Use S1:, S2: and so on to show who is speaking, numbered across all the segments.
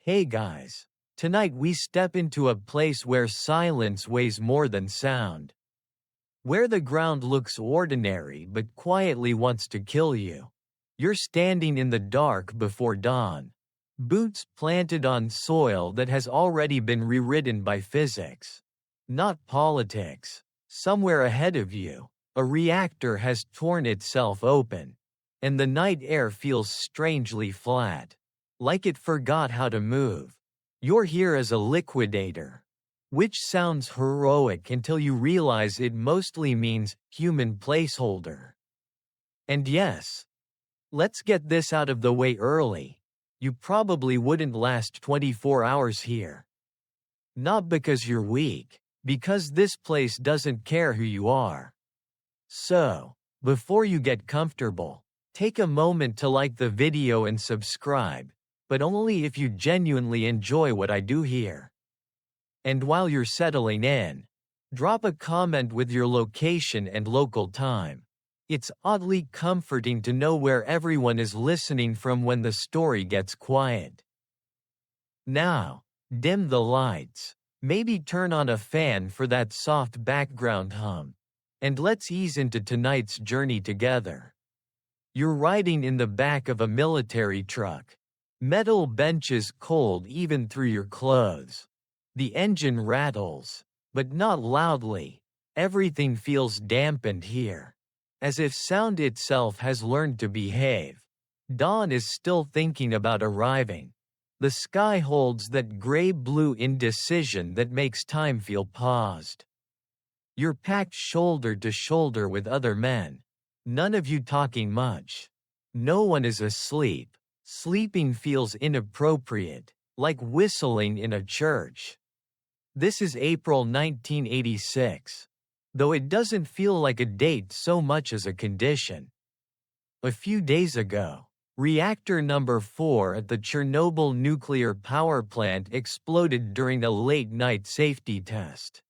S1: Hey guys. Tonight we step into a place where silence weighs more than sound. Where the ground looks ordinary but quietly wants to kill you. You're standing in the dark before dawn. Boots planted on soil that has already been rewritten by physics. Not politics. Somewhere ahead of you, a reactor has torn itself open. And the night air feels strangely flat. Like it forgot how to move. You're here as a liquidator. Which sounds heroic until you realize it mostly means human placeholder. And yes, let's get this out of the way early. You probably wouldn't last 24 hours here. Not because you're weak, because this place doesn't care who you are. So, before you get comfortable, take a moment to like the video and subscribe, but only if you genuinely enjoy what I do here. And while you're settling in, drop a comment with your location and local time. It's oddly comforting to know where everyone is listening from when the story gets quiet. Now, dim the lights, maybe turn on a fan for that soft background hum, and let's ease into tonight's journey together. You're riding in the back of a military truck. Metal benches cold even through your clothes. The engine rattles, but not loudly. Everything feels dampened here, as if sound itself has learned to behave. Dawn is still thinking about arriving. The sky holds that gray-blue indecision that makes time feel paused. You're packed shoulder to shoulder with other men. None of you talking much. No one is asleep. Sleeping feels inappropriate, like whistling in a church. This is April 1986. Though it doesn't feel like a date so much as a condition. A few days ago, reactor number 4 at the Chernobyl nuclear power plant exploded during a late-night safety test.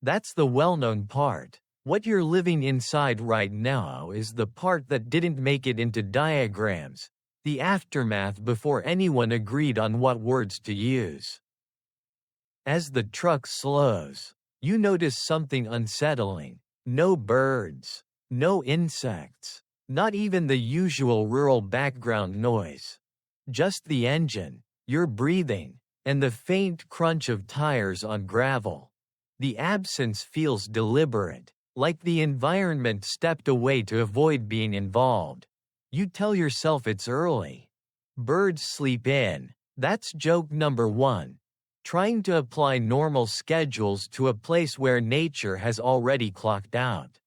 S1: That's the well-known part. What you're living inside right now is the part that didn't make it into diagrams. The aftermath before anyone agreed on what words to use. As the truck slows, you notice something unsettling. No birds, no insects, not even the usual rural background noise. Just the engine, your breathing, and the faint crunch of tires on gravel. The absence feels deliberate, like the environment stepped away to avoid being involved. You tell yourself it's early. Birds sleep in. That's joke number 1. Trying to apply normal schedules to a place where nature has already clocked out.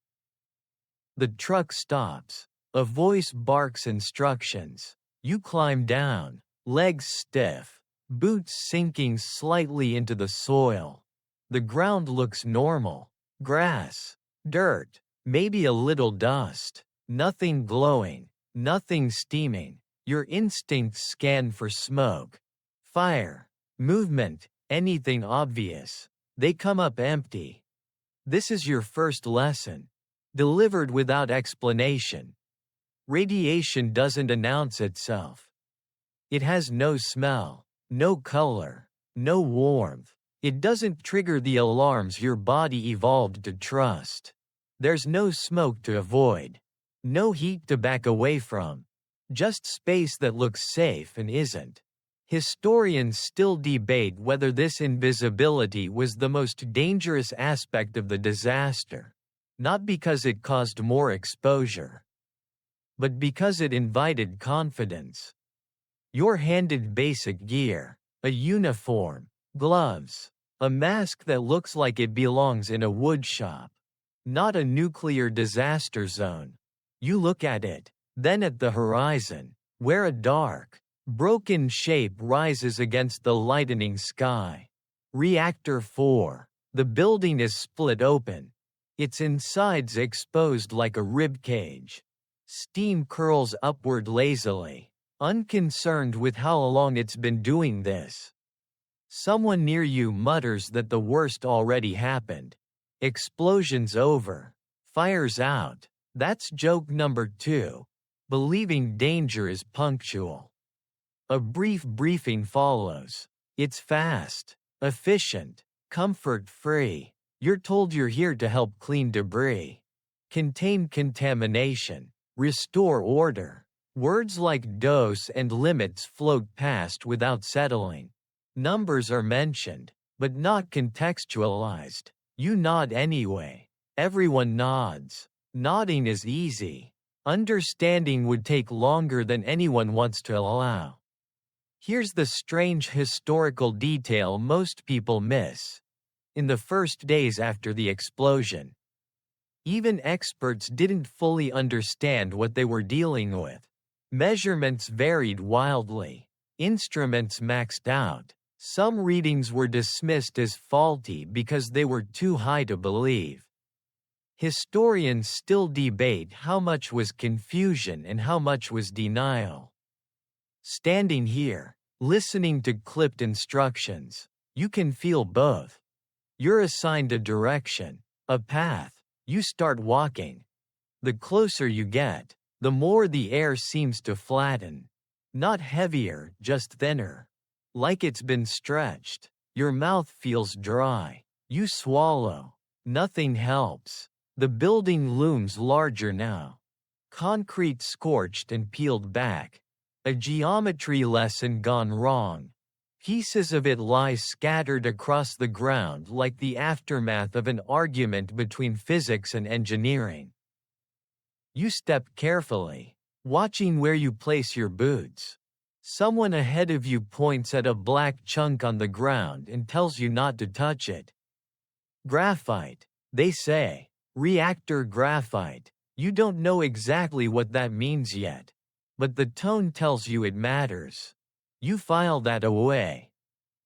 S1: The truck stops. A voice barks instructions. You climb down, legs stiff, boots sinking slightly into the soil. The ground looks normal. Grass, dirt, maybe a little dust. Nothing glowing. Nothing steaming. Your instincts scan for smoke, fire, movement, anything obvious. They come up empty. This is your first lesson. Delivered without explanation. Radiation doesn't announce itself. It has no smell, no color, no warmth. It doesn't trigger the alarms your body evolved to trust. There's no smoke to avoid. No heat to back away from. Just space that looks safe and isn't. Historians still debate whether this invisibility was the most dangerous aspect of the disaster. Not because it caused more exposure, but because it invited confidence. You're handed basic gear, a uniform, gloves, a mask that looks like it belongs in a wood shop. Not a nuclear disaster zone. You look at it, then at the horizon, where a dark, broken shape rises against the lightening sky. Reactor 4. The building is split open. Its insides exposed like a rib cage. Steam curls upward lazily, unconcerned with how long it's been doing this. Someone near you mutters that the worst already happened. Explosion's over. Fire's out. That's joke number 2. Believing danger is punctual. A brief briefing follows. It's fast, efficient, comfort-free. You're told you're here to help clean debris, contain contamination, restore order. Words like dose and limits float past without settling. Numbers are mentioned, but not contextualized. You nod anyway. Everyone nods. Nodding is easy. Understanding would take longer than anyone wants to allow. Here's the strange historical detail most people miss. In the first days after the explosion, even experts didn't fully understand what they were dealing with. Measurements varied wildly. Instruments maxed out. Some readings were dismissed as faulty because they were too high to believe. Historians still debate how much was confusion and how much was denial. Standing here, listening to clipped instructions, you can feel both. You're assigned a direction, a path. You start walking. The closer you get, the more the air seems to flatten. Not heavier, just thinner. Like it's been stretched. Your mouth feels dry. You swallow. Nothing helps. The building looms larger now. Concrete scorched and peeled back. A geometry lesson gone wrong. Pieces of it lie scattered across the ground like the aftermath of an argument between physics and engineering. You step carefully, watching where you place your boots. Someone ahead of you points at a black chunk on the ground and tells you not to touch it. Graphite, they say. Reactor graphite. You don't know exactly what that means yet, but the tone tells you it matters. You file that away.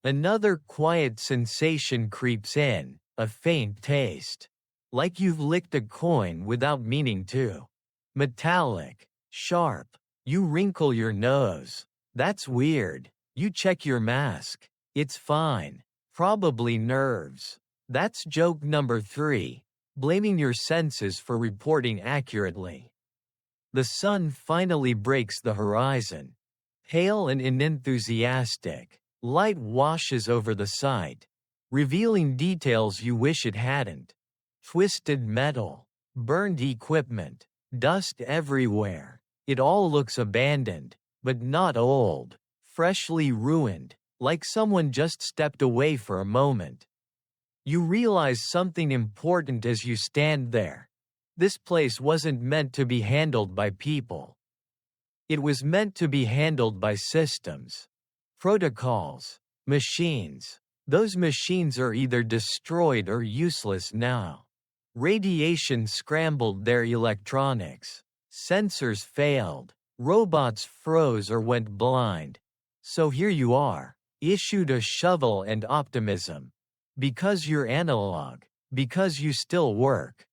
S1: Another quiet sensation creeps in, a faint taste. Like you've licked a coin without meaning to. Metallic, sharp. You wrinkle your nose. That's weird. You check your mask. It's fine. Probably nerves. That's joke number 3. Blaming your senses for reporting accurately. The sun finally breaks the horizon. Pale and unenthusiastic, light washes over the site, revealing details you wish it hadn't. Twisted metal, burned equipment, dust everywhere. It all looks abandoned, but not old, freshly ruined, like someone just stepped away for a moment. You realize something important as you stand there. This place wasn't meant to be handled by people. It was meant to be handled by systems. Protocols. Machines. Those machines are either destroyed or useless now. Radiation scrambled their electronics. Sensors failed. Robots froze or went blind. So here you are, issued a shovel and optimism. Because you're analog. Because you still work.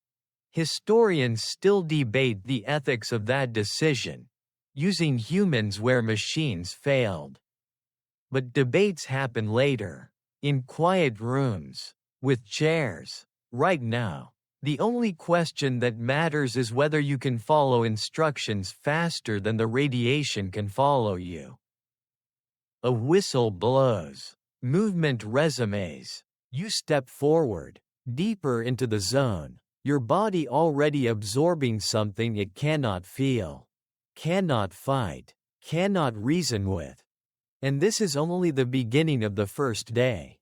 S1: Historians still debate the ethics of that decision. Using humans where machines failed. But debates happen later, in quiet rooms, with chairs. Right now, the only question that matters is whether you can follow instructions faster than the radiation can follow you. A whistle blows. Movement resumes. You step forward, deeper into the zone, your body already absorbing something it cannot feel. Cannot fight, cannot reason with. And this is only the beginning of the first day.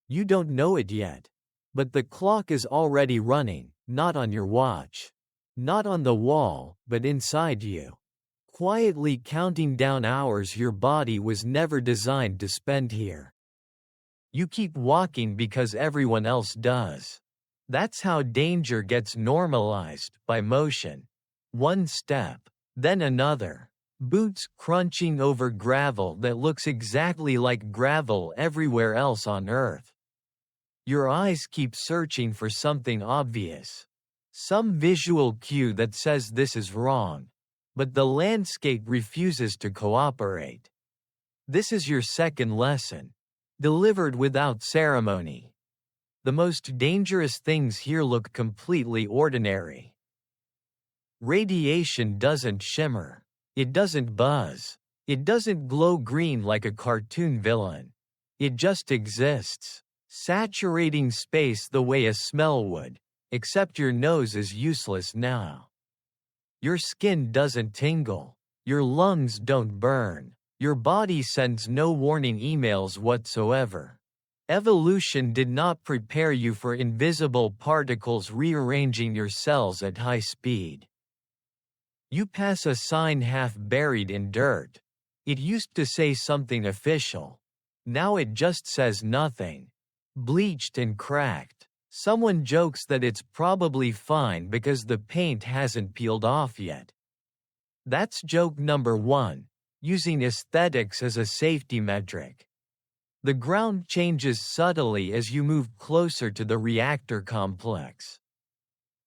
S1: You don't know it yet. But the clock is already running, not on your watch. Not on the wall, but inside you. Quietly counting down hours your body was never designed to spend here. You keep walking because everyone else does. That's how danger gets normalized, by motion. One step. Then another. Boots crunching over gravel that looks exactly like gravel everywhere else on Earth. Your eyes keep searching for something obvious. Some visual cue that says this is wrong. But the landscape refuses to cooperate. This is your second lesson. Delivered without ceremony. The most dangerous things here look completely ordinary. Radiation doesn't shimmer. It doesn't buzz. It doesn't glow green like a cartoon villain. It just exists, saturating space the way a smell would, except your nose is useless now. Your skin doesn't tingle. Your lungs don't burn. Your body sends no warning emails whatsoever. Evolution did not prepare you for invisible particles rearranging your cells at high speed. You pass a sign half buried in dirt. It used to say something official. Now it just says nothing. Bleached and cracked. Someone jokes that it's probably fine because the paint hasn't peeled off yet. That's joke number 1, using aesthetics as a safety metric. The ground changes subtly as you move closer to the reactor complex.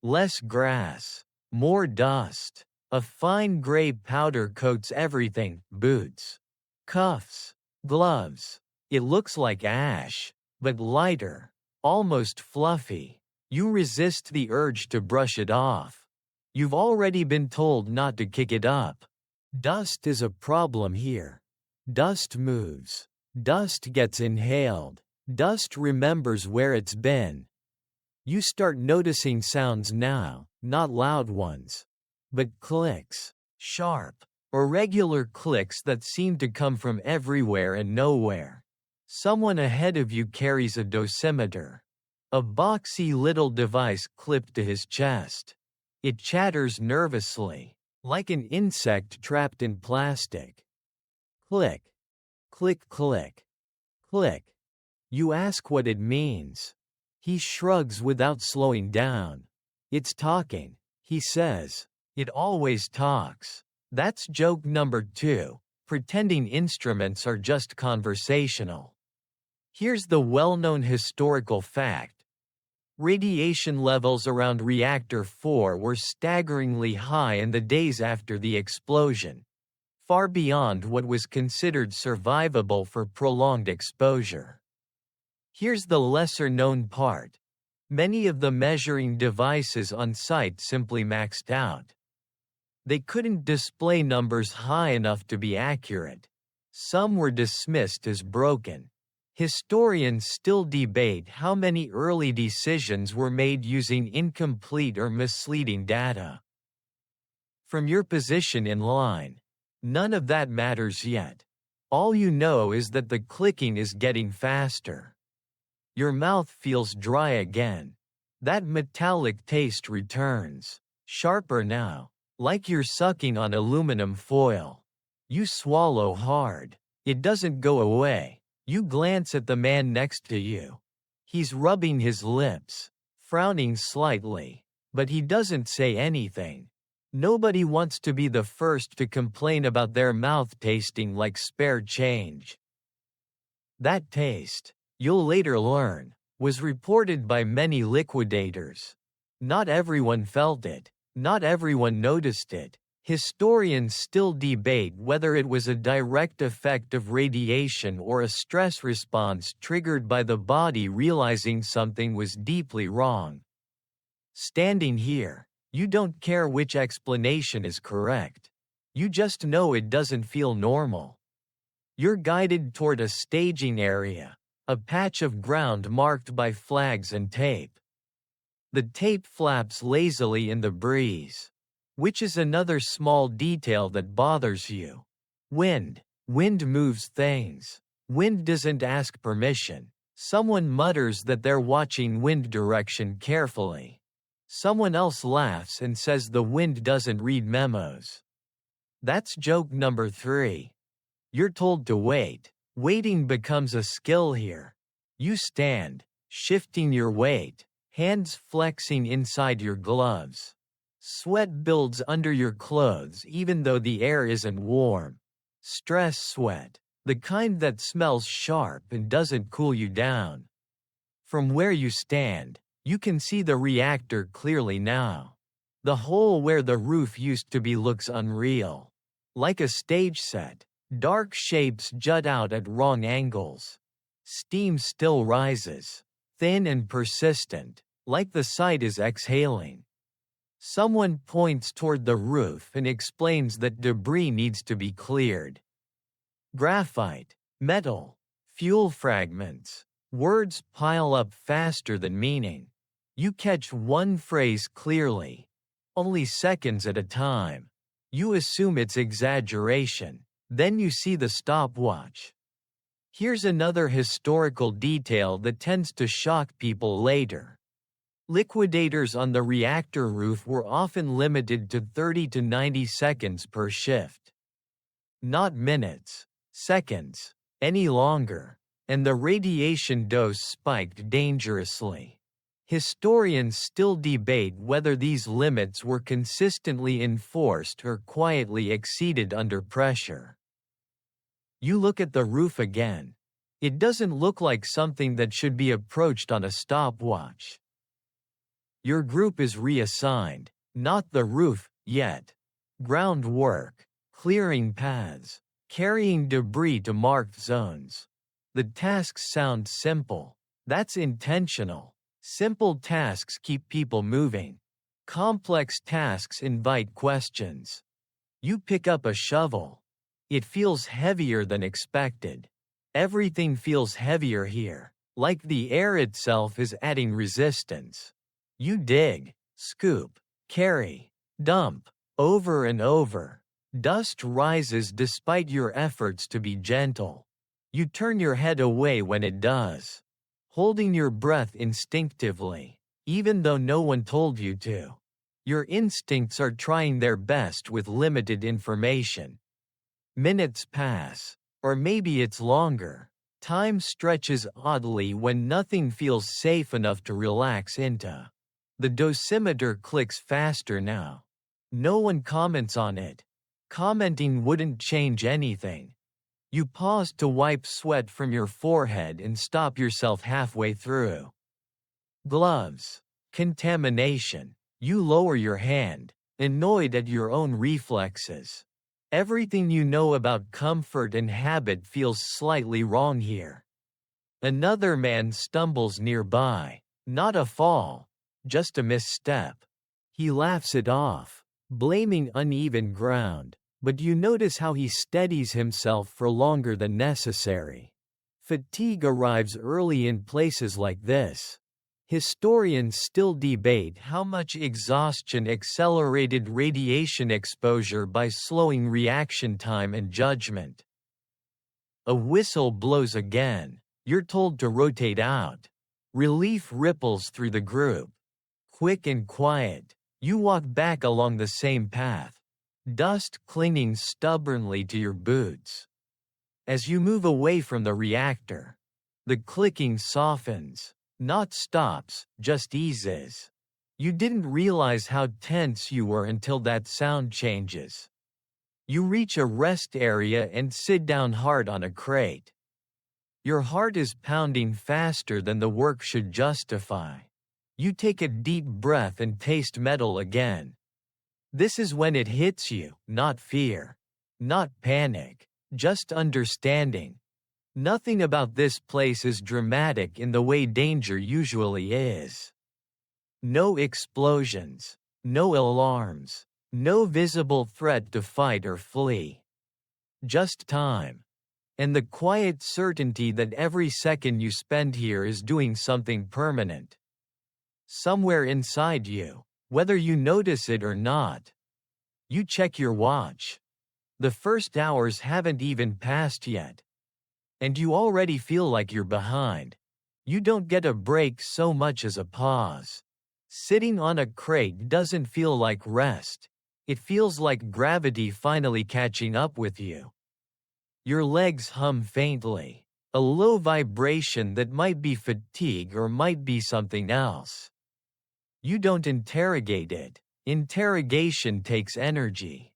S1: Less grass, more dust. A fine gray powder coats everything: boots, cuffs, gloves. It looks like ash, but lighter, almost fluffy. You resist the urge to brush it off. You've already been told not to kick it up. Dust is a problem here. Dust moves. Dust gets inhaled. Dust remembers where it's been. You start noticing sounds now, not loud ones, but clicks, sharp, irregular clicks that seem to come from everywhere and nowhere. Someone ahead of you carries a dosimeter, a boxy little device clipped to his chest. It chatters nervously, like an insect trapped in plastic. Click, click, click, click. You ask what it means. He shrugs without slowing down. It's talking, he says. It always talks. That's joke number 2, pretending instruments are just conversational. Here's the well-known historical fact. Radiation levels around Reactor 4 were staggeringly high in the days after the explosion, far beyond what was considered survivable for prolonged exposure. Here's the lesser-known part. Many of the measuring devices on site simply maxed out. They couldn't display numbers high enough to be accurate. Some were dismissed as broken. Historians still debate how many early decisions were made using incomplete or misleading data. From your position in line, none of that matters yet. All you know is that the clicking is getting faster. Your mouth feels dry again. That metallic taste returns, sharper now, like you're sucking on aluminum foil. You swallow hard. It doesn't go away. You glance at the man next to you. He's rubbing his lips, frowning slightly, but he doesn't say anything. Nobody wants to be the first to complain about their mouth tasting like spare change. That taste, you'll later learn, was reported by many liquidators. Not everyone felt it. Not everyone noticed it. Historians still debate whether it was a direct effect of radiation or a stress response triggered by the body realizing something was deeply wrong. Standing here, you don't care which explanation is correct. You just know it doesn't feel normal. You're guided toward a staging area, a patch of ground marked by flags and tape. The tape flaps lazily in the breeze, which is another small detail that bothers you. Wind. Wind moves things. Wind doesn't ask permission. Someone mutters that they're watching wind direction carefully. Someone else laughs and says the wind doesn't read memos. That's joke number 3. You're told to wait. Waiting becomes a skill here. You stand, shifting your weight, hands flexing inside your gloves. Sweat builds under your clothes even though the air isn't warm. Stress sweat, the kind that smells sharp and doesn't cool you down. From where you stand, you can see the reactor clearly now. The hole where the roof used to be looks unreal. Like a stage set, dark shapes jut out at wrong angles. Steam still rises, thin and persistent, like the site is exhaling. Someone points toward the roof and explains that debris needs to be cleared. Graphite, metal, fuel fragments. Words pile up faster than meaning. You catch one phrase clearly, only seconds at a time. You assume it's exaggeration. Then you see the stopwatch. Here's another historical detail that tends to shock people later. Liquidators on the reactor roof were often limited to 30 to 90 seconds per shift. Not minutes, seconds, any longer, and the radiation dose spiked dangerously. Historians still debate whether these limits were consistently enforced or quietly exceeded under pressure. You look at the roof again. It doesn't look like something that should be approached on a stopwatch. Your group is reassigned, not the roof, yet. Groundwork, clearing paths, carrying debris to marked zones. The tasks sound simple. That's intentional. Simple tasks keep people moving. Complex tasks invite questions. You pick up a shovel. It feels heavier than expected. Everything feels heavier here, like the air itself is adding resistance. You dig, scoop, carry, dump, over and over. Dust rises despite your efforts to be gentle. You turn your head away when it does, holding your breath instinctively, even though no one told you to. Your instincts are trying their best with limited information. Minutes pass, or maybe it's longer. Time stretches oddly when nothing feels safe enough to relax into. The dosimeter clicks faster now. No one comments on it. Commenting wouldn't change anything. You pause to wipe sweat from your forehead and stop yourself halfway through. Gloves. Contamination. You lower your hand, annoyed at your own reflexes. Everything you know about comfort and habit feels slightly wrong here. Another man stumbles nearby. Not a fall, just a misstep. He laughs it off, blaming uneven ground, but you notice how he steadies himself for longer than necessary. Fatigue arrives early in places like this. Historians still debate how much exhaustion accelerated radiation exposure by slowing reaction time and judgment. A whistle blows again. You're told to rotate out. Relief ripples through the group. Quick and quiet, you walk back along the same path, dust clinging stubbornly to your boots. As you move away from the reactor, the clicking softens. Not stops, just eases. You didn't realize how tense you were until that sound changes. You reach a rest area and sit down hard on a crate. Your heart is pounding faster than the work should justify. You take a deep breath and taste metal again. This is when it hits you, not fear, not panic, just understanding. Nothing about this place is dramatic in the way danger usually is. No explosions, no alarms, no visible threat to fight or flee. Just time. And the quiet certainty that every second you spend here is doing something permanent. Somewhere inside you, whether you notice it or not. You check your watch. The first hours haven't even passed yet. And you already feel like you're behind. You don't get a break so much as a pause. Sitting on a crate doesn't feel like rest. It feels like gravity finally catching up with you. Your legs hum faintly, a low vibration that might be fatigue or might be something else. You don't interrogate it. Interrogation takes energy.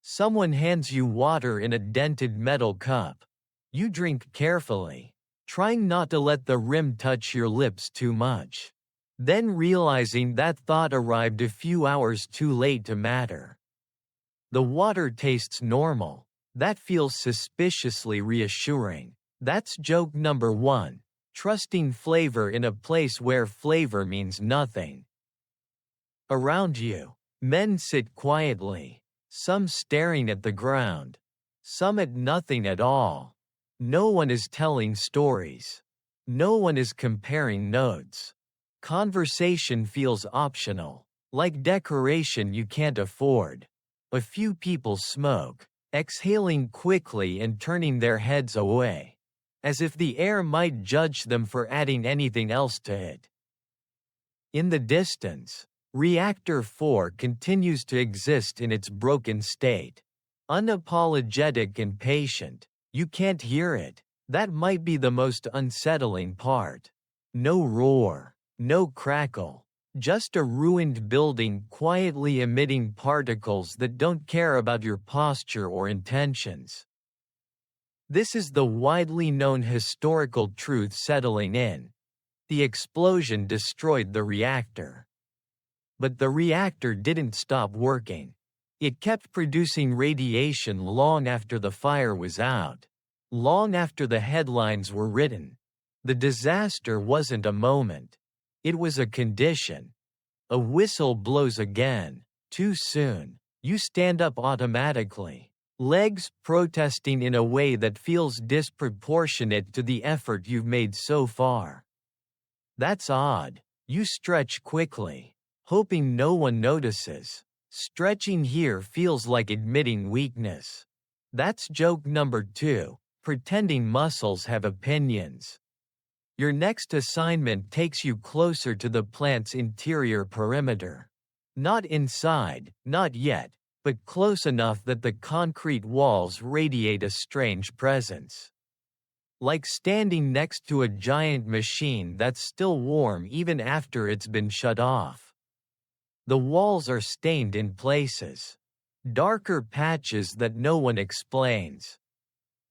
S1: Someone hands you water in a dented metal cup. You drink carefully, trying not to let the rim touch your lips too much. Then realizing that thought arrived a few hours too late to matter. The water tastes normal. That feels suspiciously reassuring. That's joke number 1. Trusting flavor in a place where flavor means nothing. Around you, men sit quietly, some staring at the ground, Some at nothing at all. No one is telling stories. No one is comparing notes. Conversation feels optional, like decoration you can't afford. A few people smoke, exhaling quickly and turning their heads away, as if the air might judge them for adding anything else to it. In the distance, Reactor 4 continues to exist in its broken state. Unapologetic and patient, you can't hear it. That might be the most unsettling part. No roar, no crackle, just a ruined building quietly emitting particles that don't care about your posture or intentions. This is the widely known historical truth settling in. The explosion destroyed the reactor. But the reactor didn't stop working. It kept producing radiation long after the fire was out, long after the headlines were written. The disaster wasn't a moment. It was a condition. A whistle blows again, too soon. You stand up automatically, legs protesting in a way that feels disproportionate to the effort you've made so far. That's odd. You stretch quickly, hoping no one notices. Stretching here feels like admitting weakness. That's joke number 2, pretending muscles have opinions. Your next assignment takes you closer to the plant's interior perimeter. Not inside, not yet, but close enough that the concrete walls radiate a strange presence. Like standing next to a giant machine that's still warm even after it's been shut off. The walls are stained in places. Darker patches that no one explains.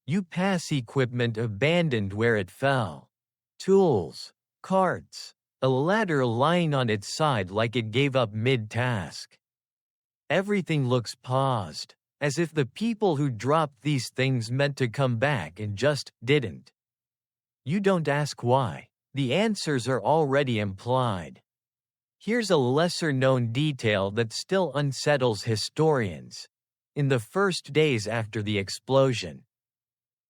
S1: You pass equipment abandoned where it fell. Tools, carts, a ladder lying on its side like it gave up mid-task. Everything looks paused, as if the people who dropped these things meant to come back and just didn't. You don't ask why. The answers are already implied. Here's a lesser-known detail that still unsettles historians. In the first days after the explosion,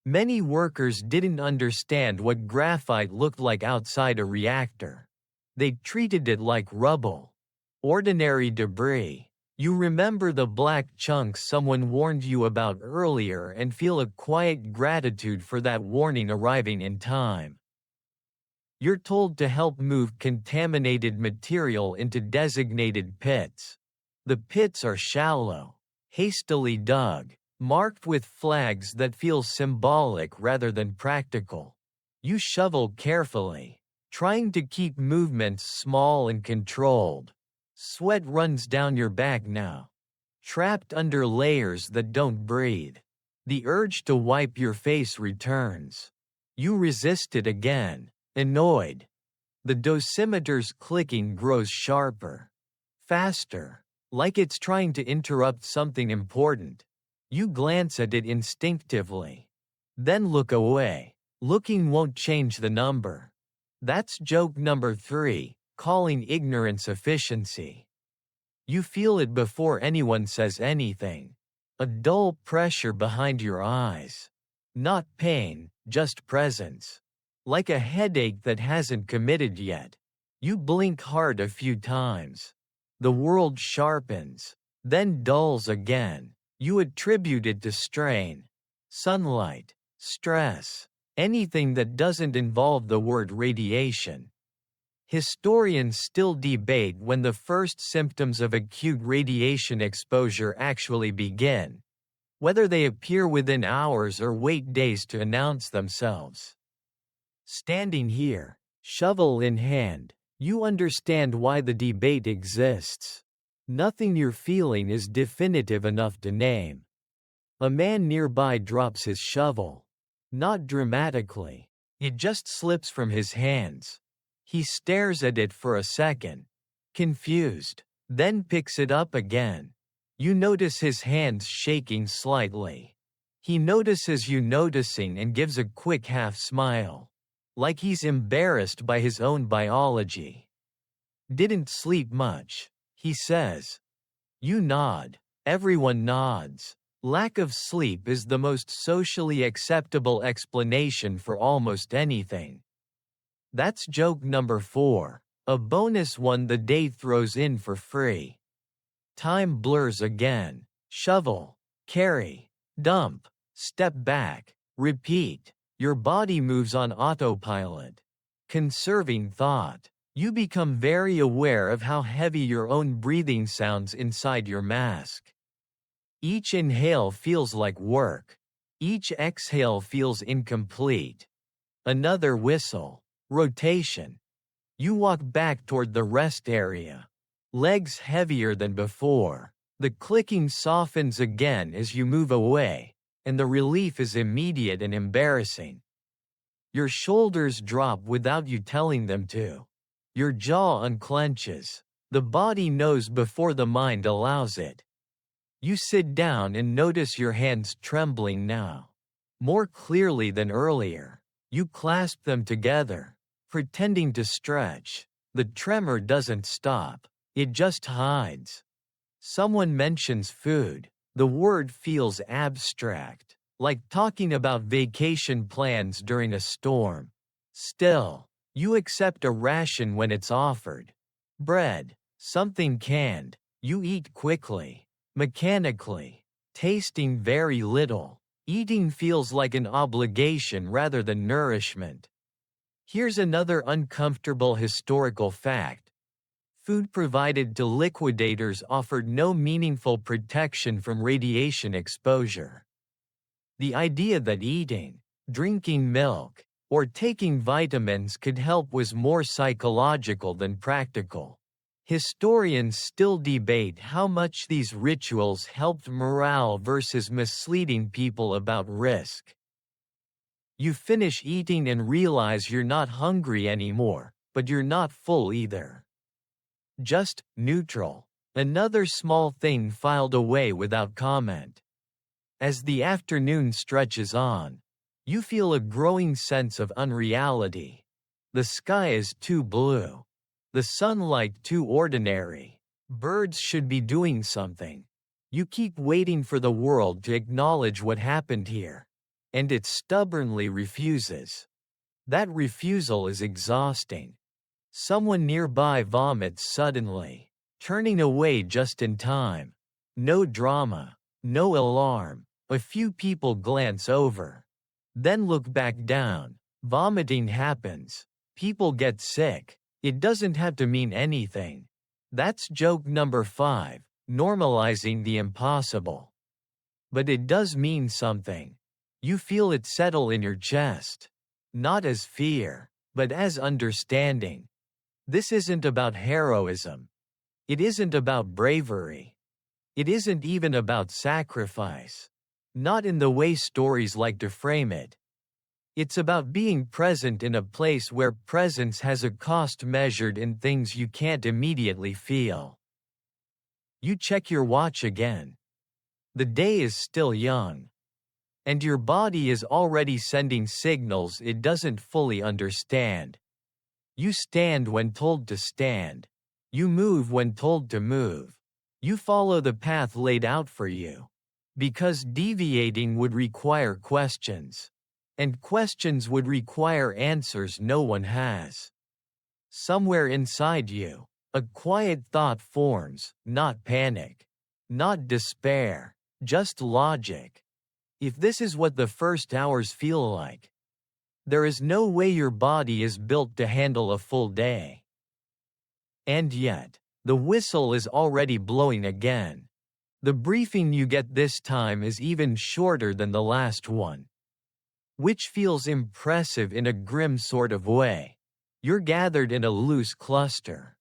S1: many workers didn't understand what graphite looked like outside a reactor. They treated it like rubble. Ordinary debris. You remember the black chunks someone warned you about earlier and feel a quiet gratitude for that warning arriving in time. You're told to help move contaminated material into designated pits. The pits are shallow, hastily dug, marked with flags that feel symbolic rather than practical. You shovel carefully, trying to keep movements small and controlled. Sweat runs down your back now, trapped under layers that don't breathe. The urge to wipe your face returns. You resist it again. Annoyed. The dosimeter's clicking grows sharper. Faster. Like it's trying to interrupt something important. You glance at it instinctively. Then look away. Looking won't change the number. That's joke number 3, calling ignorance efficiency. You feel it before anyone says anything. A dull pressure behind your eyes. Not pain, just presence. Like a headache that hasn't committed yet. You blink hard a few times. The world sharpens, then dulls again. You attribute it to strain, sunlight, stress, anything that doesn't involve the word radiation. Historians still debate when the first symptoms of acute radiation exposure actually begin, whether they appear within hours or wait days to announce themselves. Standing here, shovel in hand, you understand why the debate exists. Nothing you're feeling is definitive enough to name. A man nearby drops his shovel. Not dramatically. It just slips from his hands. He stares at it for a second, confused, then picks it up again. You notice his hands shaking slightly. He notices you noticing and gives a quick half smile. Like he's embarrassed by his own biology. Didn't sleep much, he says. You nod. Everyone nods. Lack of sleep is the most socially acceptable explanation for almost anything. That's joke number 4, a bonus one the day throws in for free. Time blurs again. Shovel, carry, dump, step back, repeat. Your body moves on autopilot. Conserving thought. You become very aware of how heavy your own breathing sounds inside your mask. Each inhale feels like work. Each exhale feels incomplete. Another whistle. Rotation. You walk back toward the rest area. Legs heavier than before. The clicking softens again as you move away, and the relief is immediate and embarrassing. Your shoulders drop without you telling them to. Your jaw unclenches. The body knows before the mind allows it. You sit down and notice your hands trembling now. More clearly than earlier. You clasp them together, pretending to stretch. The tremor doesn't stop. It just hides. Someone mentions food. The word feels abstract, like talking about vacation plans during a storm. Still, you accept a ration when it's offered. Bread, something canned. You eat quickly, mechanically, tasting very little. Eating feels like an obligation rather than nourishment. Here's another uncomfortable historical fact. Food provided to liquidators offered no meaningful protection from radiation exposure. The idea that eating, drinking milk, or taking vitamins could help was more psychological than practical. Historians still debate how much these rituals helped morale versus misleading people about risk. You finish eating and realize you're not hungry anymore, but you're not full either. Just neutral. Another small thing filed away without comment. As the afternoon stretches on, you feel a growing sense of unreality. The sky is too blue. The sunlight too ordinary. Birds should be doing something. You keep waiting for the world to acknowledge what happened here. And it stubbornly refuses. That refusal is exhausting. Someone nearby vomits suddenly, turning away just in time. No drama, no alarm. A few people glance over. Then look back down. Vomiting happens. People get sick. It doesn't have to mean anything. That's joke number 5, normalizing the impossible. But it does mean something. You feel it settle in your chest. Not as fear, but as understanding. This isn't about heroism. It isn't about bravery. It isn't even about sacrifice. Not in the way stories like to frame it. It's about being present in a place where presence has a cost measured in things you can't immediately feel. You check your watch again. The day is still young. And your body is already sending signals it doesn't fully understand. You stand when told to stand. You move when told to move. You follow the path laid out for you. Because deviating would require questions. And questions would require answers no one has. Somewhere inside you, a quiet thought forms, not panic. Not despair, just logic. If this is what the first hours feel like, there is no way your body is built to handle a full day. And yet, the whistle is already blowing again. The briefing you get this time is even shorter than the last one. Which feels impressive in a grim sort of way. You're gathered in a loose cluster.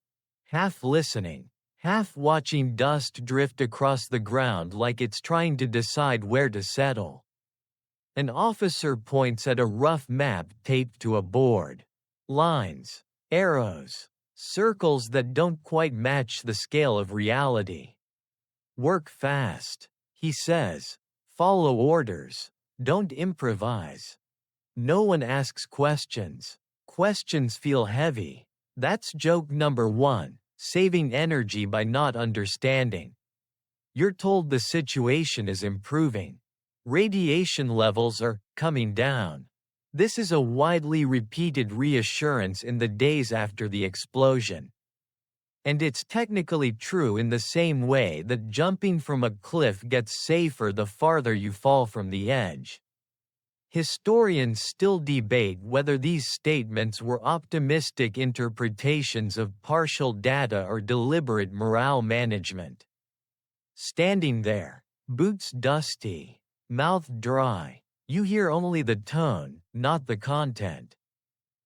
S1: Half listening, half watching dust drift across the ground like it's trying to decide where to settle. An officer points at a rough map taped to a board. Lines, arrows, circles that don't quite match the scale of reality. Work fast, he says. Follow orders. Don't improvise. No one asks questions. Questions feel heavy. That's joke number 1, saving energy by not understanding. You're told the situation is improving. Radiation levels are coming down. This is a widely repeated reassurance in the days after the explosion. And it's technically true in the same way that jumping from a cliff gets safer the farther you fall from the edge. Historians still debate whether these statements were optimistic interpretations of partial data or deliberate morale management. Standing there, boots dusty, mouth dry, you hear only the tone, not the content.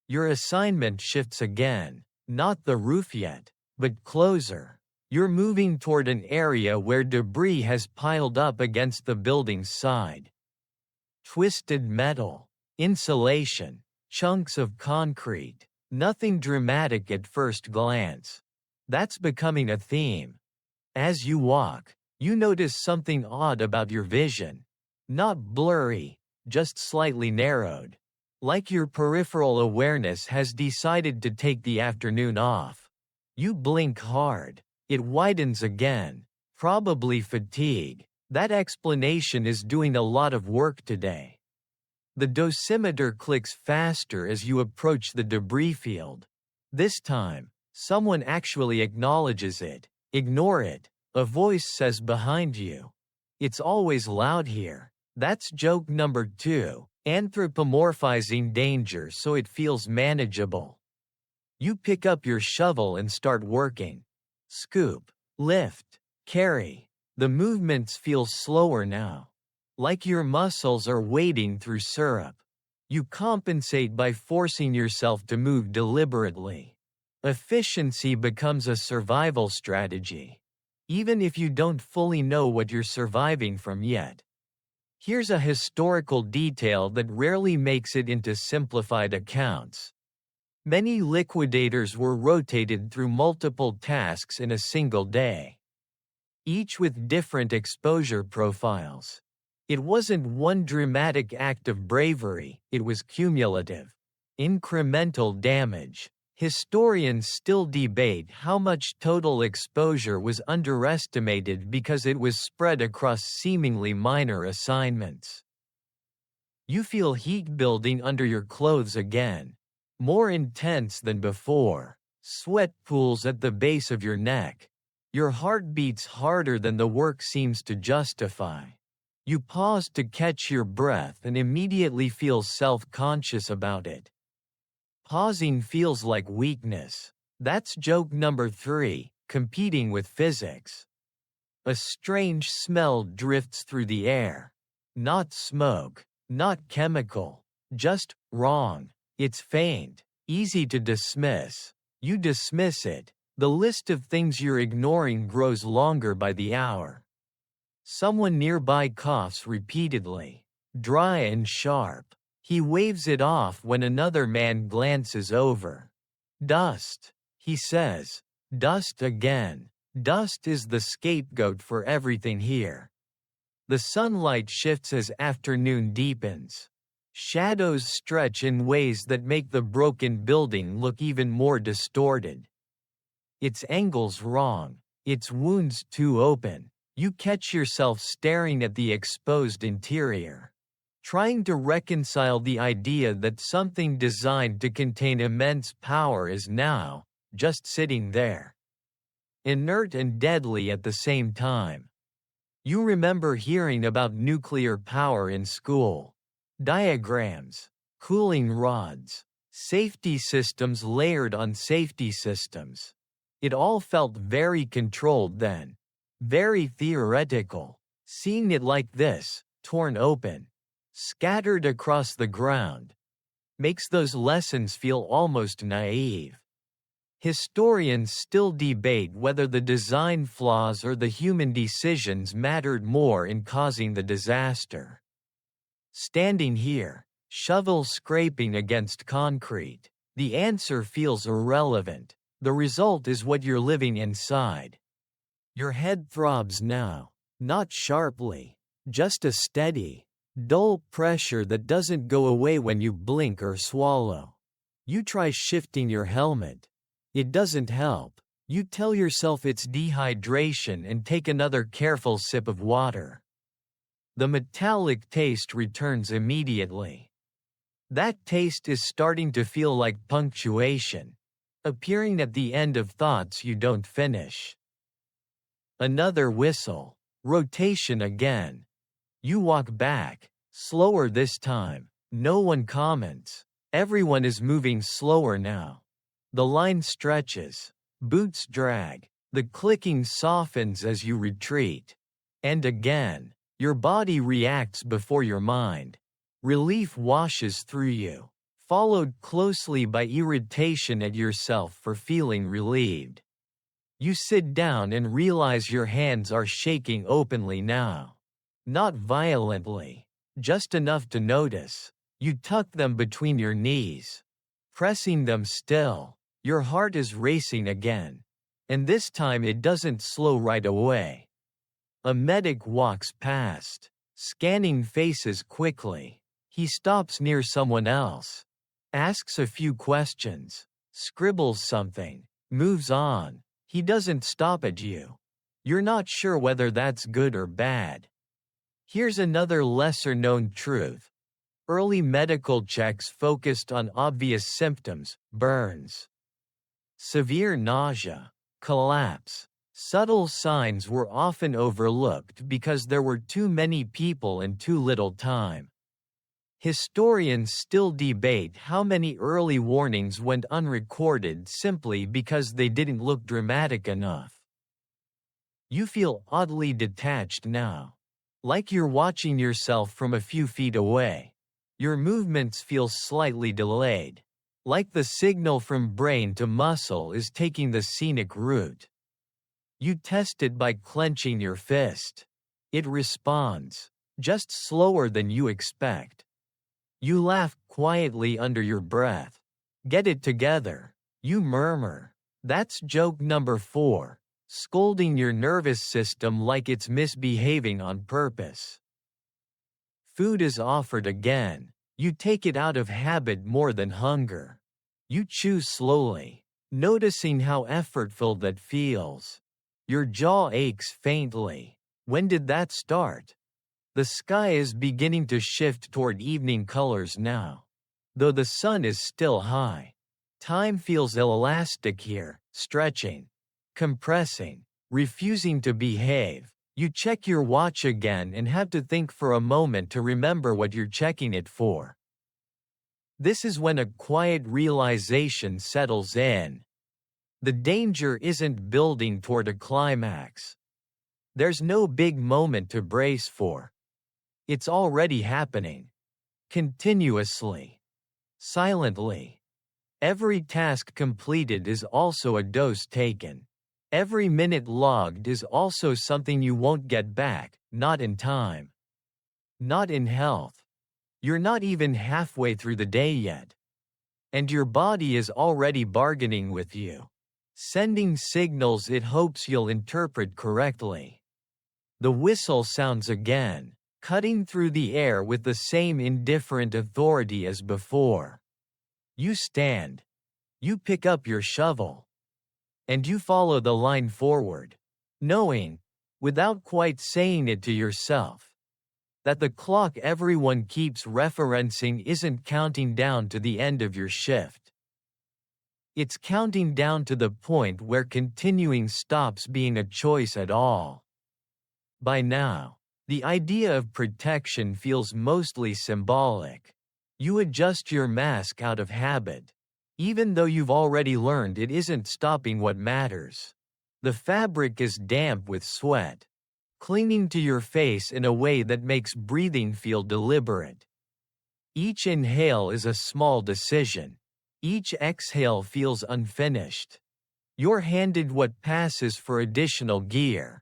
S1: Your assignment shifts again, not the roof yet, but closer. You're moving toward an area where debris has piled up against the building's side. Twisted metal, insulation, chunks of concrete, nothing dramatic at first glance. That's becoming a theme. As you walk, you notice something odd about your vision. Not blurry, just slightly narrowed. Like your peripheral awareness has decided to take the afternoon off. You blink hard. It widens again. Probably fatigue. That explanation is doing a lot of work today. The dosimeter clicks faster as you approach the debris field. This time, someone actually acknowledges it. Ignore it, a voice says behind you. It's always loud here. That's joke number 2, anthropomorphizing danger so it feels manageable. You pick up your shovel and start working. Scoop, lift, carry. The movements feel slower now. Like your muscles are wading through syrup. You compensate by forcing yourself to move deliberately. Efficiency becomes a survival strategy, even if you don't fully know what you're surviving from yet. Here's a historical detail that rarely makes it into simplified accounts. Many liquidators were rotated through multiple tasks in a single day, each with different exposure profiles. It wasn't one dramatic act of bravery, it was cumulative, incremental damage. Historians still debate how much total exposure was underestimated because it was spread across seemingly minor assignments. You feel heat building under your clothes again, more intense than before, sweat pools at the base of your neck. Your heart beats harder than the work seems to justify. You pause to catch your breath and immediately feel self-conscious about it. Pausing feels like weakness. That's joke number 3, competing with physics. A strange smell drifts through the air. Not smoke, not chemical, just wrong. It's faint, easy to dismiss. You dismiss it. The list of things you're ignoring grows longer by the hour. Someone nearby coughs repeatedly, dry and sharp. He waves it off when another man glances over. Dust, he says. Dust again. Dust is the scapegoat for everything here. The sunlight shifts as afternoon deepens. Shadows stretch in ways that make the broken building look even more distorted. Its angles wrong, its wounds too open. You catch yourself staring at the exposed interior, trying to reconcile the idea that something designed to contain immense power is now just sitting there, inert and deadly at the same time. You remember hearing about nuclear power in school. Diagrams, cooling rods, safety systems layered on safety systems. It all felt very controlled then, very theoretical. Seeing it like this, torn open, scattered across the ground, makes those lessons feel almost naive. Historians still debate whether the design flaws or the human decisions mattered more in causing the disaster. Standing here, shovel scraping against concrete, the answer feels irrelevant. The result is what you're living inside. Your head throbs now, not sharply, just a steady, dull pressure that doesn't go away when you blink or swallow. You try shifting your helmet. It doesn't help. You tell yourself it's dehydration and take another careful sip of water. The metallic taste returns immediately. That taste is starting to feel like punctuation, appearing at the end of thoughts you don't finish. Another whistle. Rotation again. You walk back, slower this time. No one comments. Everyone is moving slower now. The line stretches. Boots drag. The clicking softens as you retreat. And again, your body reacts before your mind. Relief washes through you, followed closely by irritation at yourself for feeling relieved. You sit down and realize your hands are shaking openly now. Not violently, just enough to notice. You tuck them between your knees, pressing them still. Your heart is racing again, and this time it doesn't slow right away. A medic walks past, scanning faces quickly. He stops near someone else, asks a few questions, scribbles something, moves on. He doesn't stop at you. You're not sure whether that's good or bad. Here's another lesser-known truth. Early medical checks focused on obvious symptoms, burns, severe nausea, collapse. Subtle signs were often overlooked because there were too many people and too little time. Historians still debate how many early warnings went unrecorded simply because they didn't look dramatic enough. You feel oddly detached now, like you're watching yourself from a few feet away. Your movements feel slightly delayed, like the signal from brain to muscle is taking the scenic route. You test it by clenching your fist. It responds, just slower than you expect. You laugh quietly under your breath. Get it together, you murmur. That's joke number 4, scolding your nervous system like it's misbehaving on purpose. Food is offered again. You take it out of habit more than hunger. You chew slowly, noticing how effortful that feels. Your jaw aches faintly. When did that start? The sky is beginning to shift toward evening colors now. Though the sun is still high. Time feels elastic here, stretching, compressing, refusing to behave. You check your watch again and have to think for a moment to remember what you're checking it for. This is when a quiet realization settles in. The danger isn't building toward a climax. There's no big moment to brace for. It's already happening. Continuously. Silently. Every task completed is also a dose taken. Every minute logged is also something you won't get back, not in time. Not in health. You're not even halfway through the day yet. And your body is already bargaining with you, sending signals it hopes you'll interpret correctly. The whistle sounds again, cutting through the air with the same indifferent authority as before. You stand. You pick up your shovel. And you follow the line forward, knowing, without quite saying it to yourself, that the clock everyone keeps referencing isn't counting down to the end of your shift. It's counting down to the point where continuing stops being a choice at all. By now, the idea of protection feels mostly symbolic. You adjust your mask out of habit, even though you've already learned it isn't stopping what matters. The fabric is damp with sweat, clinging to your face in a way that makes breathing feel deliberate. Each inhale is a small decision. Each exhale feels unfinished. You're handed what passes for additional gear.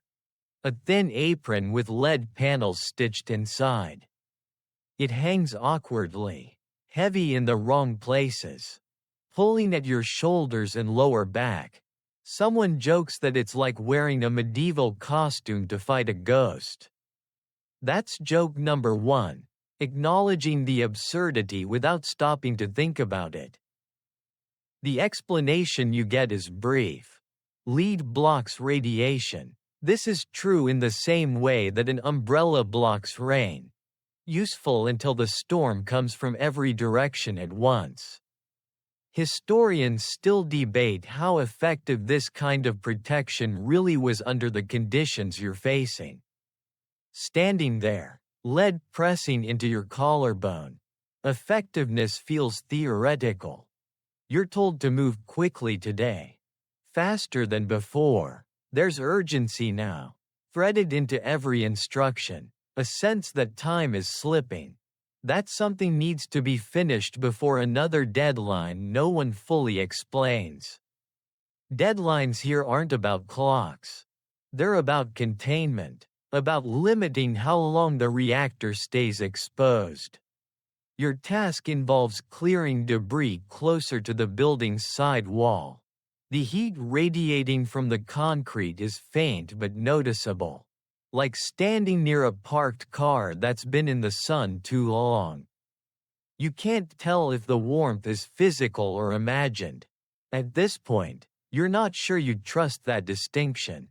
S1: A thin apron with lead panels stitched inside. It hangs awkwardly, heavy in the wrong places, pulling at your shoulders and lower back. Someone jokes that it's like wearing a medieval costume to fight a ghost. That's joke number 1, acknowledging the absurdity without stopping to think about it. The explanation you get is brief. Lead blocks radiation. This is true in the same way that an umbrella blocks rain. Useful until the storm comes from every direction at once. Historians still debate how effective this kind of protection really was under the conditions you're facing. Standing there, lead pressing into your collarbone. Effectiveness feels theoretical. You're told to move quickly today. Faster than before. There's urgency now. Threaded into every instruction. A sense that time is slipping. That something needs to be finished before another deadline no one fully explains. Deadlines here aren't about clocks. They're about containment. About limiting how long the reactor stays exposed. Your task involves clearing debris closer to the building's side wall. The heat radiating from the concrete is faint but noticeable. Like standing near a parked car that's been in the sun too long. You can't tell if the warmth is physical or imagined. At this point, you're not sure you trust that distinction.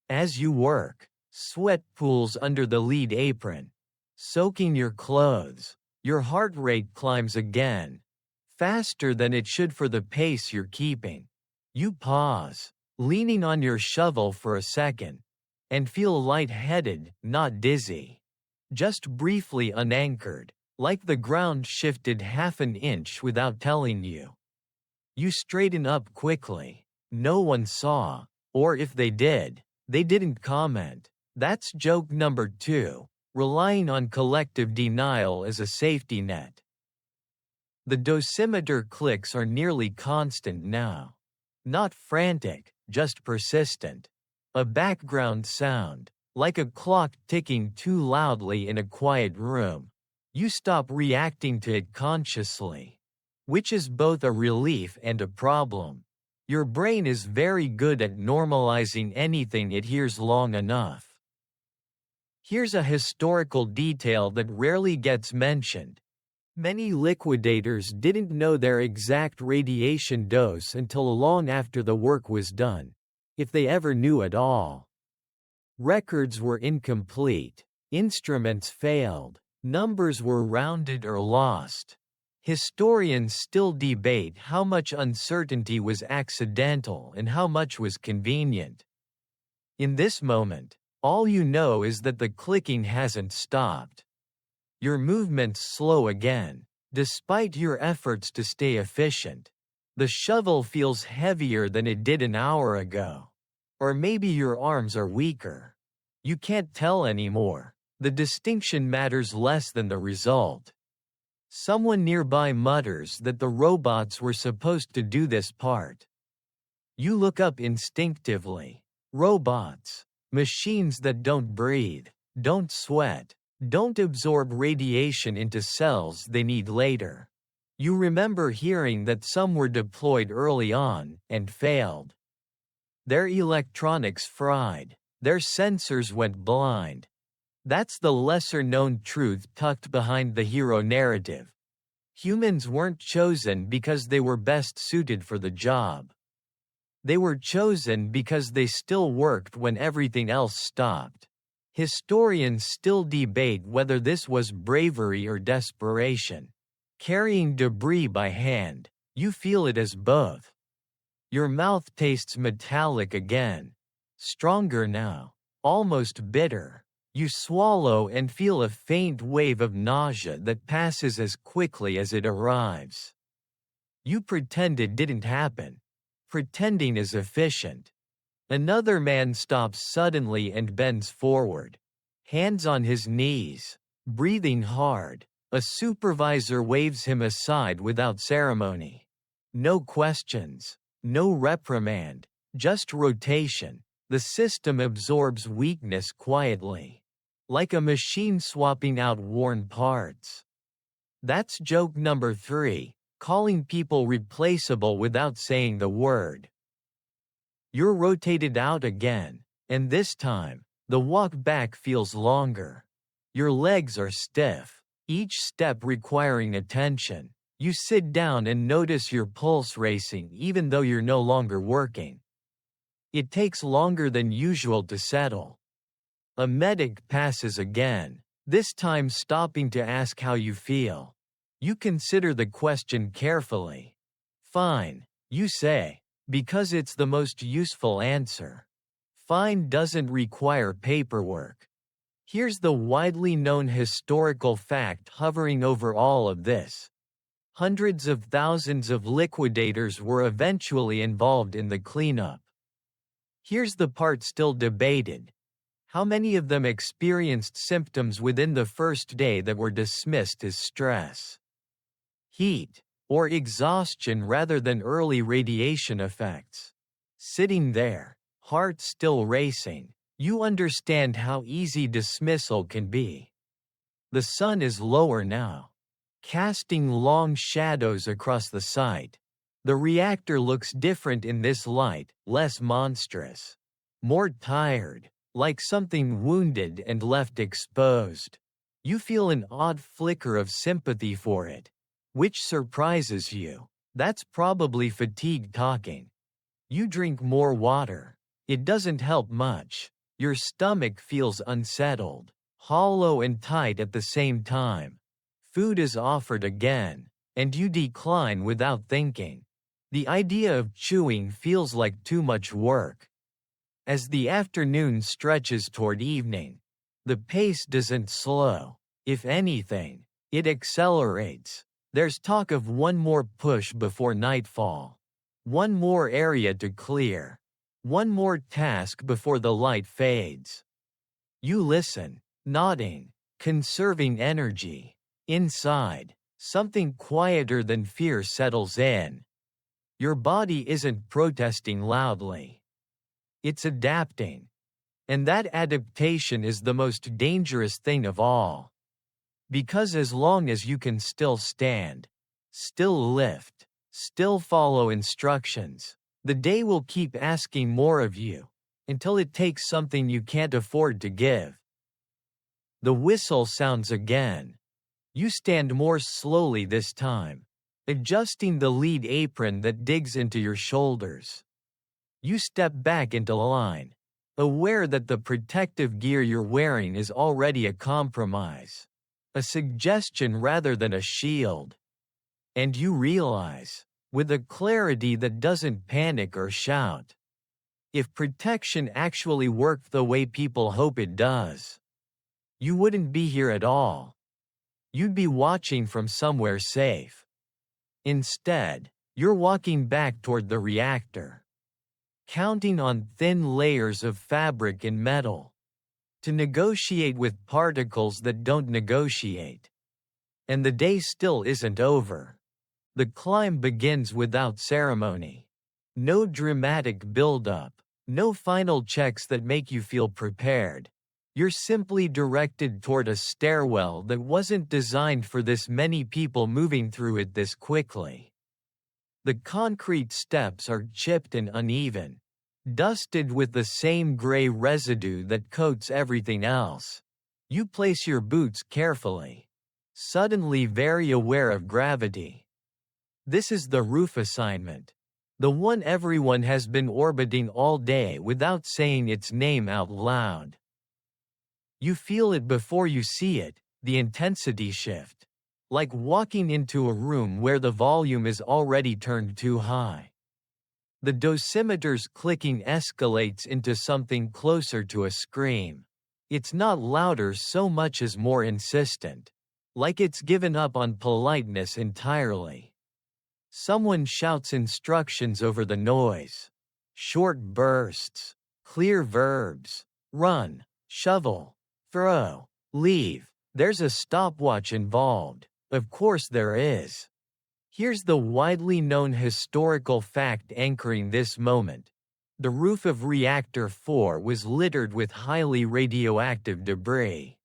S1: As you work, sweat pools under the lead apron, soaking your clothes. Your heart rate climbs again, faster than it should for the pace you're keeping. You pause, leaning on your shovel for a second, and feel lightheaded, not dizzy. Just briefly unanchored, like the ground shifted half an inch without telling you. You straighten up quickly. No one saw, or if they did, they didn't comment. That's joke number 2. Relying on collective denial as a safety net. The dosimeter clicks are nearly constant now. Not frantic, just persistent. A background sound, like a clock ticking too loudly in a quiet room. You stop reacting to it consciously. Which is both a relief and a problem. Your brain is very good at normalizing anything it hears long enough. Here's a historical detail that rarely gets mentioned. Many liquidators didn't know their exact radiation dose until long after the work was done, if they ever knew at all. Records were incomplete, instruments failed, numbers were rounded or lost. Historians still debate how much uncertainty was accidental and how much was convenient. In this moment, all you know is that the clicking hasn't stopped. Your movement's slow again, despite your efforts to stay efficient. The shovel feels heavier than it did an hour ago. Or maybe your arms are weaker. You can't tell anymore. The distinction matters less than the result. Someone nearby mutters that the robots were supposed to do this part. You look up instinctively. Robots. Machines that don't breathe, don't sweat, don't absorb radiation into cells they need later. You remember hearing that some were deployed early on and failed. Their electronics fried, their sensors went blind. That's the lesser-known truth tucked behind the hero narrative. Humans weren't chosen because they were best suited for the job. They were chosen because they still worked when everything else stopped. Historians still debate whether this was bravery or desperation. Carrying debris by hand, you feel it as both. Your mouth tastes metallic again. Stronger now, almost bitter. You swallow and feel a faint wave of nausea that passes as quickly as it arrives. You pretend it didn't happen. Pretending is efficient. Another man stops suddenly and bends forward. Hands on his knees, breathing hard. A supervisor waves him aside without ceremony. No questions, no reprimand, just rotation. The system absorbs weakness quietly. Like a machine swapping out worn parts. That's joke number 3. Calling people replaceable without saying the word. You're rotated out again, and this time, the walk back feels longer. Your legs are stiff, each step requiring attention. You sit down and notice your pulse racing even though you're no longer working. It takes longer than usual to settle. A medic passes again, this time stopping to ask how you feel. You consider the question carefully. Fine, you say, because it's the most useful answer. Fine doesn't require paperwork. Here's the widely known historical fact hovering over all of this. Hundreds of thousands of liquidators were eventually involved in the cleanup. Here's the part still debated. How many of them experienced symptoms within the first day that were dismissed as stress, heat, or exhaustion rather than early radiation effects? Sitting there, heart still racing, you understand how easy dismissal can be. The sun is lower now, casting long shadows across the site. The reactor looks different in this light, less monstrous, more tired, like something wounded and left exposed. You feel an odd flicker of sympathy for it, which surprises you. That's probably fatigue talking. You drink more water. It doesn't help much. Your stomach feels unsettled, hollow and tight at the same time. Food is offered again, and you decline without thinking. The idea of chewing feels like too much work. As the afternoon stretches toward evening, the pace doesn't slow. If anything, it accelerates. There's talk of one more push before nightfall. One more area to clear. One more task before the light fades. You listen, nodding, conserving energy. Inside, something quieter than fear settles in. Your body isn't protesting loudly. It's adapting. And that adaptation is the most dangerous thing of all. Because as long as you can still stand, still lift, still follow instructions, the day will keep asking more of you, until it takes something you can't afford to give. The whistle sounds again. You stand more slowly this time, adjusting the lead apron that digs into your shoulders. You step back into line, aware that the protective gear you're wearing is already a compromise, a suggestion rather than a shield. And you realize, with a clarity that doesn't panic or shout, if protection actually worked the way people hope it does, you wouldn't be here at all. You'd be watching from somewhere safe. Instead, you're walking back toward the reactor, counting on thin layers of fabric and metal, to negotiate with particles that don't negotiate. And the day still isn't over. The climb begins without ceremony. No dramatic build-up, no final checks that make you feel prepared. You're simply directed toward a stairwell that wasn't designed for this many people moving through it this quickly. The concrete steps are chipped and uneven, dusted with the same gray residue that coats everything else. You place your boots carefully, suddenly very aware of gravity. This is the roof assignment, the one everyone has been orbiting all day without saying its name out loud. You feel it before you see it, the intensity shift, like walking into a room where the volume is already turned too high. The dosimeter's clicking escalates into something closer to a scream. It's not louder so much as more insistent, like it's given up on politeness entirely. Someone shouts instructions over the noise. Short bursts, clear verbs: run, shovel, throw, leave. There's a stopwatch involved. Of course there is. Here's the widely known historical fact anchoring this moment. The roof of Reactor 4 was littered with highly radioactive debris,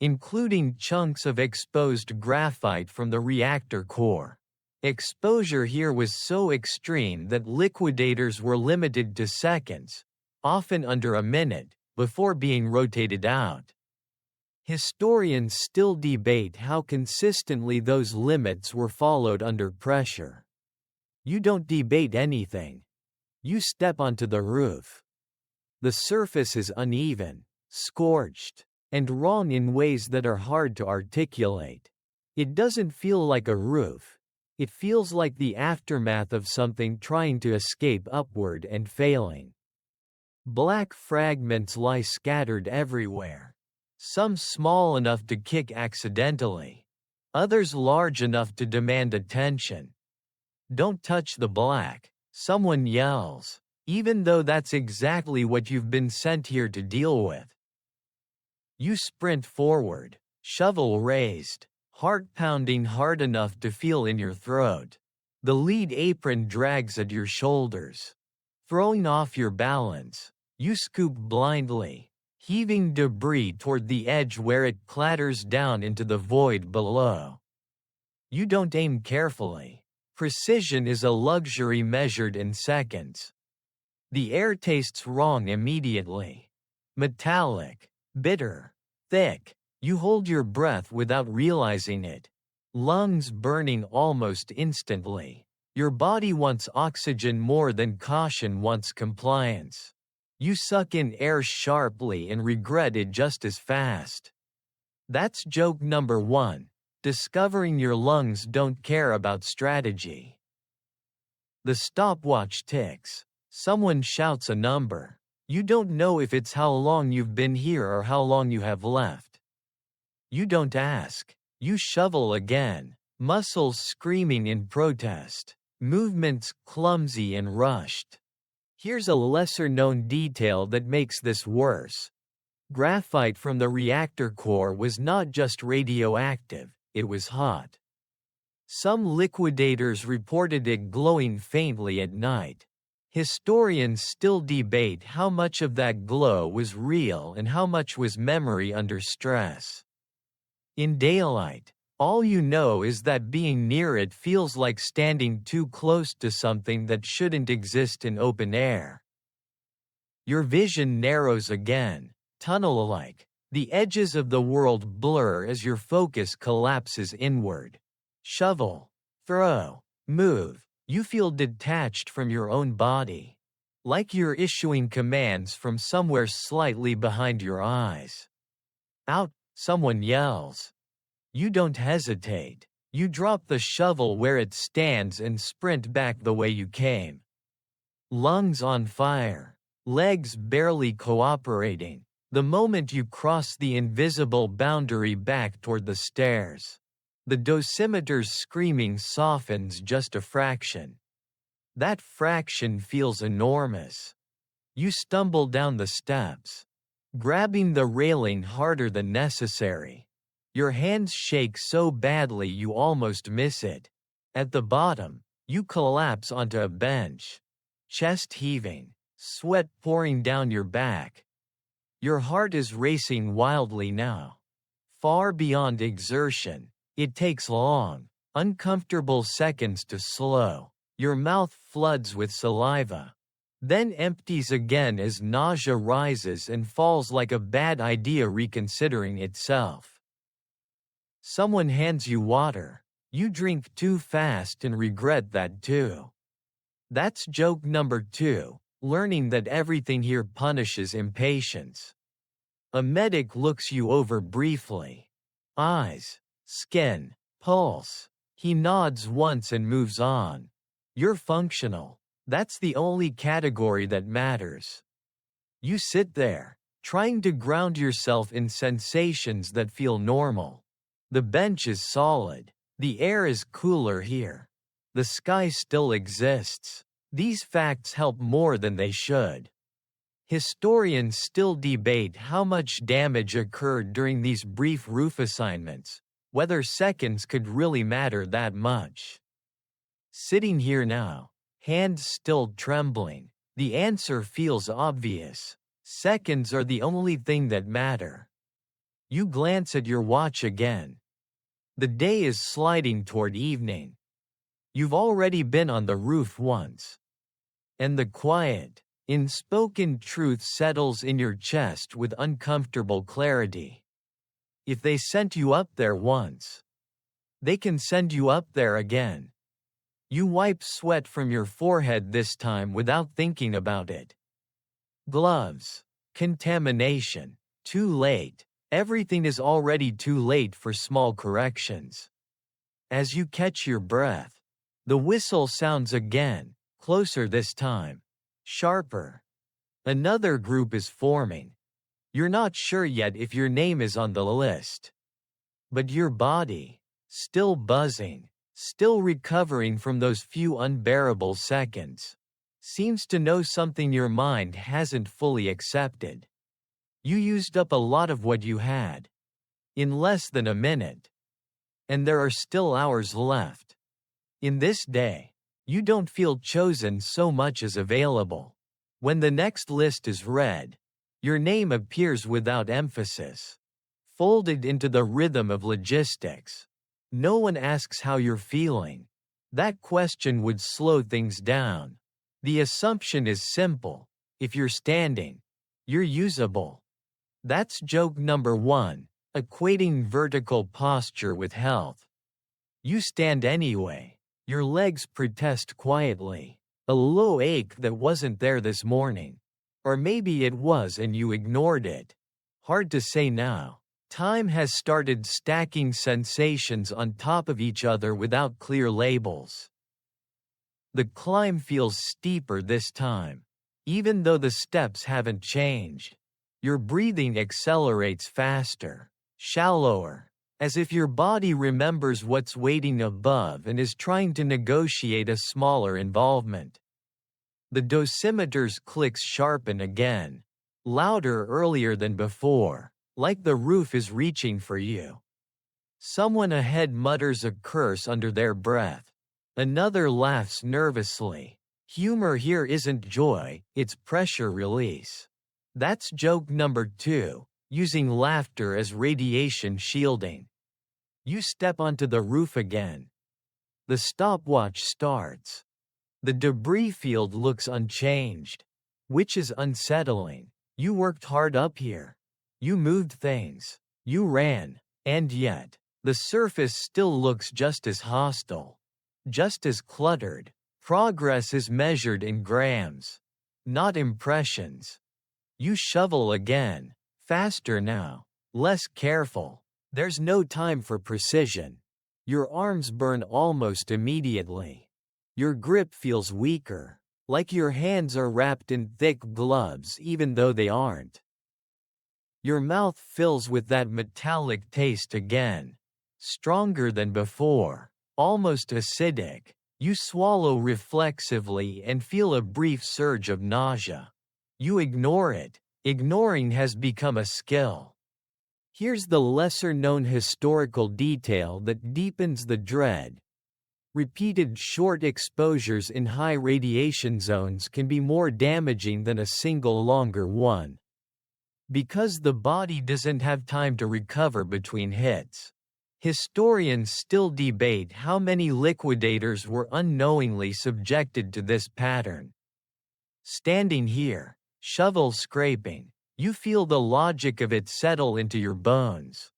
S1: including chunks of exposed graphite from the reactor core. Exposure here was so extreme that liquidators were limited to seconds, often under a minute, before being rotated out. Historians still debate how consistently those limits were followed under pressure. You don't debate anything. You step onto the roof. The surface is uneven, scorched, and wrong in ways that are hard to articulate. It doesn't feel like a roof. It feels like the aftermath of something trying to escape upward and failing. Black fragments lie scattered everywhere. Some small enough to kick accidentally. Others large enough to demand attention. "Don't touch the black," someone yells, even though that's exactly what you've been sent here to deal with. You sprint forward, shovel raised, heart pounding hard enough to feel in your throat. The lead apron drags at your shoulders. Throwing off your balance, you scoop blindly, heaving debris toward the edge where it clatters down into the void below. You don't aim carefully. Precision is a luxury measured in seconds. The air tastes wrong immediately. Metallic, bitter, thick. You hold your breath without realizing it. Lungs burning almost instantly. Your body wants oxygen more than caution wants compliance. You suck in air sharply and regret it just as fast. That's joke number 1. Discovering your lungs don't care about strategy. The stopwatch ticks. Someone shouts a number. You don't know if it's how long you've been here or how long you have left. You don't ask. You shovel again, muscles screaming in protest, movements clumsy and rushed. Here's a lesser-known detail that makes this worse. Graphite from the reactor core was not just radioactive, it was hot. Some liquidators reported it glowing faintly at night. Historians still debate how much of that glow was real and how much was memory under stress. In daylight, all you know is that being near it feels like standing too close to something that shouldn't exist in open air. Your vision narrows again, tunnel-like. The edges of the world blur as your focus collapses inward. Shovel, throw, move. You feel detached from your own body. Like you're issuing commands from somewhere slightly behind your eyes. Out, someone yells. You don't hesitate. You drop the shovel where it stands and sprint back the way you came. Lungs on fire, legs barely cooperating. The moment you cross the invisible boundary back toward the stairs. The dosimeter's screaming softens just a fraction. That fraction feels enormous. You stumble down the steps, grabbing the railing harder than necessary. Your hands shake so badly you almost miss it. At the bottom, you collapse onto a bench. Chest heaving, sweat pouring down your back. Your heart is racing wildly now. Far beyond exertion. It takes long, uncomfortable seconds to slow. Your mouth floods with saliva. Then empties again as nausea rises and falls like a bad idea reconsidering itself. Someone hands you water. You drink too fast and regret that too. That's joke number 2, learning that everything here punishes impatience. A medic looks you over briefly. Eyes, skin, pulse. He nods once and moves on. You're functional. That's the only category that matters. You sit there, trying to ground yourself in sensations that feel normal. The bench is solid. The air is cooler here. The sky still exists. These facts help more than they should. Historians still debate how much damage occurred during these brief roof assignments, whether seconds could really matter that much. Sitting here now, hands still trembling, the answer feels obvious. Seconds are the only thing that matter. You glance at your watch again. The day is sliding toward evening. You've already been on the roof once. And the quiet, unspoken truth settles in your chest with uncomfortable clarity. If they sent you up there once, they can send you up there again. You wipe sweat from your forehead this time without thinking about it. Gloves. Contamination. Too late. Everything is already too late for small corrections. As you catch your breath, the whistle sounds again, closer this time. Sharper. Another group is forming. You're not sure yet if your name is on the list. But your body, still buzzing, still recovering from those few unbearable seconds, seems to know something your mind hasn't fully accepted. You used up a lot of what you had. In less than a minute. And there are still hours left. In this day, you don't feel chosen so much as available. When the next list is read, your name appears without emphasis, folded into the rhythm of logistics. No one asks how you're feeling. That question would slow things down. The assumption is simple. If you're standing, you're usable. That's joke number 1. Equating vertical posture with health. You stand anyway. Your legs protest quietly. A low ache that wasn't there this morning. Or maybe it was and you ignored it. Hard to say now. Time has started stacking sensations on top of each other without clear labels. The climb feels steeper this time. Even though the steps haven't changed. Your breathing accelerates faster. Shallower, as if your body remembers what's waiting above and is trying to negotiate a smaller involvement. The dosimeter's clicks sharpen again, louder earlier than before, like the roof is reaching for you. Someone ahead mutters a curse under their breath. Another laughs nervously. Humor here isn't joy, it's pressure release. That's joke number 2. Using laughter as radiation shielding. You step onto the roof again. The stopwatch starts. The debris field looks unchanged, which is unsettling. You worked hard up here. You moved things. You ran, and yet, the surface still looks just as hostile, just as cluttered. Progress is measured in grams, not impressions. You shovel again. Faster now, less careful. There's no time for precision. Your arms burn almost immediately. Your grip feels weaker, like your hands are wrapped in thick gloves even though they aren't. Your mouth fills with that metallic taste again, stronger than before, almost acidic. You swallow reflexively and feel a brief surge of nausea. You ignore it. Ignoring has become a skill. Here's the lesser-known historical detail that deepens the dread. Repeated short exposures in high radiation zones can be more damaging than a single longer one. Because the body doesn't have time to recover between hits. Historians still debate how many liquidators were unknowingly subjected to this pattern. Standing here, shovel scraping, you feel the logic of it settle into your bones.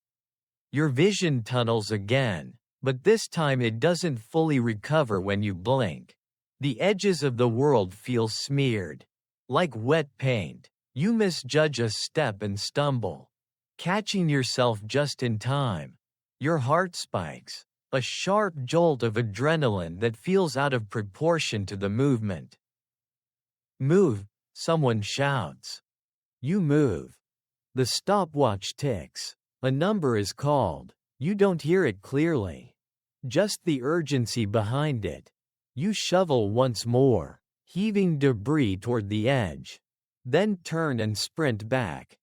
S1: Your vision tunnels again, but this time it doesn't fully recover when you blink. The edges of the world feel smeared. Like wet paint, you misjudge a step and stumble, catching yourself just in time. Your heart spikes, a sharp jolt of adrenaline that feels out of proportion to the movement. Move, someone shouts. You move. The stopwatch ticks. A number is called. You don't hear it clearly. Just the urgency behind it. You shovel once more, heaving debris toward the edge. Then turn and sprint back.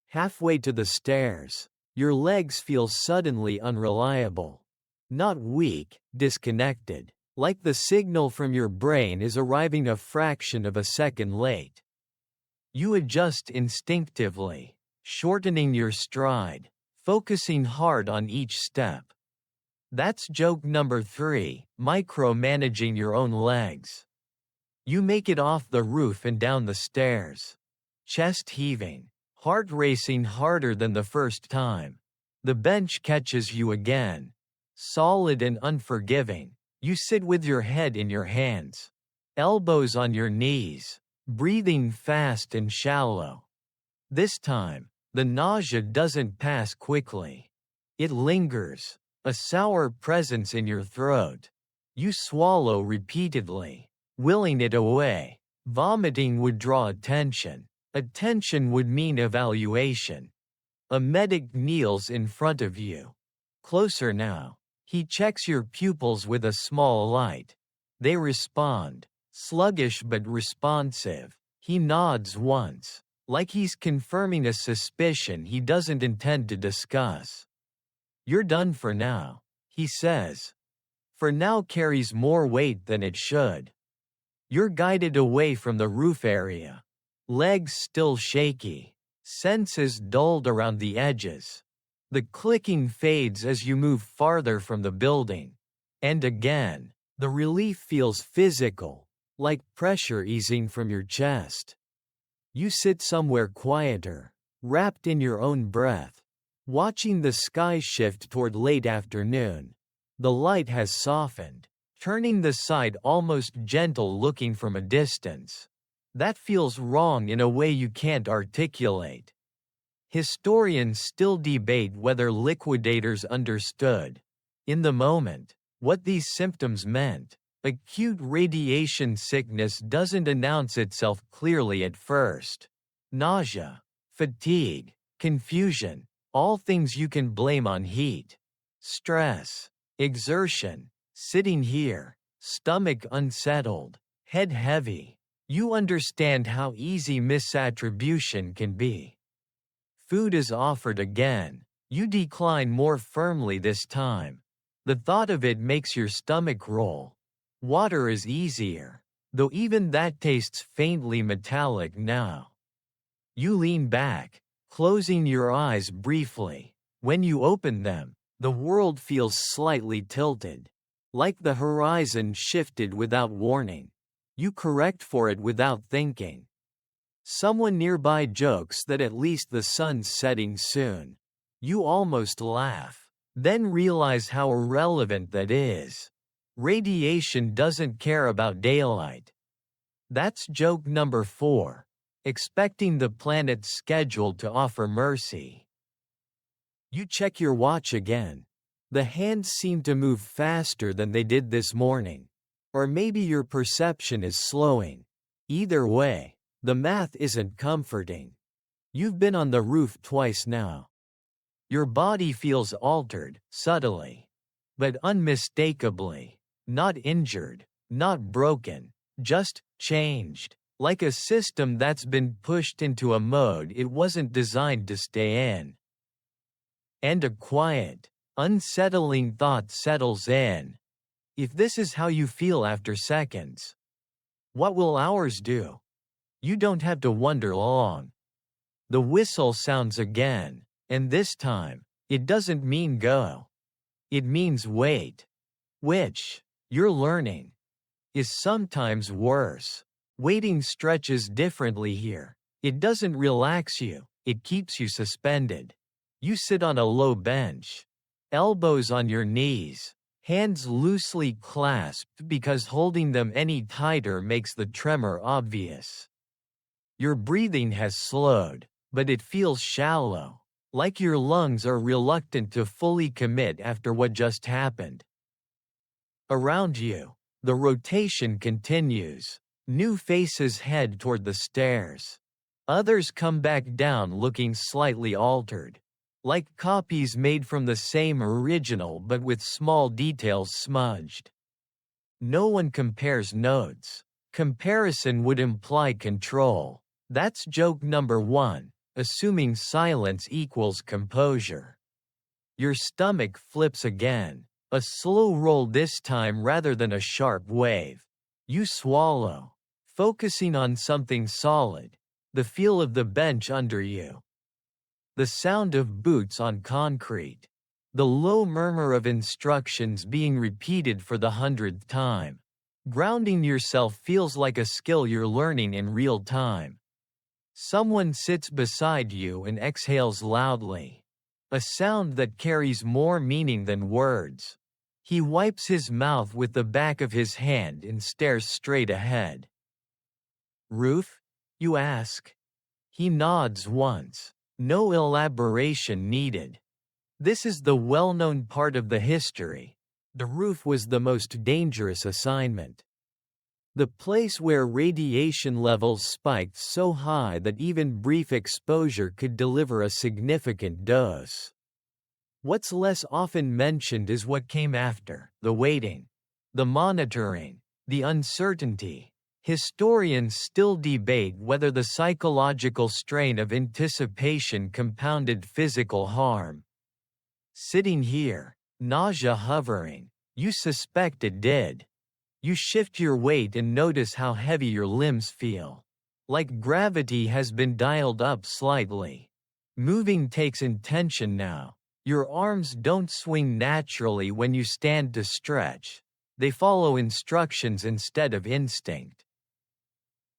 S1: Halfway to the stairs, your legs feel suddenly unreliable. Not weak, disconnected. Like the signal from your brain is arriving a fraction of a second late. You adjust instinctively, shortening your stride, focusing hard on each step. That's joke number 3, micromanaging your own legs. You make it off the roof and down the stairs. Chest heaving, heart racing harder than the first time. The bench catches you again. Solid and unforgiving. You sit with your head in your hands, elbows on your knees, breathing fast and shallow. This time, the nausea doesn't pass quickly. It lingers, a sour presence in your throat. You swallow repeatedly, willing it away. Vomiting would draw attention. Attention would mean evaluation. A medic kneels in front of you. Closer now. He checks your pupils with a small light. They respond, sluggish but responsive. He nods once, like he's confirming a suspicion he doesn't intend to discuss. "You're done for now," he says. "For now" carries more weight than it should. You're guided away from the roof area. Legs still shaky, senses dulled around the edges. The clicking fades as you move farther from the building. And again, the relief feels physical, like pressure easing from your chest. You sit somewhere quieter, wrapped in your own breath, watching the sky shift toward late afternoon. The light has softened, turning the side almost gentle looking from a distance. That feels wrong in a way you can't articulate. Historians still debate whether liquidators understood, in the moment, what these symptoms meant. Acute radiation sickness doesn't announce itself clearly at first. Nausea, fatigue, confusion, all things you can blame on heat. Stress, exertion, sitting here, stomach unsettled, head heavy. You understand how easy misattribution can be. Food is offered again. You decline more firmly this time. The thought of it makes your stomach roll. Water is easier, though even that tastes faintly metallic now. You lean back, closing your eyes briefly. When you open them, the world feels slightly tilted, like the horizon shifted without warning. You correct for it without thinking. Someone nearby jokes that at least the sun's setting soon. You almost laugh, then realize how irrelevant that is. Radiation doesn't care about daylight. That's joke number 4, expecting the planet's schedule to offer mercy. You check your watch again. The hands seem to move faster than they did this morning. Or maybe your perception is slowing. Either way, the math isn't comforting. You've been on the roof twice now. Your body feels altered, subtly, but unmistakably. Not injured, not broken, just changed, like a system that's been pushed into a mode it wasn't designed to stay in. And a quiet, unsettling thought settles in. If this is how you feel after seconds, what will hours do? You don't have to wonder long. The whistle sounds again, and this time, it doesn't mean go. It means wait. Which, you're learning, is sometimes worse. Waiting stretches differently here. It doesn't relax you, it keeps you suspended. You sit on a low bench, elbows on your knees, hands loosely clasped because holding them any tighter makes the tremor obvious. Your breathing has slowed, but it feels shallow, like your lungs are reluctant to fully commit after what just happened. Around you, the rotation continues. New faces head toward the stairs. Others come back down looking slightly altered, like copies made from the same original but with small details smudged. No one compares notes. Comparison would imply control. That's joke number 1, assuming silence equals composure. Your stomach flips again, a slow roll this time rather than a sharp wave. You swallow, focusing on something solid, the feel of the bench under you. The sound of boots on concrete. The low murmur of instructions being repeated for the 100th time. Grounding yourself feels like a skill you're learning in real time. Someone sits beside you and exhales loudly. A sound that carries more meaning than words. He wipes his mouth with the back of his hand and stares straight ahead. Roof? You ask. He nods once. No elaboration needed. This is the well-known part of the history. The roof was the most dangerous assignment. The place where radiation levels spiked so high that even brief exposure could deliver a significant dose. What's less often mentioned is what came after: the waiting, the monitoring, the uncertainty. Historians still debate whether the psychological strain of anticipation compounded physical harm. Sitting here, nausea hovering, you suspect it did. You shift your weight and notice how heavy your limbs feel. Like gravity has been dialed up slightly. Moving takes intention now. Your arms don't swing naturally when you stand to stretch. They follow instructions instead of instinct.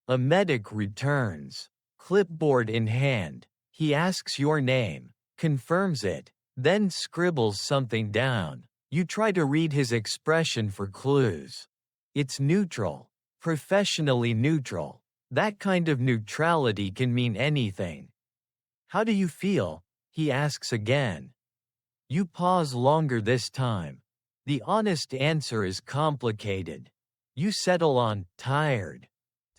S1: A medic returns, clipboard in hand. He asks your name, confirms it, then scribbles something down. You try to read his expression for clues. It's neutral, professionally neutral. That kind of neutrality can mean anything. How do you feel? He asks again. You pause longer this time. The honest answer is complicated. You settle on tired.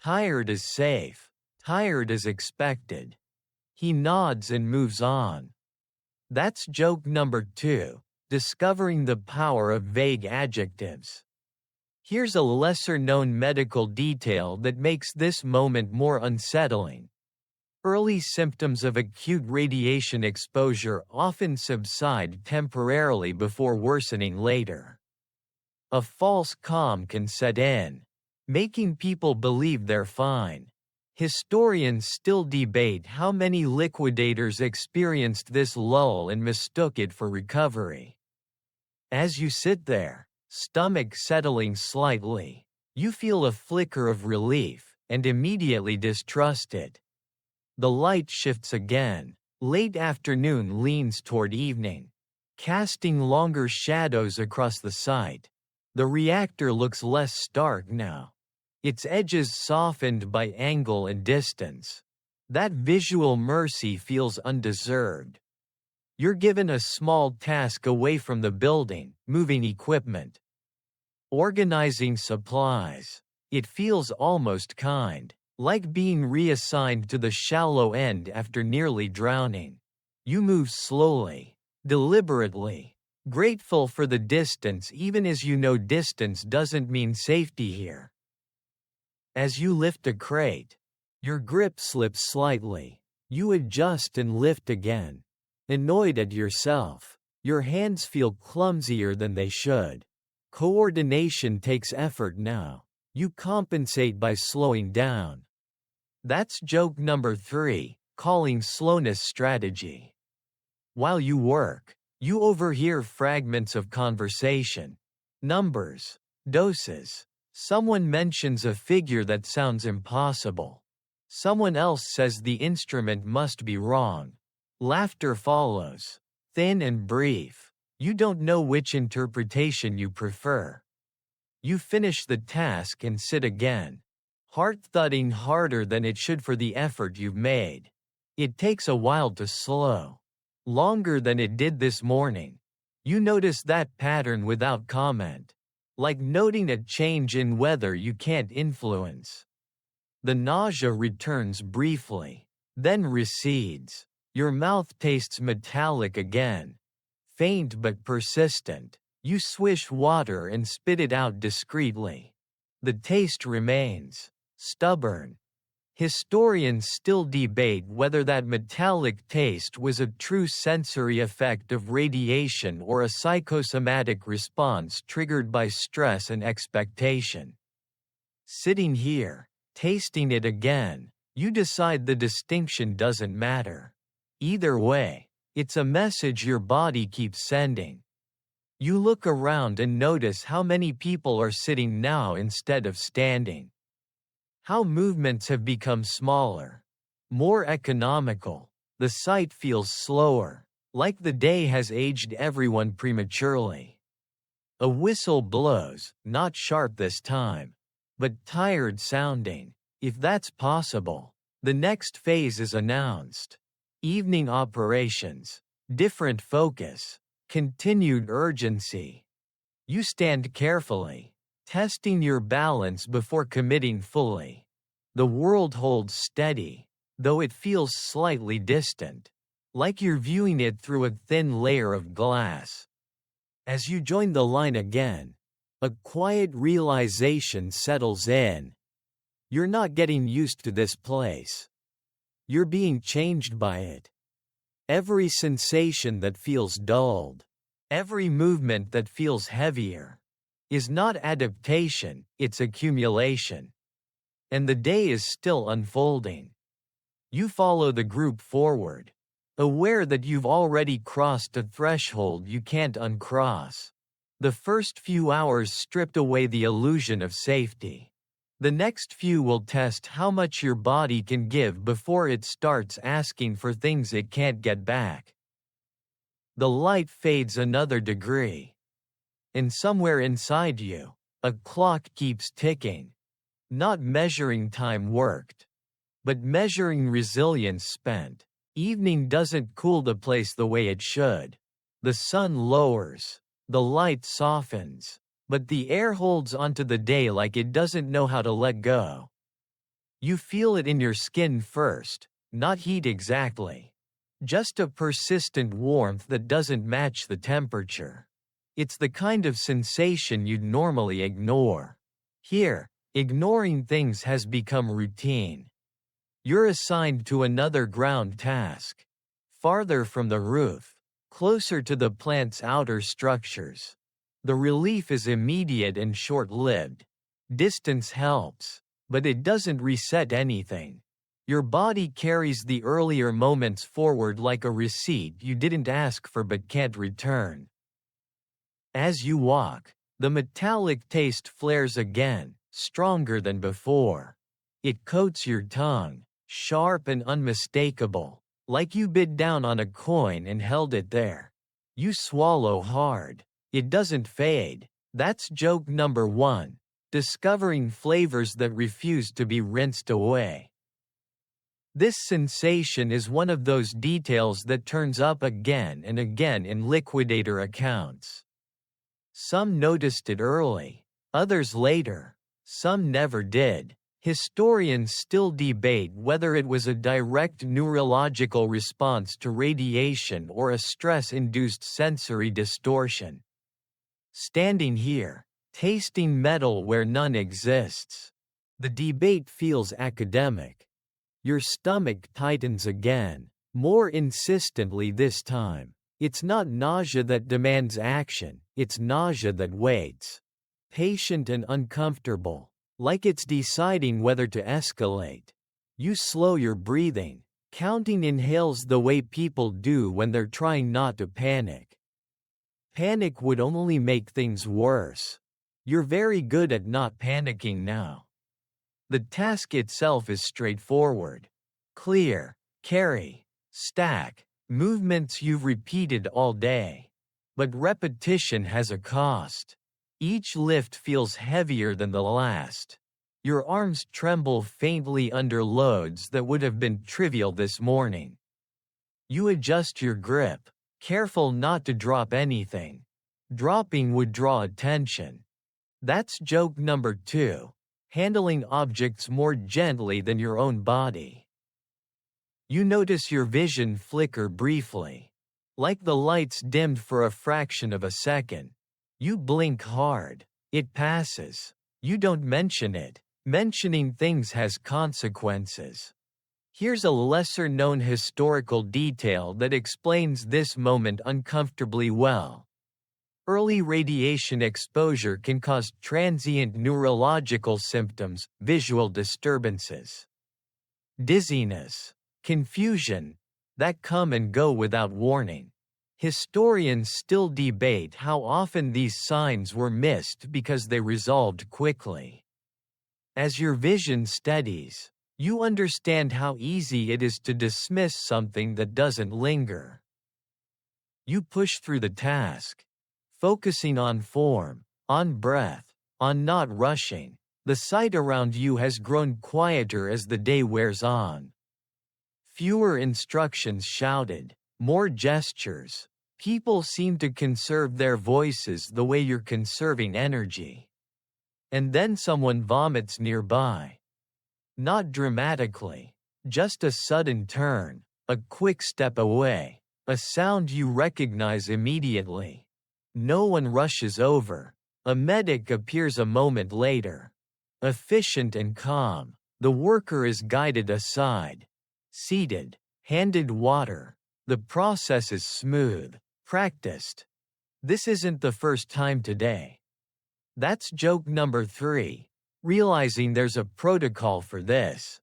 S1: Tired is safe. Tired is expected. He nods and moves on. That's joke number 2, discovering the power of vague adjectives. Here's a lesser-known medical detail that makes this moment more unsettling. Early symptoms of acute radiation exposure often subside temporarily before worsening later. A false calm can set in, making people believe they're fine. Historians still debate how many liquidators experienced this lull and mistook it for recovery. As you sit there, stomach settling slightly, you feel a flicker of relief, and immediately distrust it. The light shifts again. Late afternoon leans toward evening, casting longer shadows across the site. The reactor looks less stark now. Its edges softened by angle and distance. That visual mercy feels undeserved. You're given a small task away from the building, moving equipment, organizing supplies. It feels almost kind, like being reassigned to the shallow end after nearly drowning. You move slowly, deliberately, grateful for the distance even as you know distance doesn't mean safety here. As you lift a crate, your grip slips slightly. You adjust and lift again. Annoyed at yourself, your hands feel clumsier than they should. Coordination takes effort now. You compensate by slowing down. That's joke number 3, calling slowness strategy. While you work, you overhear fragments of conversation. Numbers, doses. Someone mentions a figure that sounds impossible. Someone else says the instrument must be wrong. Laughter follows, thin and brief. You don't know which interpretation you prefer. You finish the task and sit again. Heart thudding harder than it should for the effort you've made. It takes a while to slow. Longer than it did this morning. You notice that pattern without comment. Like noting a change in weather you can't influence. The nausea returns briefly, then recedes. Your mouth tastes metallic again. Faint but persistent. You swish water and spit it out discreetly. The taste remains stubborn. Historians still debate whether that metallic taste was a true sensory effect of radiation or a psychosomatic response triggered by stress and expectation. Sitting here, tasting it again, you decide the distinction doesn't matter. Either way, it's a message your body keeps sending. You look around and notice how many people are sitting now instead of standing. How movements have become smaller, more economical. The site feels slower, like the day has aged everyone prematurely. A whistle blows, not sharp this time, but tired sounding. If that's possible, the next phase is announced. Evening operations, different focus, continued urgency. You stand carefully, testing your balance before committing fully. The world holds steady, though it feels slightly distant, like you're viewing it through a thin layer of glass. As you join the line again, a quiet realization settles in. You're not getting used to this place. You're being changed by it. Every sensation that feels dulled, every movement that feels heavier, is not adaptation, it's accumulation. And the day is still unfolding. You follow the group forward, aware that you've already crossed a threshold you can't uncross. The first few hours stripped away the illusion of safety. The next few will test how much your body can give before it starts asking for things it can't get back. The light fades another degree. And somewhere inside you, a clock keeps ticking. Not measuring time worked, but measuring resilience spent. Evening doesn't cool the place the way it should. The sun lowers, the light softens, but the air holds onto the day like it doesn't know how to let go. You feel it in your skin first, not heat exactly. Just a persistent warmth that doesn't match the temperature. It's the kind of sensation you'd normally ignore. Here, ignoring things has become routine. You're assigned to another ground task. Farther from the roof, closer to the plant's outer structures. The relief is immediate and short-lived. Distance helps, but it doesn't reset anything. Your body carries the earlier moments forward like a receipt you didn't ask for but can't return. As you walk, the metallic taste flares again, stronger than before. It coats your tongue, sharp and unmistakable, like you bit down on a coin and held it there. You swallow hard. It doesn't fade. That's joke number 1. Discovering flavors that refuse to be rinsed away. This sensation is one of those details that turns up again and again in liquidator accounts. Some noticed it early, others later, some never did. Historians still debate whether it was a direct neurological response to radiation or a stress-induced sensory distortion. Standing here, tasting metal where none exists, the debate feels academic. Your stomach tightens again, more insistently this time. It's not nausea that demands action, it's nausea that waits. Patient and uncomfortable, like it's deciding whether to escalate. You slow your breathing, counting inhales the way people do when they're trying not to panic. Panic would only make things worse. You're very good at not panicking now. The task itself is straightforward. Clear, carry, stack, movements you've repeated all day. But repetition has a cost. Each lift feels heavier than the last. Your arms tremble faintly under loads that would have been trivial this morning. You adjust your grip, careful not to drop anything. Dropping would draw attention. That's joke number 2, handling objects more gently than your own body. You notice your vision flicker briefly, like the lights dimmed for a fraction of a second. You blink hard. It passes. You don't mention it. Mentioning things has consequences. Here's a lesser-known historical detail that explains this moment uncomfortably well. Early radiation exposure can cause transient neurological symptoms, visual disturbances, dizziness, confusion, that come and go without warning. Historians still debate how often these signs were missed because they resolved quickly. As your vision steadies, you understand how easy it is to dismiss something that doesn't linger. You push through the task. focusing on form, on breath, on not rushing. The sight around you has grown quieter as the day wears on. Fewer instructions shouted, more gestures. People seem to conserve their voices the way you're conserving energy. And then someone vomits nearby. Not dramatically, just a sudden turn, a quick step away, a sound you recognize immediately. No one rushes over. A medic appears a moment later. Efficient and calm, the worker is guided aside. Seated, handed water. The process is smooth, practiced. This isn't the first time today. That's joke number 3, realizing there's a protocol for this.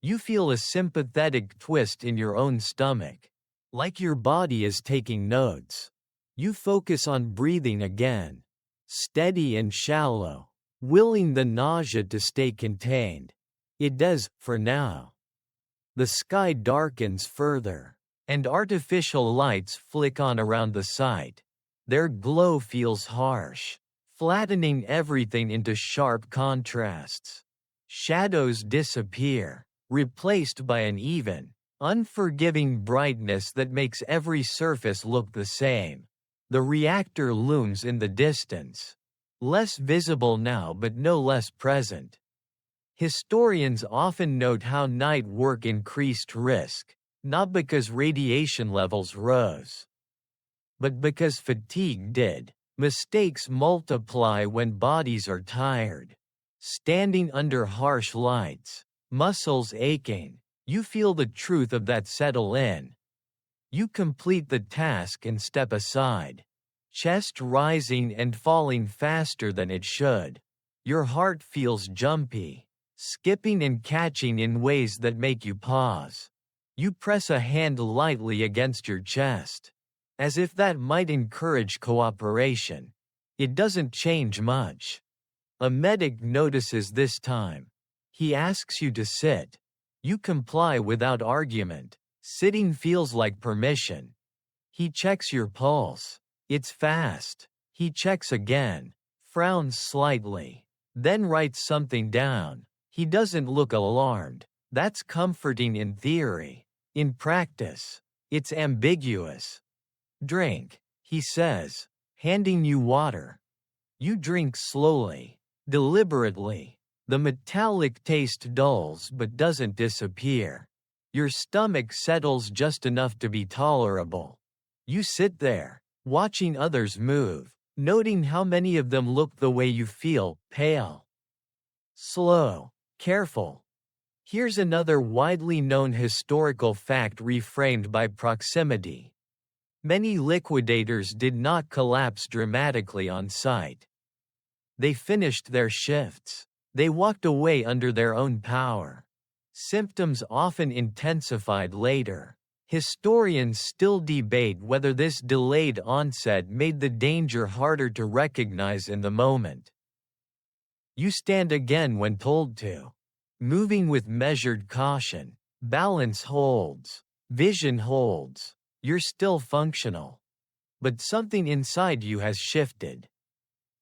S1: You feel a sympathetic twist in your own stomach, like your body is taking notes. You focus on breathing again, steady and shallow, willing the nausea to stay contained. It does, for now. The sky darkens further, and artificial lights flick on around the site. Their glow feels harsh, flattening everything into sharp contrasts. Shadows disappear, replaced by an even, unforgiving brightness that makes every surface look the same. The reactor looms in the distance. Less visible now but no less present. Historians often note how night work increased risk, not because radiation levels rose, but because fatigue did. Mistakes multiply when bodies are tired. Standing under harsh lights, muscles aching, you feel the truth of that settle in. You complete the task and step aside, chest rising and falling faster than it should. Your heart feels jumpy, skipping and catching in ways that make you pause. You press a hand lightly against your chest, as if that might encourage cooperation. It doesn't change much. A medic notices this time. He asks you to sit. You comply without argument. Sitting feels like permission. He checks your pulse. It's fast. He checks again, frowns slightly, then writes something down. He doesn't look alarmed. That's comforting in theory. In practice, it's ambiguous. Drink, he says, handing you water. You drink slowly, deliberately. The metallic taste dulls but doesn't disappear. Your stomach settles just enough to be tolerable. You sit there, watching others move, noting how many of them look the way you feel, pale, slow, careful. Here's another widely known historical fact reframed by proximity. Many liquidators did not collapse dramatically on sight. They finished their shifts. They walked away under their own power. Symptoms often intensified later. Historians still debate whether this delayed onset made the danger harder to recognize in the moment. You stand again when told to. Moving with measured caution. Balance holds. Vision holds. You're still functional. But something inside you has shifted.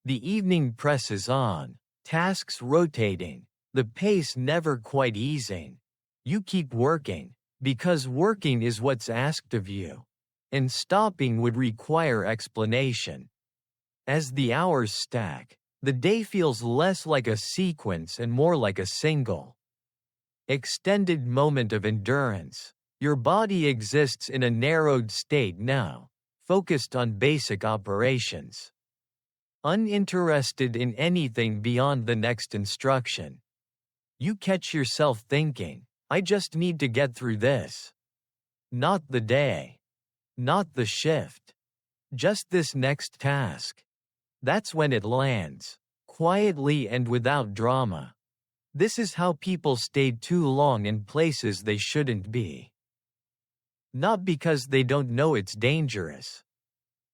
S1: The evening presses on. Tasks rotating. The pace never quite easing. You keep working, because working is what's asked of you. And stopping would require explanation. As the hours stack, the day feels less like a sequence and more like a single, extended moment of endurance. Your body exists in a narrowed state now, focused on basic operations. Uninterested in anything beyond the next instruction. You catch yourself thinking, I just need to get through this. Not the day. Not the shift. Just this next task. That's when it lands, quietly and without drama. This is how people stay too long in places they shouldn't be. Not because they don't know it's dangerous,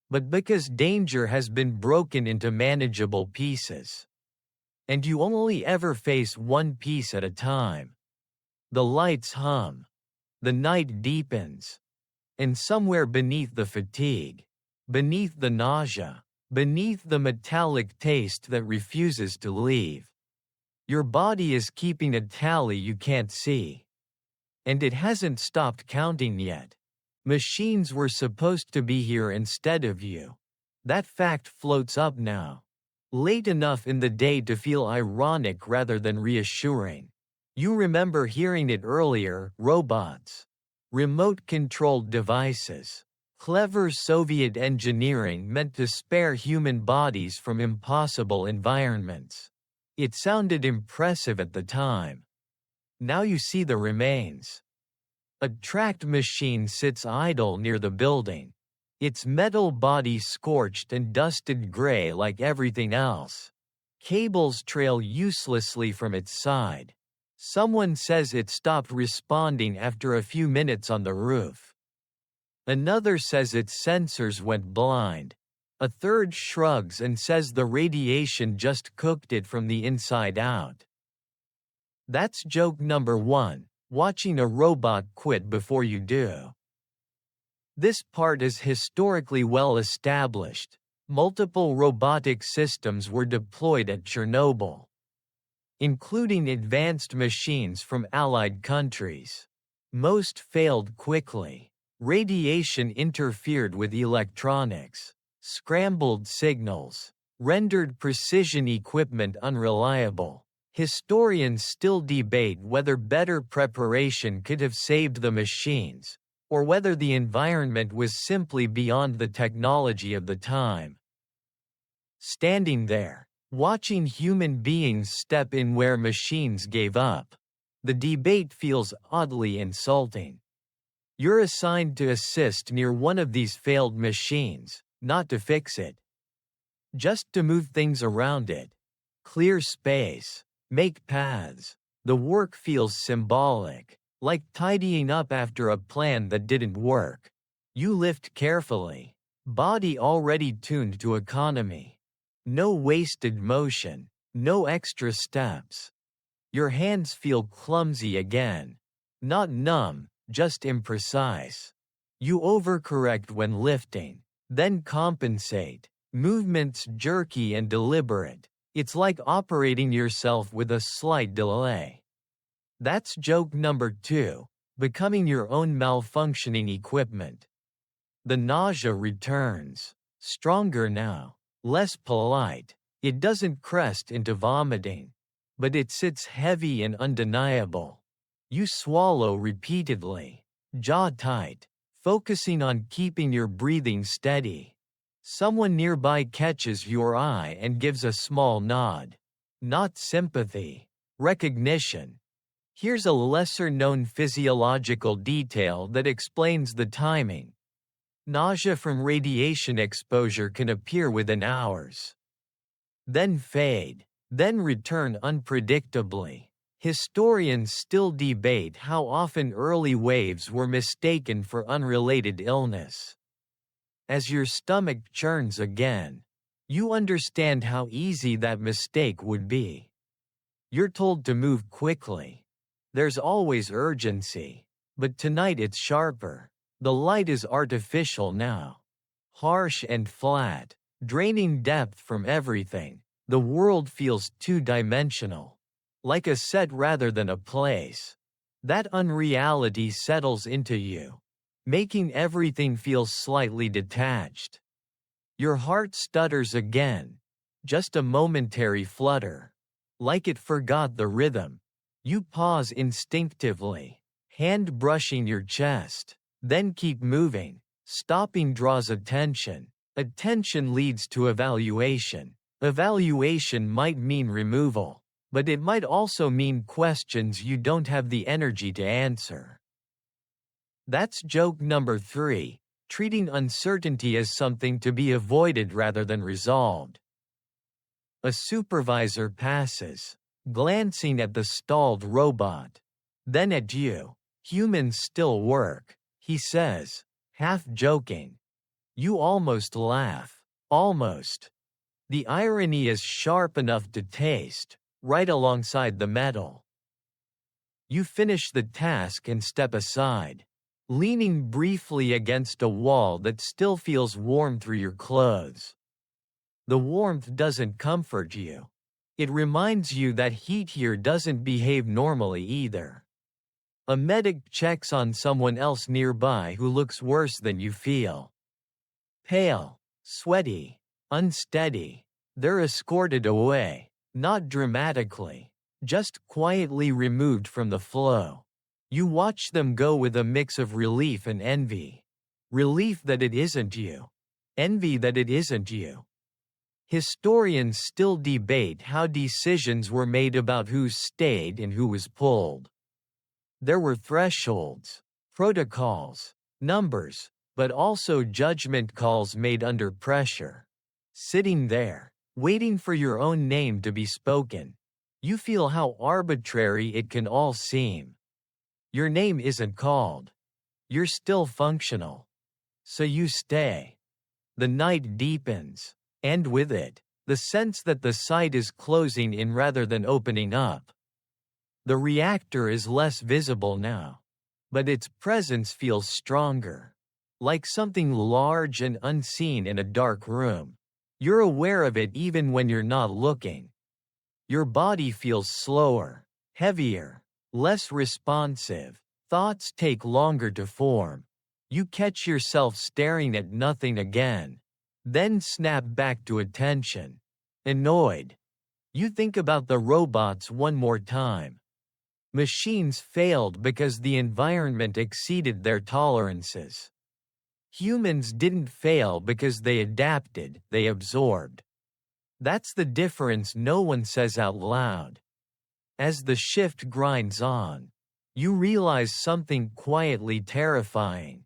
S1: but because danger has been broken into manageable pieces. And you only ever face one piece at a time. The lights hum. The night deepens. And somewhere beneath the fatigue, beneath the nausea, beneath the metallic taste that refuses to leave. Your body is keeping a tally you can't see. And it hasn't stopped counting yet. Machines were supposed to be here instead of you. That fact floats up now. Late enough in the day to feel ironic rather than reassuring. You remember hearing it earlier: robots, remote-controlled devices, clever Soviet engineering meant to spare human bodies from impossible environments. It sounded impressive at the time. Now you see the remains. A tracked machine sits idle near the building, its metal body scorched and dusted gray like everything else. Cables trail uselessly from its side. Someone says it stopped responding after a few minutes on the roof. Another says its sensors went blind. A third shrugs and says the radiation just cooked it from the inside out. That's joke number 1. Watching a robot quit before you do. This part is historically well established. Multiple robotic systems were deployed at Chernobyl, including advanced machines from allied countries. Most failed quickly. Radiation interfered with electronics, scrambled signals, rendered precision equipment unreliable. Historians still debate whether better preparation could have saved the machines, or whether the environment was simply beyond the technology of the time. Standing there, watching human beings step in where machines gave up, the debate feels oddly insulting. You're assigned to assist near one of these failed machines, not to fix it. Just to move things around it. Clear space. Make paths. The work feels symbolic, like tidying up after a plan that didn't work. You lift carefully. Body already tuned to economy. No wasted motion. No extra steps. Your hands feel clumsy again. Not numb, just imprecise. You overcorrect when lifting, then compensate. Movements jerky and deliberate. It's like operating yourself with a slight delay. That's joke number 2, becoming your own malfunctioning equipment. The nausea returns, stronger now, less polite. It doesn't crest into vomiting, but it sits heavy and undeniable. You swallow repeatedly, jaw tight, focusing on keeping your breathing steady. Someone nearby catches your eye and gives a small nod. Not sympathy, recognition. Here's a lesser-known physiological detail that explains the timing. Nausea from radiation exposure can appear within hours, then fade, then return unpredictably. Historians still debate how often early waves were mistaken for unrelated illness. As your stomach churns again, you understand how easy that mistake would be. You're told to move quickly. There's always urgency, but tonight it's sharper. The light is artificial now. Harsh and flat, draining depth from everything. The world feels two-dimensional, like a set rather than a place. That unreality settles into you, making everything feel slightly detached. Your heart stutters again, just a momentary flutter, like it forgot the rhythm. You pause instinctively, hand brushing your chest, then keep moving. Stopping draws attention. Attention leads to evaluation. Evaluation might mean removal, but it might also mean questions you don't have the energy to answer. That's joke number 3, treating uncertainty as something to be avoided rather than resolved. A supervisor passes, glancing at the stalled robot, then at you. Humans still work, he says, half joking. You almost laugh. Almost. The irony is sharp enough to taste, right alongside the metal. You finish the task and step aside, leaning briefly against a wall that still feels warm through your clothes. The warmth doesn't comfort you. It reminds you that heat here doesn't behave normally either. A medic checks on someone else nearby who looks worse than you feel. Pale, sweaty, unsteady. They're escorted away, not dramatically, just quietly removed from the flow. You watch them go with a mix of relief and envy. Relief that it isn't you. Envy that it isn't you. Historians still debate how decisions were made about who stayed and who was pulled. There were thresholds, protocols, numbers, but also judgment calls made under pressure. Sitting there, waiting for your own name to be spoken, you feel how arbitrary it can all seem. Your name isn't called. You're still functional. So you stay. The night deepens, and with it, the sense that the site is closing in rather than opening up. The reactor is less visible now, but its presence feels stronger, like something large and unseen in a dark room. You're aware of it even when you're not looking. Your body feels slower, heavier, less responsive. Thoughts take longer to form. You catch yourself staring at nothing again, then snap back to attention. Annoyed. You think about the robots one more time. Machines failed because the environment exceeded their tolerances. Humans didn't fail because they adapted, they absorbed. That's the difference no one says out loud. As the shift grinds on, you realize something quietly terrifying.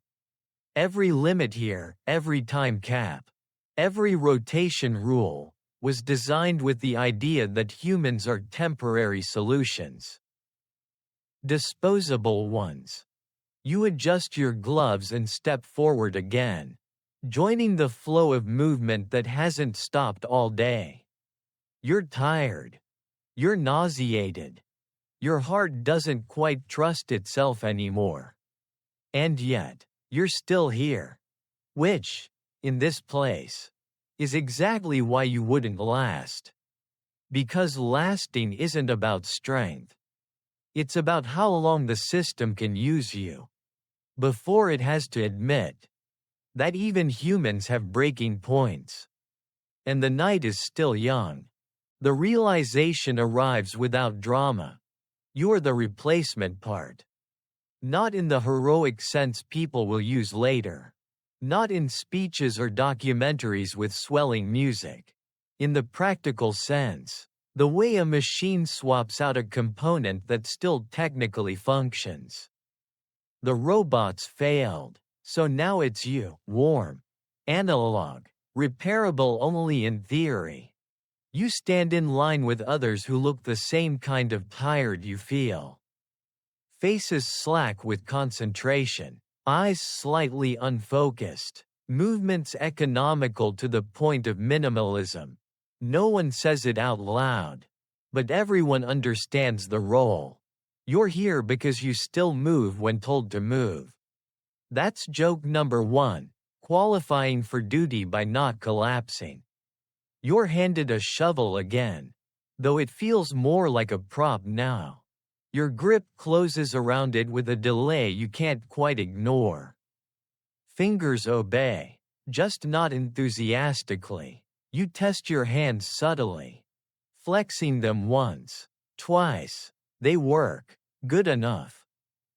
S1: Every limit here, every time cap, every rotation rule, was designed with the idea that humans are temporary solutions. Disposable ones. You adjust your gloves and step forward again, joining the flow of movement that hasn't stopped all day. You're tired. You're nauseated. Your heart doesn't quite trust itself anymore. And yet, you're still here. Which, in this place, is exactly why you wouldn't last. Because lasting isn't about strength. It's about how long the system can use you, before it has to admit that even humans have breaking points. And the night is still young. The realization arrives without drama. You're the replacement part. Not in the heroic sense people will use later. Not in speeches or documentaries with swelling music. In the practical sense. The way a machine swaps out a component that still technically functions. The robots failed, so now it's you, warm, analog, repairable only in theory. You stand in line with others who look the same kind of tired you feel. Faces slack with concentration, eyes slightly unfocused, movements economical to the point of minimalism. No one says it out loud, but everyone understands the role. You're here because you still move when told to move. That's joke number 1, qualifying for duty by not collapsing. You're handed a shovel again, though it feels more like a prop now. Your grip closes around it with a delay you can't quite ignore. Fingers obey, just not enthusiastically. You test your hands subtly, flexing them once, twice. They work, good enough.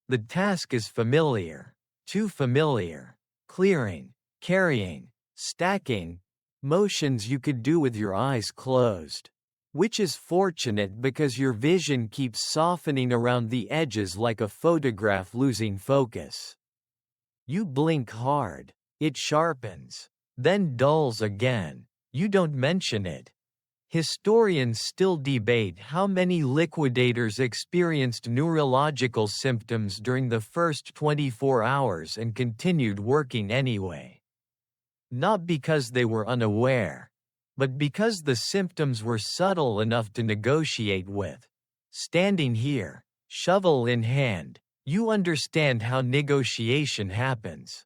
S1: The task is familiar, too familiar. Clearing, carrying, stacking, motions you could do with your eyes closed. Which is fortunate because your vision keeps softening around the edges like a photograph losing focus. You blink hard, it sharpens, then dulls again. You don't mention it. Historians still debate how many liquidators experienced neurological symptoms during the first 24 hours and continued working anyway. Not because they were unaware, but because the symptoms were subtle enough to negotiate with. Standing here, shovel in hand, you understand how negotiation happens.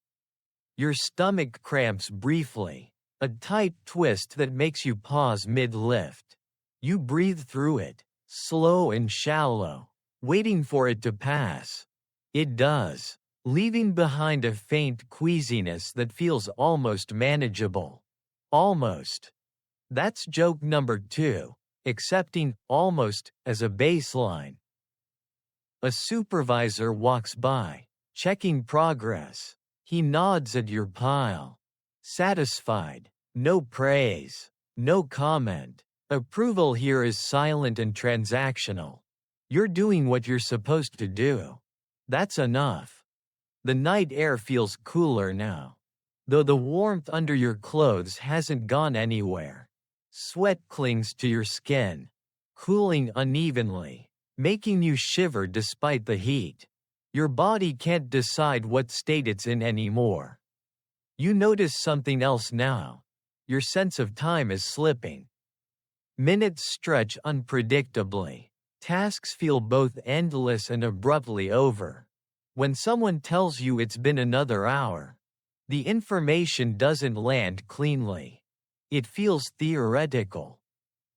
S1: Your stomach cramps briefly. A tight twist that makes you pause mid-lift. You breathe through it, slow and shallow, waiting for it to pass. It does, leaving behind a faint queasiness that feels almost manageable. Almost. That's joke number 2, accepting almost as a baseline. A supervisor walks by, checking progress. He nods at your pile. Satisfied. No praise. No comment. Approval here is silent and transactional. You're doing what you're supposed to do. That's enough. The night air feels cooler now, though the warmth under your clothes hasn't gone anywhere. Sweat clings to your skin, cooling unevenly, making you shiver despite the heat. Your body can't decide what state it's in anymore. You notice something else now. Your sense of time is slipping. Minutes stretch unpredictably. Tasks feel both endless and abruptly over. When someone tells you it's been another hour, the information doesn't land cleanly. It feels theoretical.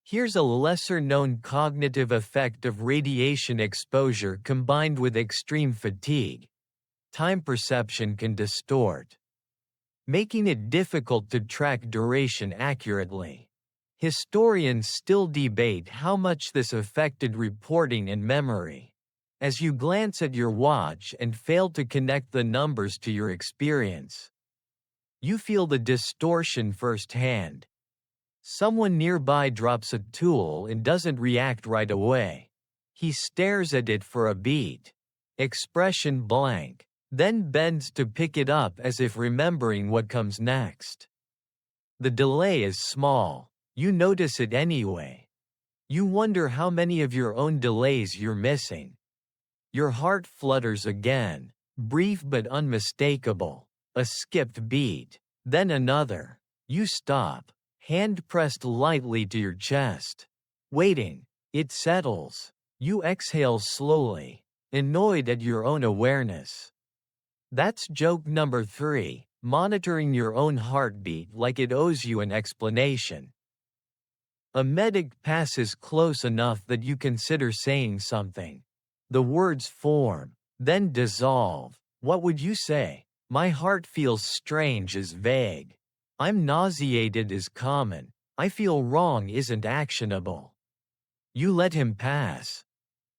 S1: Here's a lesser-known cognitive effect of radiation exposure combined with extreme fatigue. Time perception can distort, making it difficult to track duration accurately. Historians still debate how much this affected reporting and memory. As you glance at your watch and fail to connect the numbers to your experience, you feel the distortion firsthand. Someone nearby drops a tool and doesn't react right away. He stares at it for a beat, expression blank, then bends to pick it up as if remembering what comes next. The delay is small. You notice it anyway. You wonder how many of your own delays you're missing. Your heart flutters again, brief but unmistakable. A skipped beat, then another. You stop, hand pressed lightly to your chest. Waiting. It settles. You exhale slowly, annoyed at your own awareness. That's joke number 3, monitoring your own heartbeat like it owes you an explanation. A medic passes close enough that you consider saying something. The words form, then dissolve. What would you say? My heart feels strange is vague. I'm nauseated is common. I feel wrong isn't actionable. You let him pass.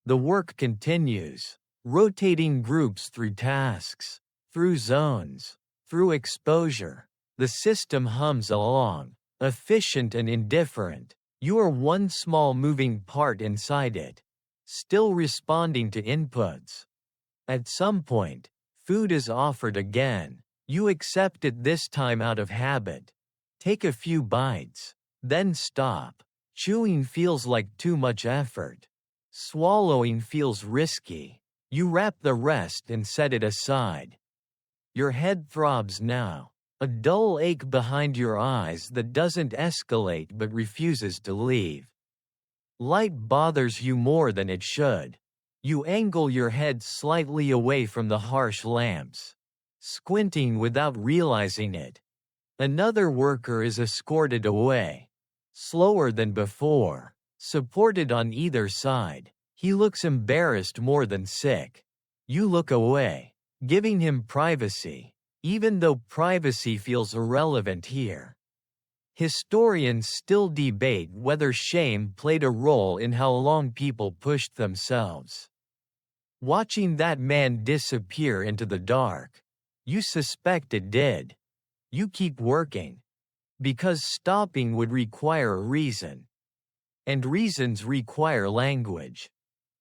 S1: The work continues, rotating groups through tasks, through zones, through exposure. The system hums along, efficient and indifferent. You are one small moving part inside it, still responding to inputs. At some point, food is offered again. You accept it this time out of habit. Take a few bites, then stop. Chewing feels like too much effort. Swallowing feels risky. You wrap the rest and set it aside. Your head throbs now. A dull ache behind your eyes that doesn't escalate but refuses to leave. Light bothers you more than it should. You angle your head slightly away from the harsh lamps, squinting without realizing it. Another worker is escorted away, slower than before, supported on either side. He looks embarrassed more than sick. You look away, giving him privacy, even though privacy feels irrelevant here. Historians still debate whether shame played a role in how long people pushed themselves. Watching that man disappear into the dark, you suspect it did. You keep working, because stopping would require a reason. And reasons require language.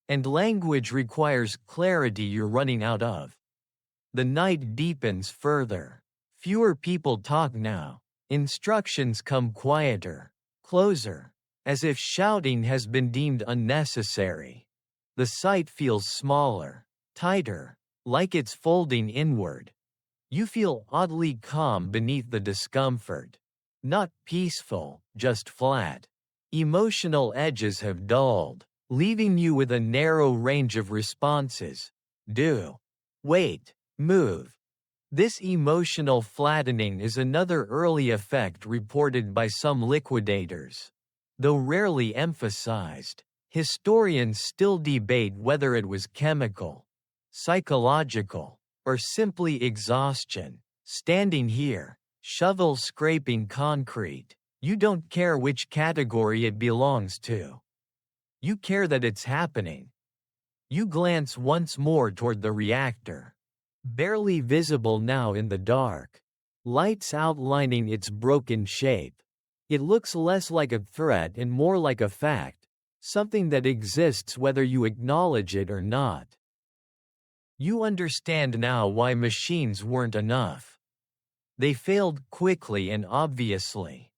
S1: And language requires clarity you're running out of. The night deepens further. Fewer people talk now. Instructions come quieter, closer, as if shouting has been deemed unnecessary. The sight feels smaller, tighter, like it's folding inward. You feel oddly calm beneath the discomfort. Not peaceful, just flat. Emotional edges have dulled, leaving you with a narrow range of responses. Do. Wait. Move. This emotional flattening is another early effect reported by some liquidators. Though rarely emphasized, historians still debate whether it was chemical, psychological, or simply exhaustion. Standing here, shovel scraping concrete, you don't care which category it belongs to. You care that it's happening. You glance once more toward the reactor. Barely visible now in the dark. Lights outlining its broken shape. It looks less like a threat and more like a fact, something that exists whether you acknowledge it or not. You understand now why machines weren't enough. They failed quickly and obviously.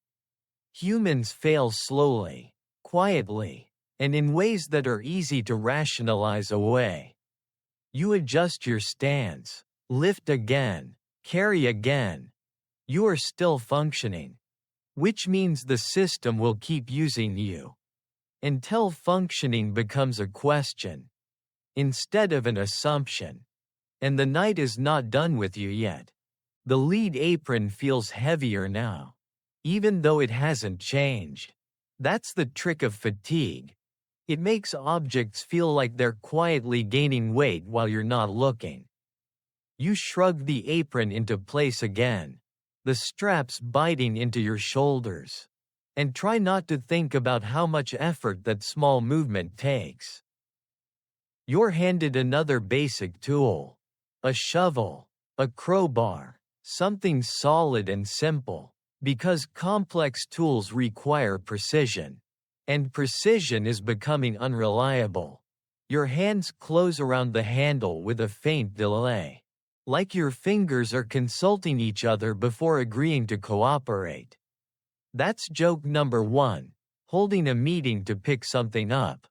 S1: Humans fail slowly, quietly, and in ways that are easy to rationalize away. You adjust your stance, lift again, carry again. You are still functioning, which means the system will keep using you until functioning becomes a question instead of an assumption. And the night is not done with you yet. The lead apron feels heavier now, even though it hasn't changed. That's the trick of fatigue. It makes objects feel like they're quietly gaining weight while you're not looking. You shrug the apron into place again, the straps biting into your shoulders, and try not to think about how much effort that small movement takes. You're handed another basic tool, a shovel, a crowbar. Something solid and simple, because complex tools require precision. And precision is becoming unreliable. Your hands close around the handle with a faint delay. Like your fingers are consulting each other before agreeing to cooperate. That's joke number 1, holding a meeting to pick something up.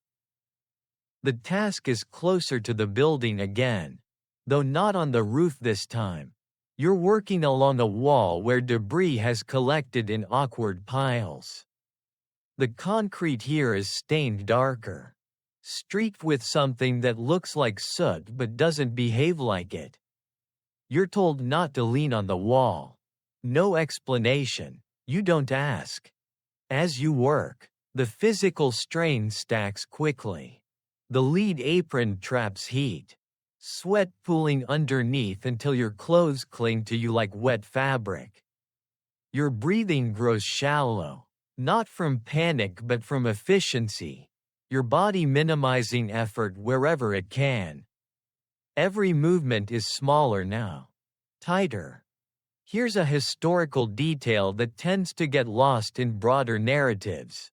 S1: The task is closer to the building again, though not on the roof this time. You're working along a wall where debris has collected in awkward piles. The concrete here is stained darker, streaked with something that looks like soot but doesn't behave like it. You're told not to lean on the wall. No explanation, you don't ask. As you work, the physical strain stacks quickly. The lead apron traps heat. Sweat pooling underneath until your clothes cling to you like wet fabric. Your breathing grows shallow, not from panic but from efficiency, your body minimizing effort wherever it can. Every movement is smaller now, tighter. Here's a historical detail that tends to get lost in broader narratives.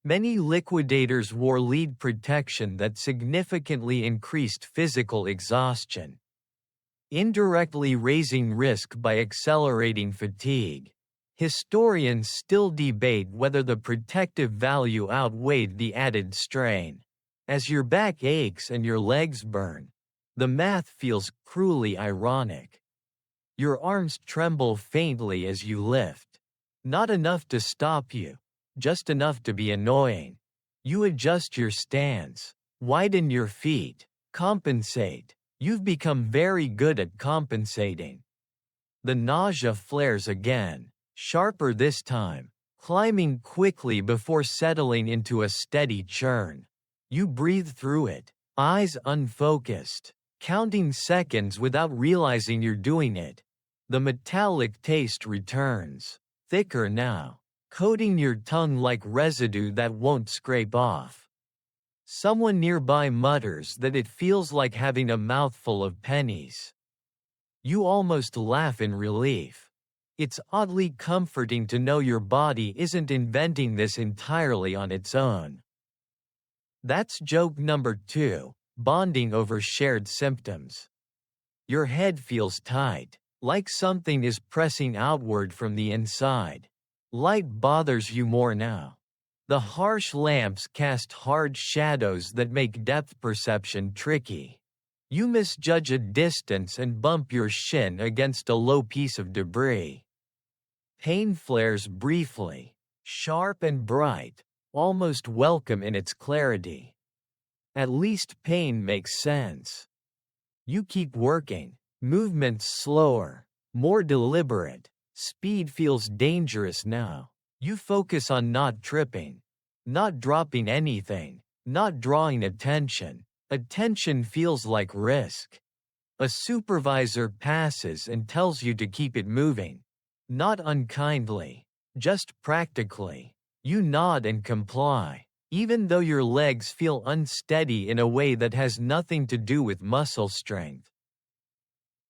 S1: Many liquidators wore lead protection that significantly increased physical exhaustion, indirectly raising risk by accelerating fatigue. Historians still debate whether the protective value outweighed the added strain. As your back aches and your legs burn, the math feels cruelly ironic. Your arms tremble faintly as you lift. Not enough to stop you. Just enough to be annoying. You adjust your stance, widen your feet, compensate. You've become very good at compensating. The nausea flares again, sharper this time, climbing quickly before settling into a steady churn. You breathe through it, eyes unfocused, counting seconds without realizing you're doing it. The metallic taste returns, thicker now, coating your tongue like residue that won't scrape off. Someone nearby mutters that it feels like having a mouthful of pennies. You almost laugh in relief. It's oddly comforting to know your body isn't inventing this entirely on its own. That's joke number 2, bonding over shared symptoms. Your head feels tight, like something is pressing outward from the inside. Light bothers you more now. The harsh lamps cast hard shadows that make depth perception tricky. You misjudge a distance and bump your shin against a low piece of debris. Pain flares briefly, sharp and bright, almost welcome in its clarity. At least pain makes sense. You keep working, Movements slower, more deliberate. Speed feels dangerous now. You focus on not tripping, not dropping anything, not drawing attention. Attention feels like risk. A supervisor passes and tells you to keep it moving. Not unkindly, just practically. You nod and comply, even though your legs feel unsteady in a way that has nothing to do with muscle strength.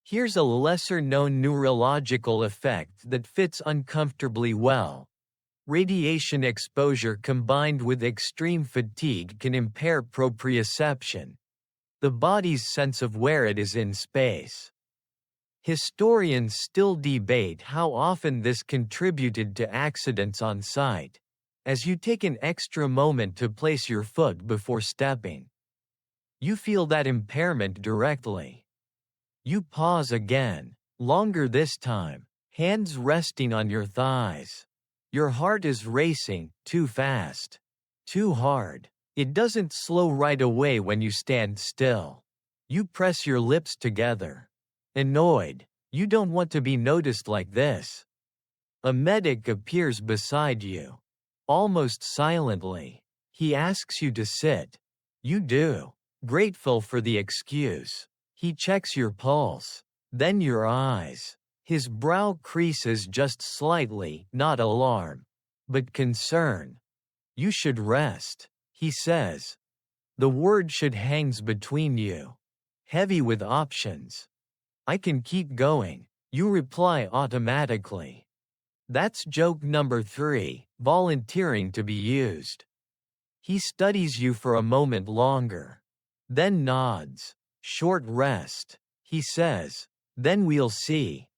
S1: Here's a lesser-known neurological effect that fits uncomfortably well. Radiation exposure combined with extreme fatigue can impair proprioception, the body's sense of where it is in space. Historians still debate how often this contributed to accidents on site, as you take an extra moment to place your foot before stepping. You feel that impairment directly. You pause again, longer this time, hands resting on your thighs. Your heart is racing, too fast, too hard. It doesn't slow right away when you stand still. You press your lips together. Annoyed, you don't want to be noticed like this. A medic appears beside you. Almost silently, he asks you to sit. You do, grateful for the excuse. He checks your pulse, then your eyes. His brow creases just slightly, not alarm, but concern. You should rest, he says. The word should hangs between you, heavy with options. I can keep going, you reply automatically. That's joke number 3, volunteering to be used. He studies you for a moment longer, then nods. Short rest, he says, then we'll see.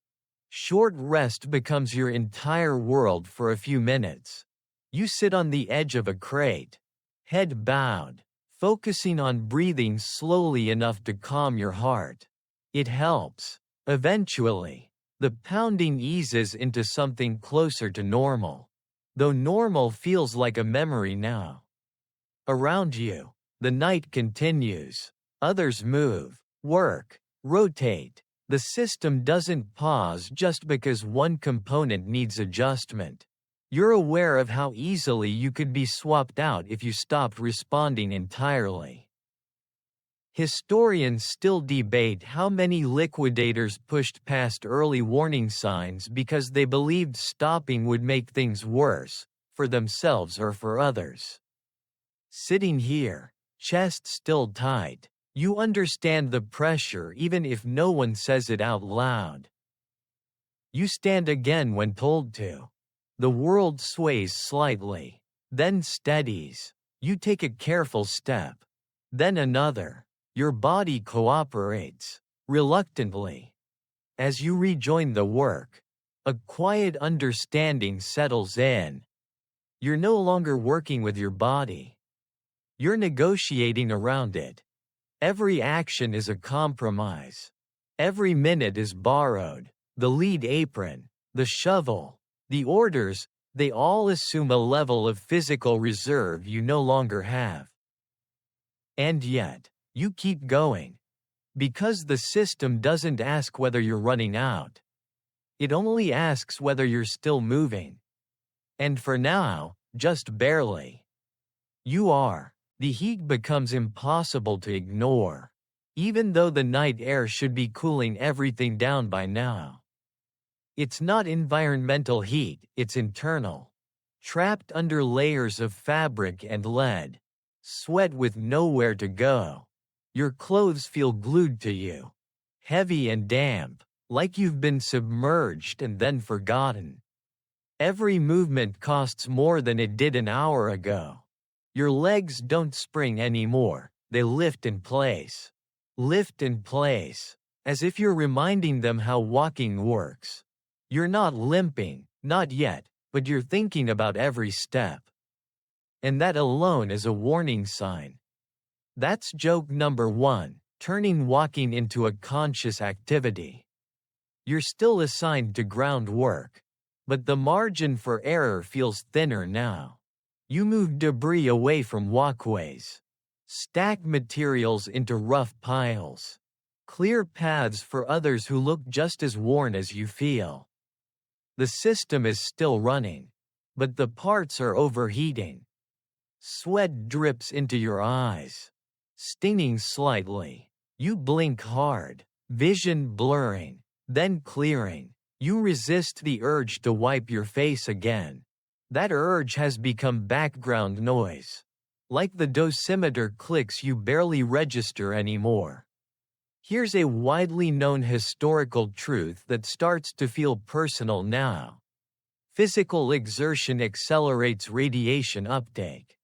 S1: Short rest becomes your entire world for a few minutes. You sit on the edge of a crate, head bowed, focusing on breathing slowly enough to calm your heart. It helps. Eventually, the pounding eases into something closer to normal, though normal feels like a memory now. Around you, the night continues. Others move, work, rotate. The system doesn't pause just because one component needs adjustment. You're aware of how easily you could be swapped out if you stopped responding entirely. Historians still debate how many liquidators pushed past early warning signs because they believed stopping would make things worse, for themselves or for others. Sitting here, chest still tight, you understand the pressure even if no one says it out loud. You stand again when told to. The world sways slightly, then steadies. You take a careful step, then another. Your body cooperates, reluctantly. As you rejoin the work, a quiet understanding settles in. You're no longer working with your body. You're negotiating around it. Every action is a compromise. Every minute is borrowed. The lead apron, the shovel, the orders, they all assume a level of physical reserve you no longer have. And yet, you keep going. Because the system doesn't ask whether you're running out. It only asks whether you're still moving. And for now, just barely. You are. The heat becomes impossible to ignore, even though the night air should be cooling everything down by now. It's not environmental heat, it's internal. Trapped under layers of fabric and lead. Sweat with nowhere to go. Your clothes feel glued to you. Heavy and damp, like you've been submerged and then forgotten. Every movement costs more than it did an hour ago. Your legs don't spring anymore, they lift in place. Lift in place, as if you're reminding them how walking works. You're not limping, not yet, but you're thinking about every step. And that alone is a warning sign. That's joke number 1, turning walking into a conscious activity. You're still assigned to ground work, but the margin for error feels thinner now. You move debris away from walkways. Stack materials into rough piles. Clear paths for others who look just as worn as you feel. The system is still running, but the parts are overheating. Sweat drips into your eyes, stinging slightly. You blink hard, vision blurring, then clearing. You resist the urge to wipe your face again. That urge has become background noise. Like the dosimeter clicks you barely register anymore. Here's a widely known historical truth that starts to feel personal now. Physical exertion accelerates radiation uptake.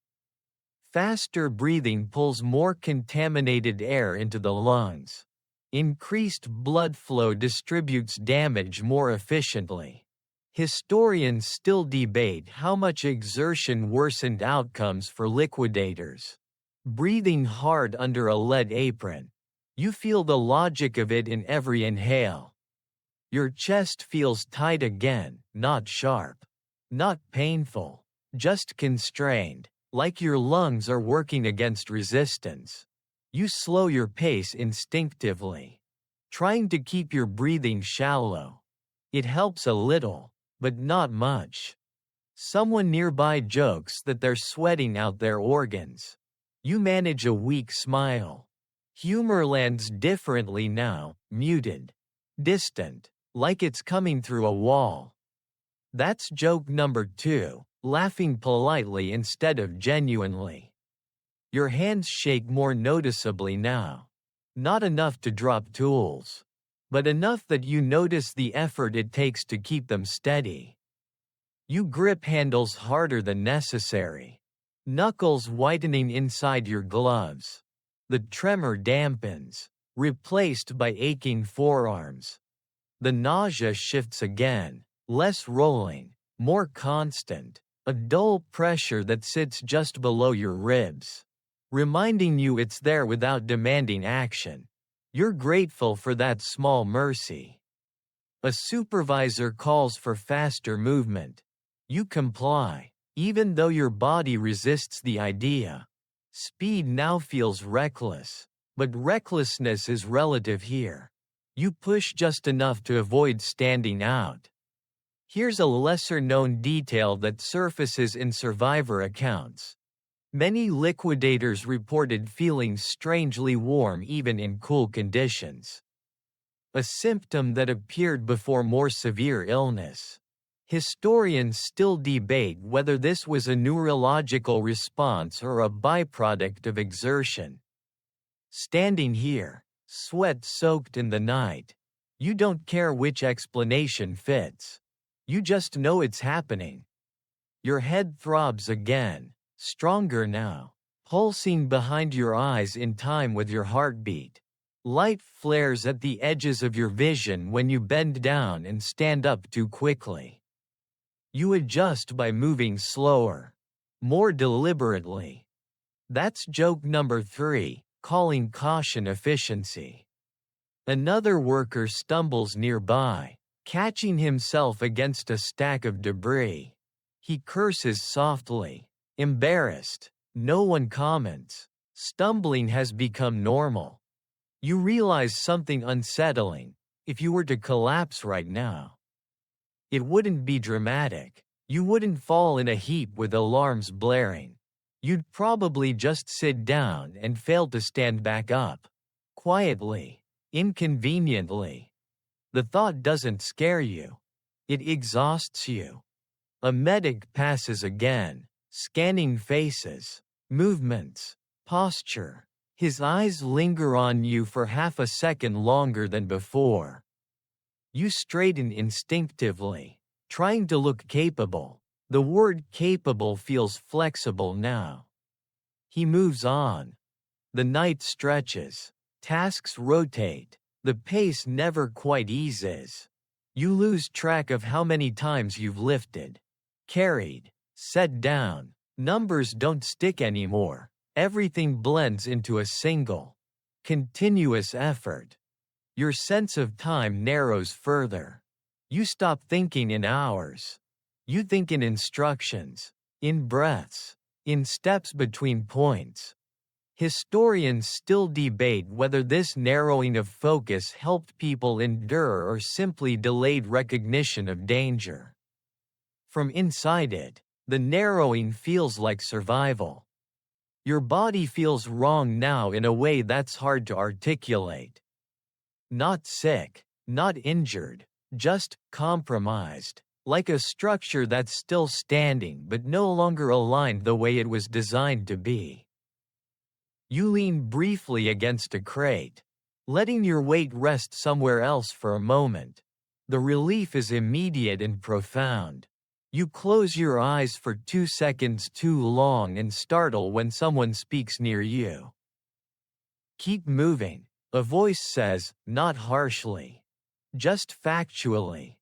S1: Faster breathing pulls more contaminated air into the lungs. Increased blood flow distributes damage more efficiently. Historians still debate how much exertion worsened outcomes for liquidators. Breathing hard under a lead apron. You feel the logic of it in every inhale. Your chest feels tight again, not sharp. Not painful. Just constrained, like your lungs are working against resistance. You slow your pace instinctively, trying to keep your breathing shallow. It helps a little, but not much. Someone nearby jokes that they're sweating out their organs. You manage a weak smile. Humor lands differently now, muted, distant, like it's coming through a wall. That's joke number 2, laughing politely instead of genuinely. Your hands shake more noticeably now. Not enough to drop tools, but enough that you notice the effort it takes to keep them steady. You grip handles harder than necessary. Knuckles whitening inside your gloves. The tremor dampens, replaced by aching forearms. The nausea shifts again, less rolling, more constant, a dull pressure that sits just below your ribs, reminding you it's there without demanding action. You're grateful for that small mercy. A supervisor calls for faster movement. You comply, even though your body resists the idea. Speed now feels reckless, but recklessness is relative here. You push just enough to avoid standing out. Here's a lesser-known detail that surfaces in survivor accounts. Many liquidators reported feeling strangely warm even in cool conditions. A symptom that appeared before more severe illness. Historians still debate whether this was a neurological response or a byproduct of exertion. Standing here, sweat-soaked in the night, you don't care which explanation fits. You just know it's happening. Your head throbs again, stronger now, pulsing behind your eyes in time with your heartbeat. Light flares at the edges of your vision when you bend down and stand up too quickly. You adjust by moving slower, more deliberately. That's joke number 3, calling caution efficiency. Another worker stumbles nearby, catching himself against a stack of debris. He curses softly, embarrassed. No one comments. Stumbling has become normal. You realize something unsettling. If you were to collapse right now, it wouldn't be dramatic. You wouldn't fall in a heap with alarms blaring. You'd probably just sit down and fail to stand back up. Quietly, inconveniently. The thought doesn't scare you. It exhausts you. A medic passes again, scanning faces, movements, posture. His eyes linger on you for half a second longer than before. You straighten instinctively, trying to look capable. The word capable feels flexible now. He moves on. The night stretches. Tasks rotate. The pace never quite eases. You lose track of how many times you've lifted, carried, set down. Numbers don't stick anymore. Everything blends into a single, continuous effort. Your sense of time narrows further. You stop thinking in hours. You think in instructions, in breaths, in steps between points. Historians still debate whether this narrowing of focus helped people endure or simply delayed recognition of danger. From inside it, the narrowing feels like survival. Your body feels wrong now in a way that's hard to articulate. Not sick, not injured, just compromised, like a structure that's still standing but no longer aligned the way it was designed to be. You lean briefly against a crate, letting your weight rest somewhere else for a moment. The relief is immediate and profound. You close your eyes for 2 seconds too long and startle when someone speaks near you. Keep moving, a voice says, not harshly, just factually.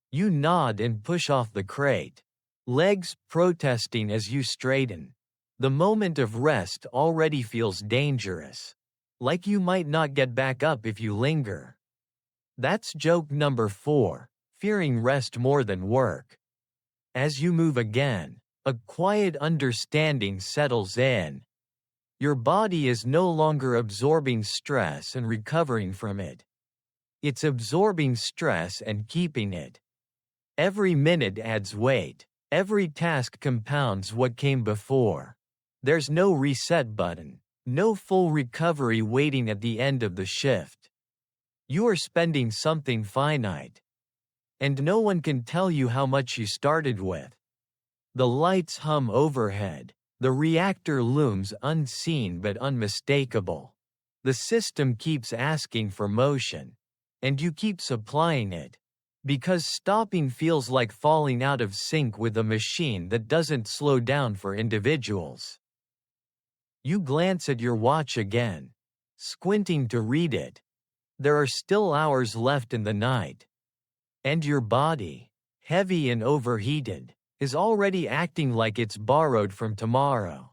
S1: You nod and push off the crate, legs protesting as you straighten. The moment of rest already feels dangerous, like you might not get back up if you linger. That's joke number 4, fearing rest more than work. As you move again, a quiet understanding settles in. Your body is no longer absorbing stress and recovering from it. It's absorbing stress and keeping it. Every minute adds weight. Every task compounds what came before. There's no reset button, no full recovery waiting at the end of the shift. You are spending something finite. And no one can tell you how much you started with. The lights hum overhead. The reactor looms unseen but unmistakable. The system keeps asking for motion. And you keep supplying it. Because stopping feels like falling out of sync with a machine that doesn't slow down for individuals. You glance at your watch again, squinting to read it. There are still hours left in the night. And your body, heavy and overheated, is already acting like it's borrowed from tomorrow.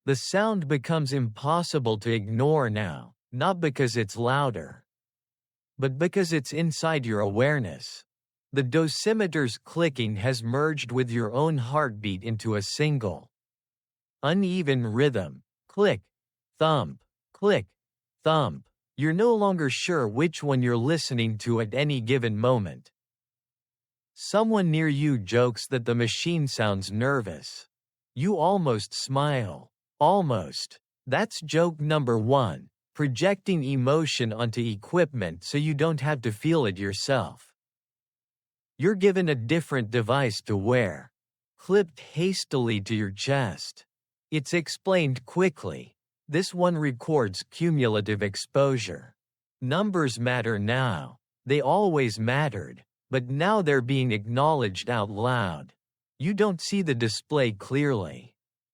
S1: The sound becomes impossible to ignore now, not because it's louder, but because it's inside your awareness. The dosimeter's clicking has merged with your own heartbeat into a single, uneven rhythm. Click, thump, click, thump. You're no longer sure which one you're listening to at any given moment. Someone near you jokes that the machine sounds nervous. You almost smile. Almost. That's joke number 1, projecting emotion onto equipment so you don't have to feel it yourself. You're given a different device to wear, clipped hastily to your chest. It's explained quickly. This one records cumulative exposure. Numbers matter now. They always mattered, but now they're being acknowledged out loud. You don't see the display clearly.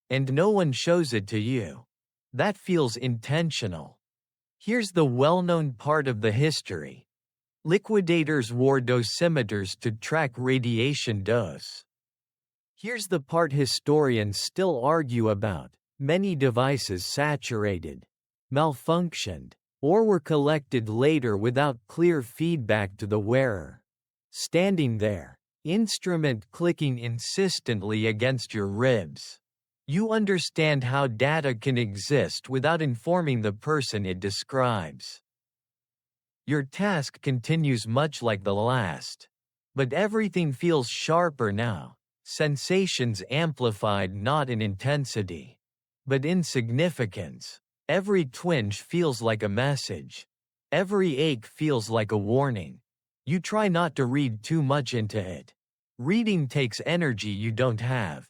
S1: And no one shows it to you. That feels intentional. Here's the well-known part of the history. Liquidators wore dosimeters to track radiation dose. Here's the part historians still argue about. Many devices saturated, malfunctioned, or were collected later without clear feedback to the wearer. Standing there, instrument clicking insistently against your ribs. You understand how data can exist without informing the person it describes. Your task continues much like the last. But everything feels sharper now. Sensations amplified not in intensity, but in significance. Every twinge feels like a message. Every ache feels like a warning. You try not to read too much into it. Reading takes energy you don't have.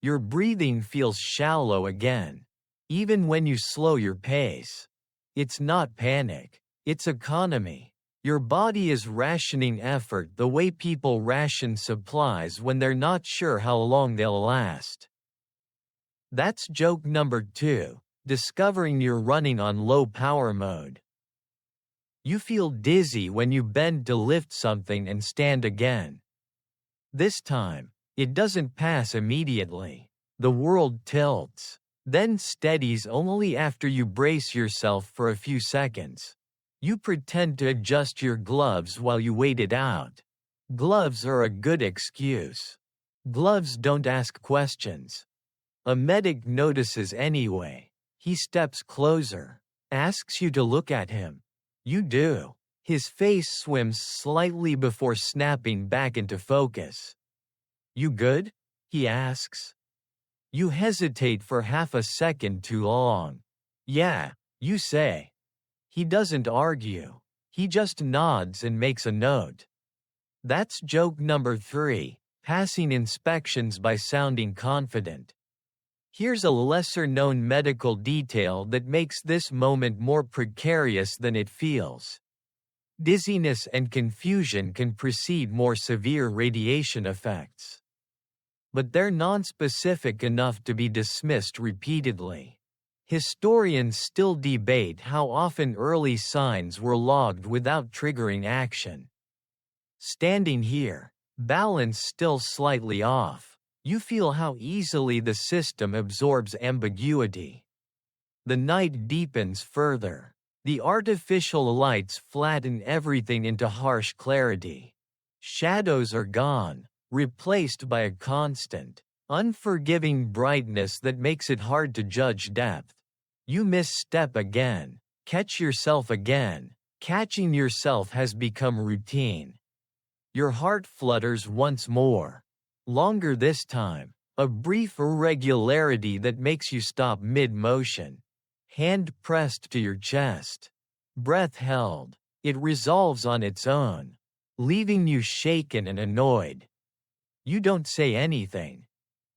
S1: Your breathing feels shallow again, even when you slow your pace. It's not panic, it's economy. Your body is rationing effort the way people ration supplies when they're not sure how long they'll last. That's joke number 2, discovering you're running on low power mode. You feel dizzy when you bend to lift something and stand again. This time, it doesn't pass immediately. The world tilts, then steadies only after you brace yourself for a few seconds. You pretend to adjust your gloves while you wait it out. Gloves are a good excuse. Gloves don't ask questions. A medic notices anyway. He steps closer, asks you to look at him. You do. His face swims slightly before snapping back into focus. You good? He asks. You hesitate for half a second too long. Yeah, you say. He doesn't argue. He just nods and makes a note. That's joke number 3, passing inspections by sounding confident. Here's a lesser-known medical detail that makes this moment more precarious than it feels. Dizziness and confusion can precede more severe radiation effects. But they're nonspecific enough to be dismissed repeatedly. Historians still debate how often early signs were logged without triggering action. Standing here, balance still slightly off. You feel how easily the system absorbs ambiguity. The night deepens further. The artificial lights flatten everything into harsh clarity. Shadows are gone, replaced by a constant, unforgiving brightness that makes it hard to judge depth. You misstep again, catch yourself again. Catching yourself has become routine. Your heart flutters once more. Longer this time, a brief irregularity that makes you stop mid-motion. Hand pressed to your chest. Breath held. It resolves on its own, leaving you shaken and annoyed. You don't say anything.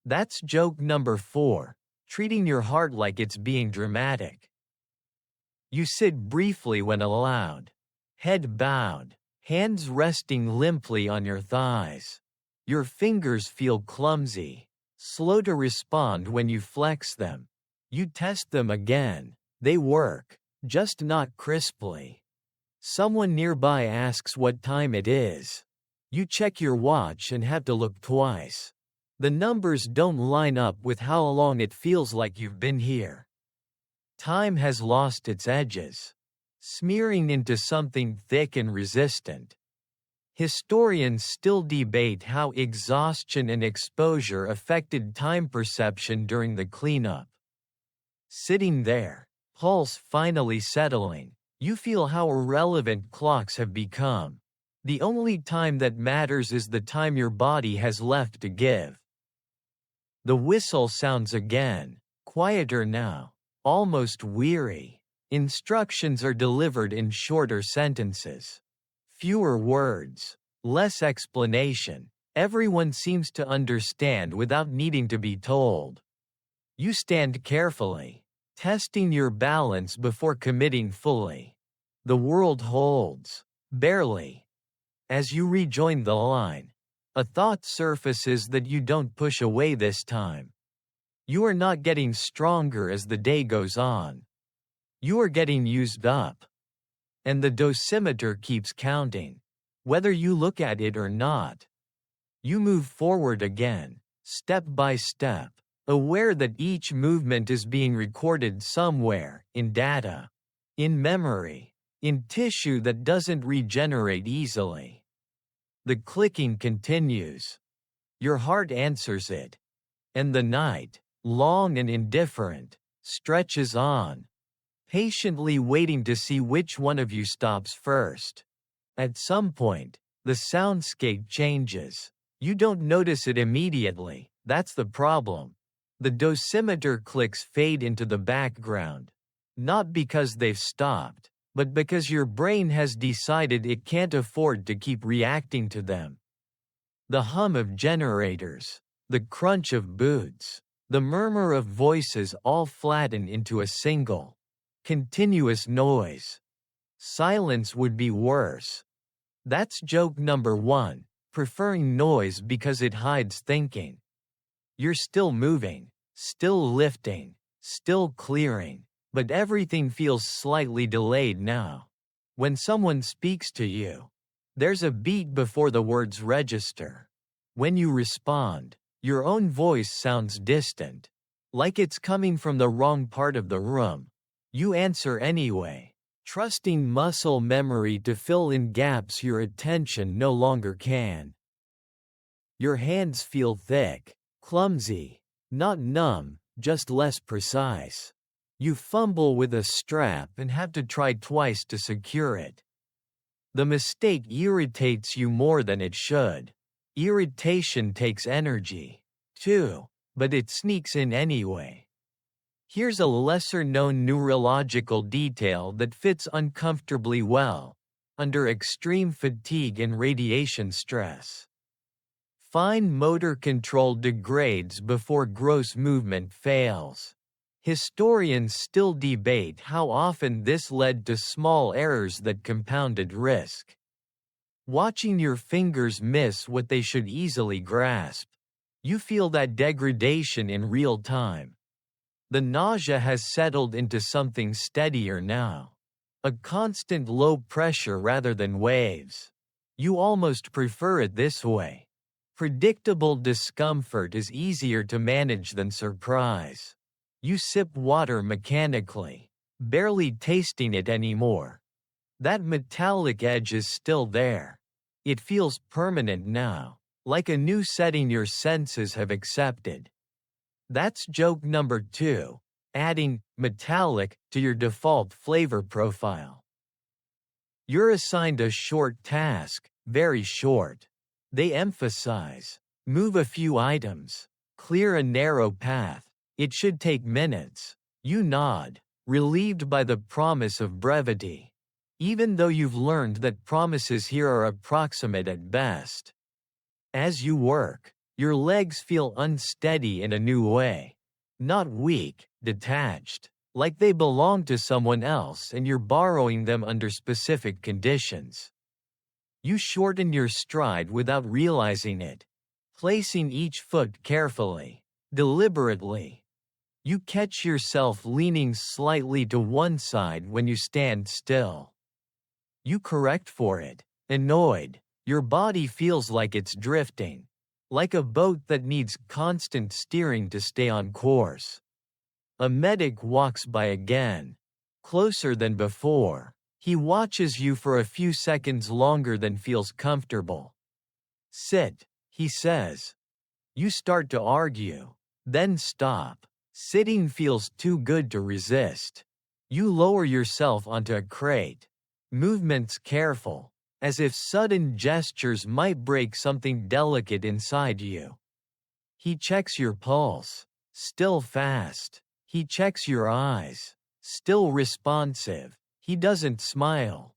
S1: That's joke number 4, treating your heart like it's being dramatic. You sit briefly when allowed. Head bowed, hands resting limply on your thighs. Your fingers feel clumsy, slow to respond when you flex them. You test them again. They work, just not crisply. Someone nearby asks what time it is. You check your watch and have to look twice. The numbers don't line up with how long it feels like you've been here. Time has lost its edges, smearing into something thick and resistant. Historians still debate how exhaustion and exposure affected time perception during the cleanup. Sitting there, pulse finally settling, you feel how irrelevant clocks have become. The only time that matters is the time your body has left to give. The whistle sounds again, quieter now, almost weary. Instructions are delivered in shorter sentences. Fewer words, less explanation. Everyone seems to understand without needing to be told. You stand carefully, testing your balance before committing fully. The world holds, barely. As you rejoin the line, a thought surfaces that you don't push away this time. You are not getting stronger as the day goes on. You are getting used up. And the dosimeter keeps counting, whether you look at it or not. You move forward again, step by step, aware that each movement is being recorded somewhere, in data, in memory, in tissue that doesn't regenerate easily. The clicking continues. Your heart answers it. And the night, long and indifferent, stretches on, patiently waiting to see which one of you stops first. At some point, the soundscape changes. You don't notice it immediately, that's the problem. The dosimeter clicks fade into the background. Not because they've stopped, but because your brain has decided it can't afford to keep reacting to them. The hum of generators, the crunch of boots, the murmur of voices all flatten into a single, continuous noise. Silence would be worse. That's joke number 1, preferring noise because it hides thinking. You're still moving, still lifting, still clearing, but everything feels slightly delayed now. When someone speaks to you, there's a beat before the words register. When you respond, your own voice sounds distant, like it's coming from the wrong part of the room. You answer anyway, trusting muscle memory to fill in gaps your attention no longer can. Your hands feel thick, clumsy, not numb, just less precise. You fumble with a strap and have to try twice to secure it. The mistake irritates you more than it should. Irritation takes energy, too, but it sneaks in anyway. Here's a lesser-known neurological detail that fits uncomfortably well under extreme fatigue and radiation stress. Fine motor control degrades before gross movement fails. Historians still debate how often this led to small errors that compounded risk. Watching your fingers miss what they should easily grasp. You feel that degradation in real time. The nausea has settled into something steadier now. A constant low pressure rather than waves. You almost prefer it this way. Predictable discomfort is easier to manage than surprise. You sip water mechanically, barely tasting it anymore. That metallic edge is still there. It feels permanent now, like a new setting your senses have accepted. That's joke number 2, adding metallic to your default flavor profile. You're assigned a short task, very short. They emphasize, move a few items, clear a narrow path. It should take minutes. You nod, relieved by the promise of brevity. Even though you've learned that promises here are approximate at best. As you work, your legs feel unsteady in a new way. Not weak, detached, like they belong to someone else and you're borrowing them under specific conditions. You shorten your stride without realizing it, placing each foot carefully, deliberately. You catch yourself leaning slightly to one side when you stand still. You correct for it, annoyed. Your body feels like it's drifting, like a boat that needs constant steering to stay on course. A medic walks by again, closer than before. He watches you for a few seconds longer than feels comfortable. Sit, he says. You start to argue, then stop. Sitting feels too good to resist. You lower yourself onto a crate. Movements careful, as if sudden gestures might break something delicate inside you. He checks your pulse, still fast. He checks your eyes, still responsive. He doesn't smile.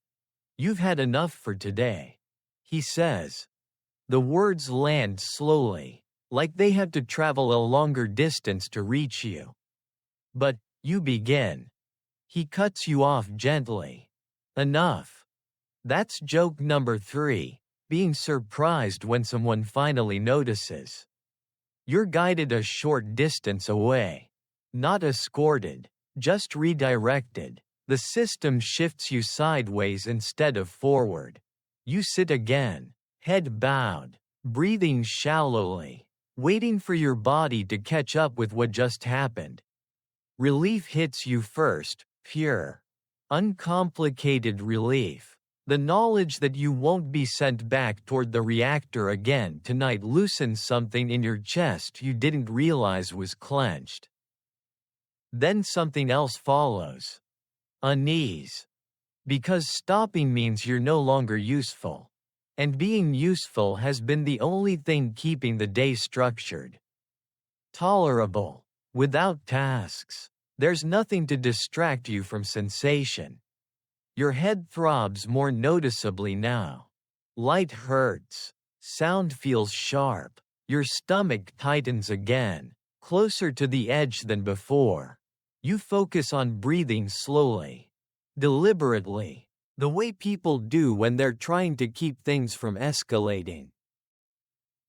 S1: You've had enough for today, he says. The words land slowly, like they have to travel a longer distance to reach you. But, you begin. He cuts you off gently. Enough. That's joke number 3, being surprised when someone finally notices. You're guided a short distance away. Not escorted, just redirected. The system shifts you sideways instead of forward. You sit again, head bowed, breathing shallowly, waiting for your body to catch up with what just happened. Relief hits you first, pure, uncomplicated relief. The knowledge that you won't be sent back toward the reactor again tonight loosens something in your chest you didn't realize was clenched. Then something else follows. Unease. Because stopping means you're no longer useful. And being useful has been the only thing keeping the day structured. Tolerable. Without tasks. There's nothing to distract you from sensation. Your head throbs more noticeably now. Light hurts. Sound feels sharp. Your stomach tightens again, closer to the edge than before. You focus on breathing slowly, deliberately, the way people do when they're trying to keep things from escalating.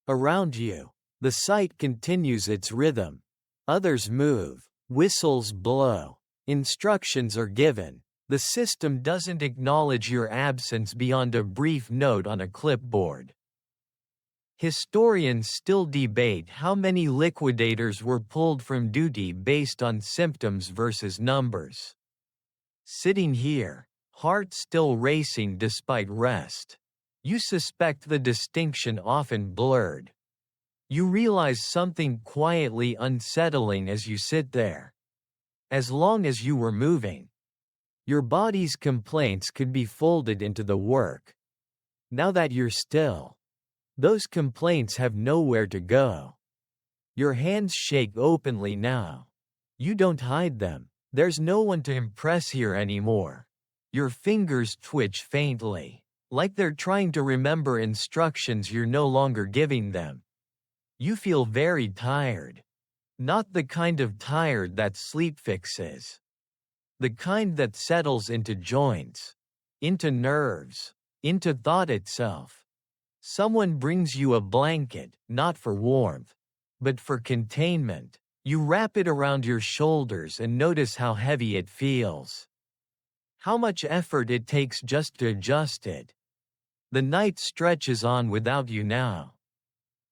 S1: Around you, the site continues its rhythm. Others move, whistles blow, instructions are given. The system doesn't acknowledge your absence beyond a brief note on a clipboard. Historians still debate how many liquidators were pulled from duty based on symptoms versus numbers. Sitting here, heart still racing despite rest. You suspect the distinction often blurred. You realize something quietly unsettling as you sit there. as long as you were moving. Your body's complaints could be folded into the work. Now that you're still, those complaints have nowhere to go. Your hands shake openly now. You don't hide them. There's no one to impress here anymore. Your fingers twitch faintly, like they're trying to remember instructions you're no longer giving them. You feel very tired. Not the kind of tired that sleep fixes. The kind that settles into joints, into nerves, into thought itself. Someone brings you a blanket, not for warmth, but for containment. You wrap it around your shoulders and notice how heavy it feels. How much effort it takes just to adjust it. The night stretches on without you now.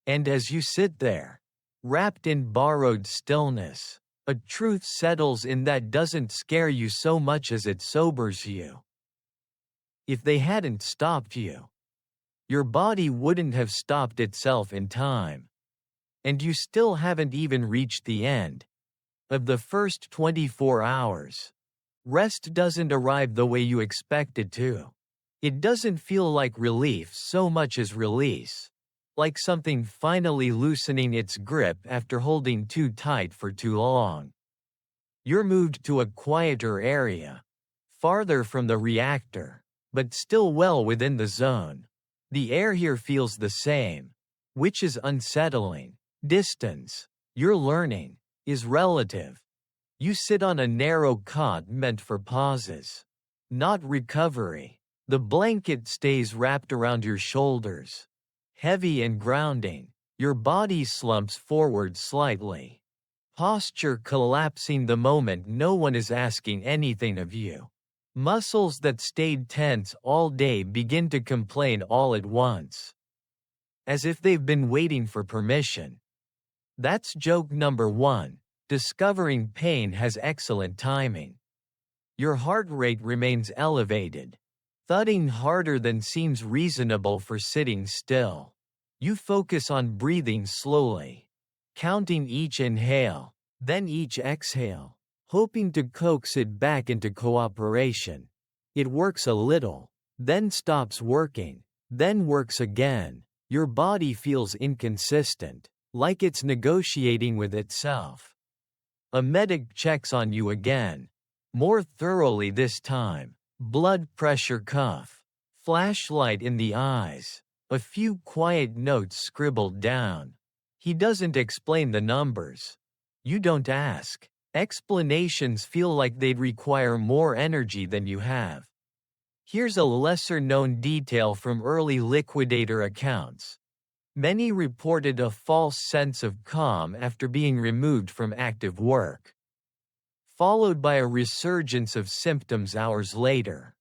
S1: And as you sit there, wrapped in borrowed stillness, a truth settles in that doesn't scare you so much as it sobers you. If they hadn't stopped you, your body wouldn't have stopped itself in time. And you still haven't even reached the end of the first 24 hours. Rest doesn't arrive the way you expect it to. It doesn't feel like relief so much as release, like something finally loosening its grip after holding too tight for too long. You're moved to a quieter area, farther from the reactor, but still well within the zone. The air here feels the same, which is unsettling. Distance, you're learning, is relative. You sit on a narrow cot meant for pauses, not recovery. The blanket stays wrapped around your shoulders, heavy and grounding. Your body slumps forward slightly, posture collapsing the moment no one is asking anything of you. Muscles that stayed tense all day begin to complain all at once, as if they've been waiting for permission. That's joke number 1. Discovering pain has excellent timing. Your heart rate remains elevated, thudding harder than seems reasonable for sitting still. You focus on breathing slowly, counting each inhale, then each exhale, hoping to coax it back into cooperation. It works a little, then stops working, then works again. Your body feels inconsistent, like it's negotiating with itself. A medic checks on you again, more thoroughly this time. Blood pressure cuff, flashlight in the eyes, a few quiet notes scribbled down. He doesn't explain the numbers. You don't ask. Explanations feel like they'd require more energy than you have. Here's a lesser-known detail from early Liquidator accounts. Many reported a false sense of calm after being removed from active work, followed by a resurgence of symptoms hours later.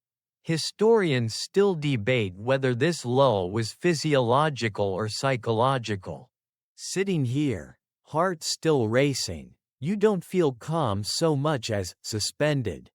S1: Historians still debate whether this lull was physiological or psychological. Sitting here, heart still racing, you don't feel calm so much as suspended.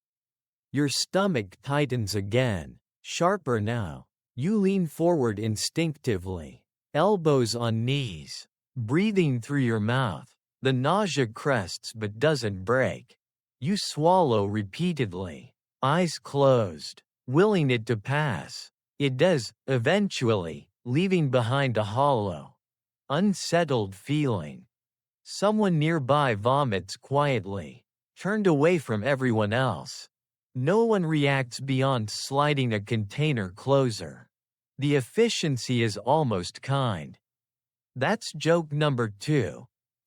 S1: Your stomach tightens again, sharper now. You lean forward instinctively, elbows on knees, breathing through your mouth. The nausea crests but doesn't break. You swallow repeatedly, eyes closed, willing it to pass. It does, eventually, leaving behind a hollow, unsettled feeling. Someone nearby vomits quietly, turned away from everyone else. No one reacts beyond sliding a container closer. The efficiency is almost kind. That's joke number 2.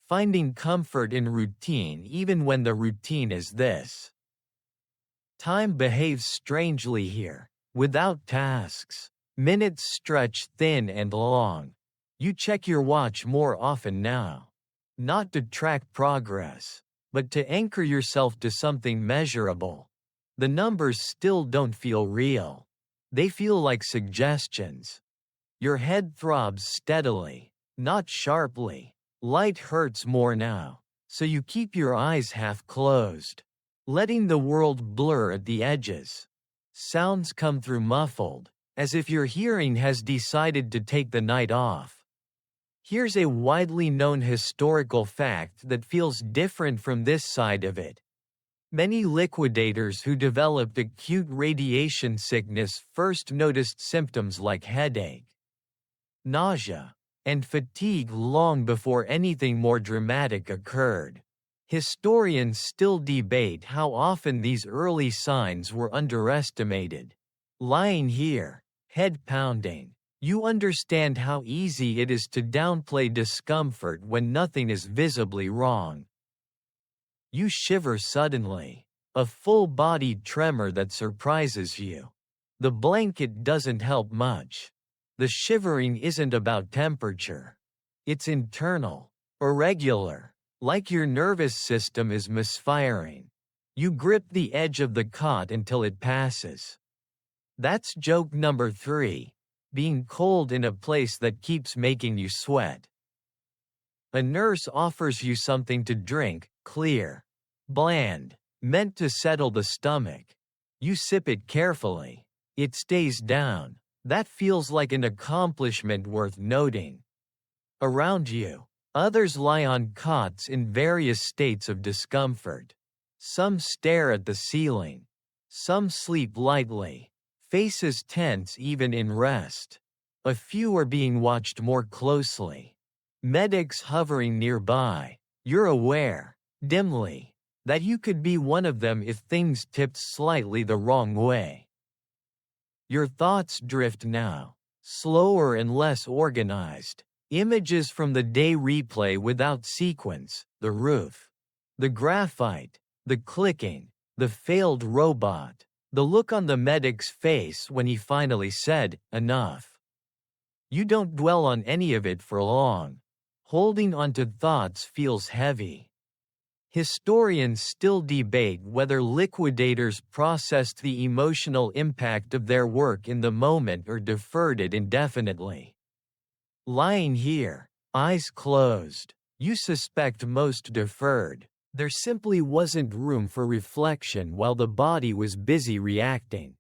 S1: Finding comfort in routine even when the routine is this. Time behaves strangely here, without tasks. Minutes stretch thin and long. You check your watch more often now. Not to track progress, but to anchor yourself to something measurable. The numbers still don't feel real. They feel like suggestions. Your head throbs steadily, not sharply. Light hurts more now, so you keep your eyes half closed, letting the world blur at the edges. Sounds come through muffled, as if your hearing has decided to take the night off. Here's a widely known historical fact that feels different from this side of it. Many liquidators who developed acute radiation sickness first noticed symptoms like headache, nausea, and fatigue long before anything more dramatic occurred. Historians still debate how often these early signs were underestimated. Lying here, head pounding, you understand how easy it is to downplay discomfort when nothing is visibly wrong. You shiver suddenly, a full-bodied tremor that surprises you. The blanket doesn't help much. The shivering isn't about temperature. It's internal, irregular, like your nervous system is misfiring. You grip the edge of the cot until it passes. That's joke number 3, being cold in a place that keeps making you sweat. A nurse offers you something to drink, clear, bland, meant to settle the stomach. You sip it carefully. It stays down. That feels like an accomplishment worth noting. Around you, others lie on cots in various states of discomfort. Some stare at the ceiling. Some sleep lightly, faces tense even in rest. A few are being watched more closely. Medics hovering nearby. You're aware, dimly, that you could be one of them if things tipped slightly the wrong way. Your thoughts drift now, slower and less organized. Images from the day replay without sequence, the roof, the graphite, the clicking, the failed robot, the look on the medic's face when he finally said, "Enough." You don't dwell on any of it for long. Holding onto thoughts feels heavy. Historians still debate whether liquidators processed the emotional impact of their work in the moment or deferred it indefinitely. Lying here, eyes closed, you suspect most deferred. There simply wasn't room for reflection while the body was busy reacting.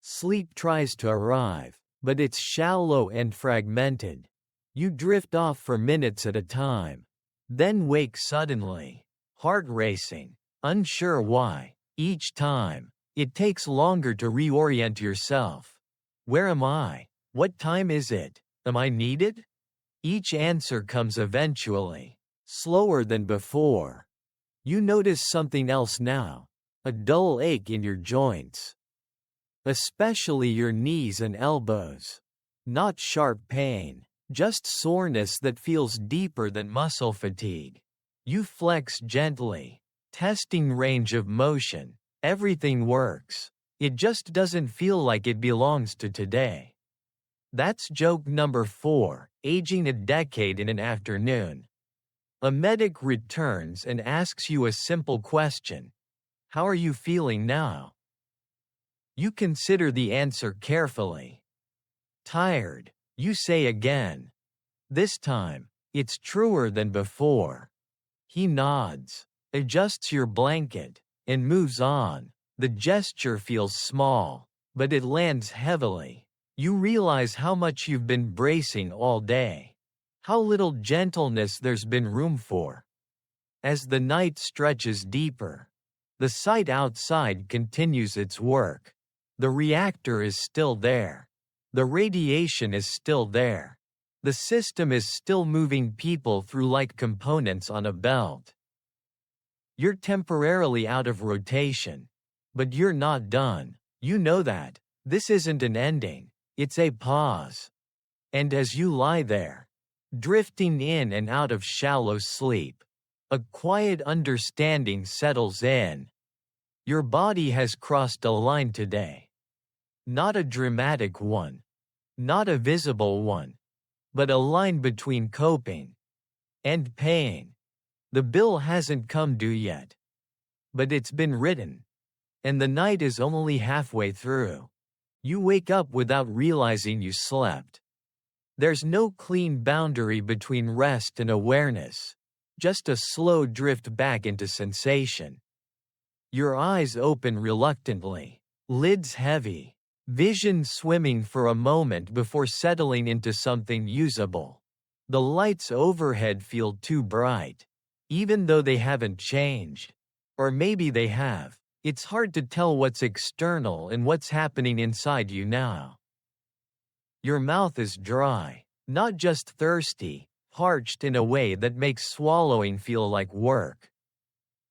S1: Sleep tries to arrive, but it's shallow and fragmented. You drift off for minutes at a time. Then wake suddenly, heart racing, unsure why. Each time, it takes longer to reorient yourself. Where am I? What time is it? Am I needed? Each answer comes eventually, slower than before. You notice something else now, a dull ache in your joints. Especially your knees and elbows. Not sharp pain, just soreness that feels deeper than muscle fatigue. You flex gently, testing range of motion. Everything works. It just doesn't feel like it belongs to today. That's joke number 4, aging a decade in an afternoon. A medic returns and asks you a simple question. How are you feeling now? You consider the answer carefully. Tired, you say again. This time, it's truer than before. He nods, adjusts your blanket, and moves on. The gesture feels small, but it lands heavily. You realize how much you've been bracing all day. How little gentleness there's been room for. As the night stretches deeper, the site outside continues its work. The reactor is still there. The radiation is still there. The system is still moving people through like components on a belt. You're temporarily out of rotation. But you're not done. You know that. This isn't an ending. It's a pause. And as you lie there, drifting in and out of shallow sleep, a quiet understanding settles in. Your body has crossed a line today. Not a dramatic one. Not a visible one. But a line between coping and paying. The bill hasn't come due yet. But it's been written. And the night is only halfway through. You wake up without realizing you slept. There's no clean boundary between rest and awareness. Just a slow drift back into sensation. Your eyes open reluctantly, lids heavy, vision swimming for a moment before settling into something usable. The lights overhead feel too bright, even though they haven't changed. Or maybe they have. It's hard to tell what's external and what's happening inside you now. Your mouth is dry, not just thirsty, parched in a way that makes swallowing feel like work.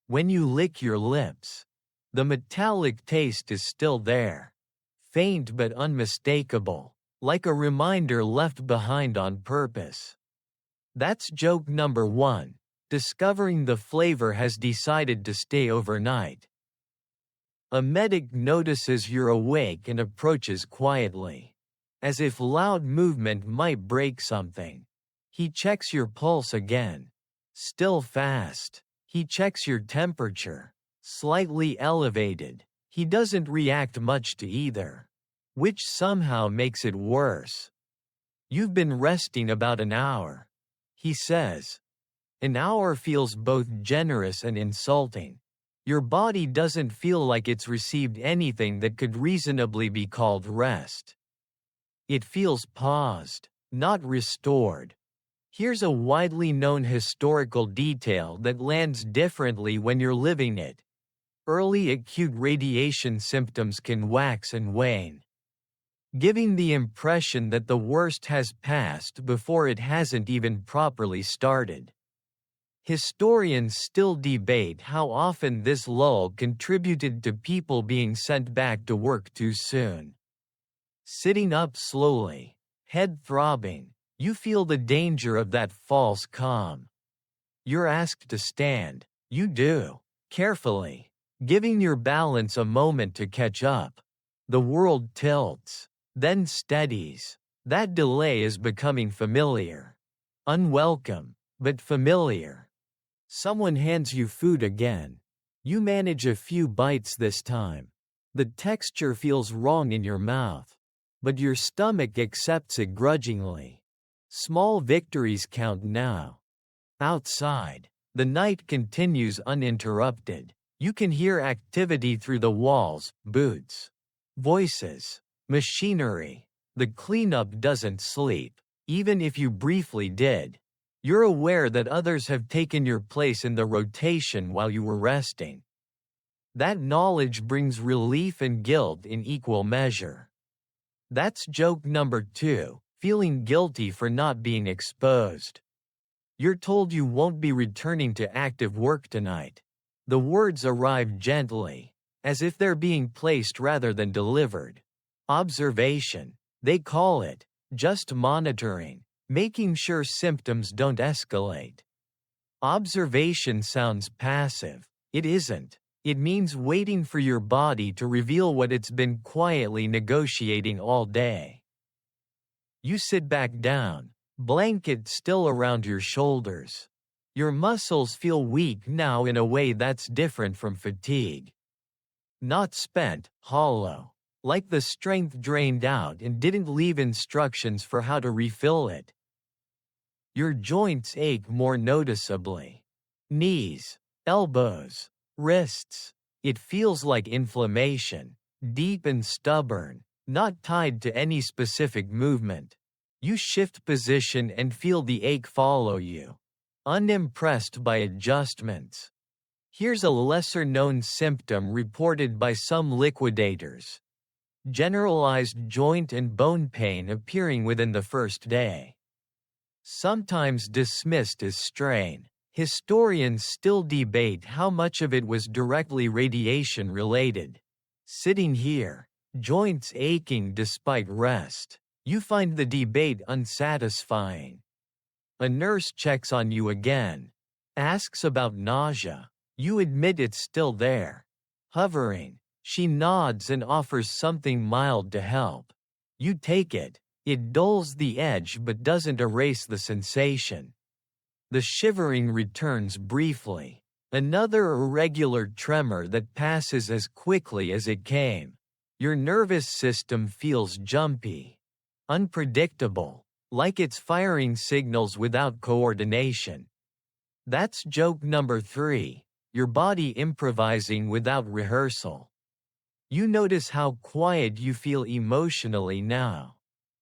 S1: When you lick your lips, the metallic taste is still there, faint but unmistakable, like a reminder left behind on purpose. That's joke number 1. Discovering the flavor has decided to stay overnight. A medic notices you're awake and approaches quietly, as if loud movement might break something. He checks your pulse again. Still fast. He checks your temperature. Slightly elevated. He doesn't react much to either, which somehow makes it worse. You've been resting about an hour, he says. An hour feels both generous and insulting. Your body doesn't feel like it's received anything that could reasonably be called rest. It feels paused, not restored. Here's a widely known historical detail that lands differently when you're living it. Early acute radiation symptoms can wax and wane, giving the impression that the worst has passed before it hasn't even properly started. Historians still debate how often this lull contributed to people being sent back to work too soon. Sitting up slowly, head throbbing, you feel the danger of that false calm. You're asked to stand. You do, carefully, giving your balance a moment to catch up. The world tilts, then steadies. That delay is becoming familiar. Unwelcome, but familiar. Someone hands you food again. You manage a few bites this time. The texture feels wrong in your mouth, but your stomach accepts it grudgingly. Small victories count now. Outside, the night continues uninterrupted. You can hear activity through the walls, boots, voices, machinery. The cleanup doesn't sleep, even if you briefly did. You're aware that others have taken your place in the rotation while you were resting. That knowledge brings relief and guilt in equal measure. That's joke number 2, feeling guilty for not being exposed. You're told you won't be returning to active work tonight. The words arrive gently, as if they're being placed rather than delivered. Observation, they call it, just monitoring. Making sure symptoms don't escalate. Observation sounds passive. It isn't. It means waiting for your body to reveal what it's been quietly negotiating all day. You sit back down, blanket still around your shoulders. Your muscles feel weak now in a way that's different from fatigue. Not spent, hollow. Like the strength drained out and didn't leave instructions for how to refill it. Your joints ache more noticeably. Knees, elbows, wrists. It feels like inflammation, deep and stubborn, not tied to any specific movement. You shift position and feel the ache follow you, unimpressed by adjustments. Here's a lesser-known symptom reported by some liquidators. Generalized joint and bone pain appearing within the first day. Sometimes dismissed as strain, historians still debate how much of it was directly radiation-related. Sitting here, joints aching despite rest, you find the debate unsatisfying. A nurse checks on you again, asks about nausea. You admit it's still there. Hovering, she nods and offers something mild to help. You take it. It dulls the edge but doesn't erase the sensation. The shivering returns briefly. Another irregular tremor that passes as quickly as it came. Your nervous system feels jumpy, unpredictable, like it's firing signals without coordination. That's joke number 3, your body improvising without rehearsal. You notice how quiet you feel emotionally now.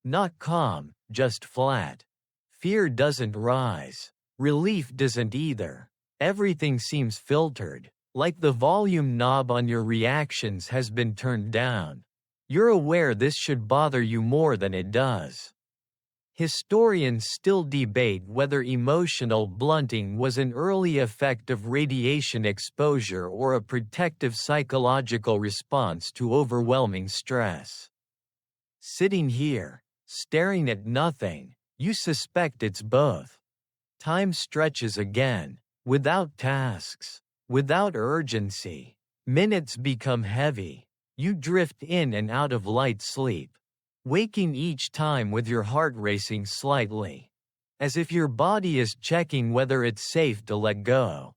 S1: Not calm, just flat. Fear doesn't rise. Relief doesn't either. Everything seems filtered, Like the volume knob on your reactions has been turned down. You're aware this should bother you more than it does. Historians still debate whether emotional blunting was an early effect of radiation exposure or a protective psychological response to overwhelming stress. Sitting here, staring at nothing, you suspect it's both. Time stretches again, without tasks, without urgency. Minutes become heavy. You drift in and out of light sleep, waking each time with your heart racing slightly, as if your body is checking whether it's safe to let go.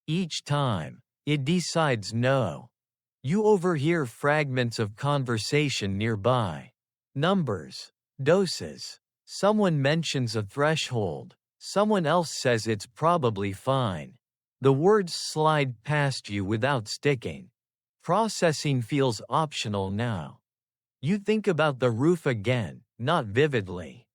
S1: Each time, it decides no. You overhear fragments of conversation nearby. Numbers, doses. Someone mentions a threshold. Someone else says it's probably fine. The words slide past you without sticking. Processing feels optional now. You think about the roof again, not vividly.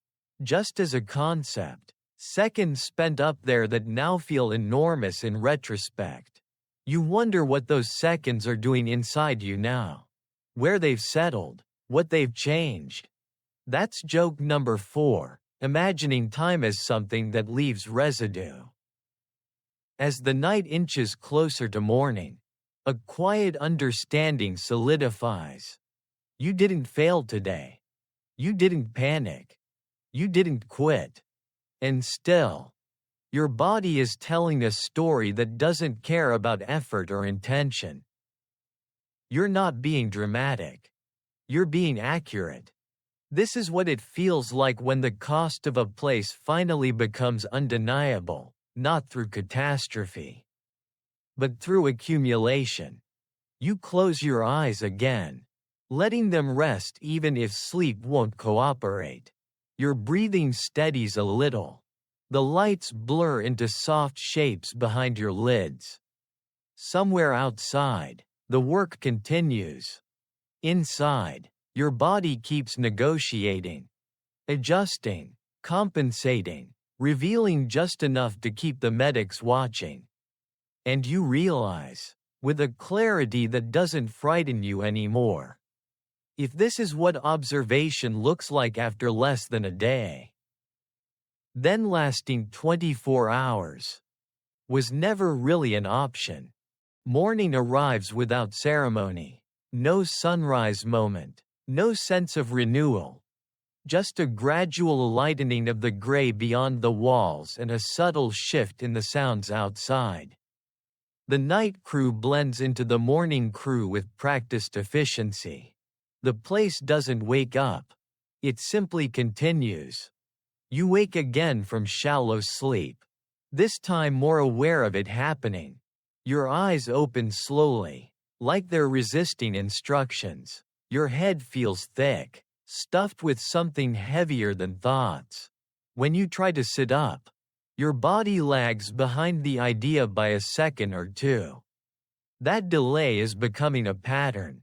S1: Just as a concept. Seconds spent up there that now feel enormous in retrospect. You wonder what those seconds are doing inside you now. Where they've settled. What they've changed. That's joke number 4, imagining time as something that leaves residue. As the night inches closer to morning, a quiet understanding solidifies. You didn't fail today. You didn't panic. You didn't quit. And still, your body is telling a story that doesn't care about effort or intention. You're not being dramatic. You're being accurate. This is what it feels like when the cost of a place finally becomes undeniable, not through catastrophe, but through accumulation. You close your eyes again, letting them rest even if sleep won't cooperate. Your breathing steadies a little. The lights blur into soft shapes behind your lids. Somewhere outside, the work continues. Inside, your body keeps negotiating, adjusting, compensating, revealing just enough to keep the medics watching. And you realize, with a clarity that doesn't frighten you anymore, if this is what observation looks like after less than a day, then lasting 24 hours was never really an option. Morning arrives without ceremony. No sunrise moment. No sense of renewal. Just a gradual lightening of the gray beyond the walls and a subtle shift in the sounds outside. The night crew blends into the morning crew with practiced efficiency. The place doesn't wake up. It simply continues. You wake again from shallow sleep. This time more aware of it happening. Your eyes open slowly, like they're resisting instructions. Your head feels thick, stuffed with something heavier than thoughts. When you try to sit up, your body lags behind the idea by a second or two. That delay is becoming a pattern.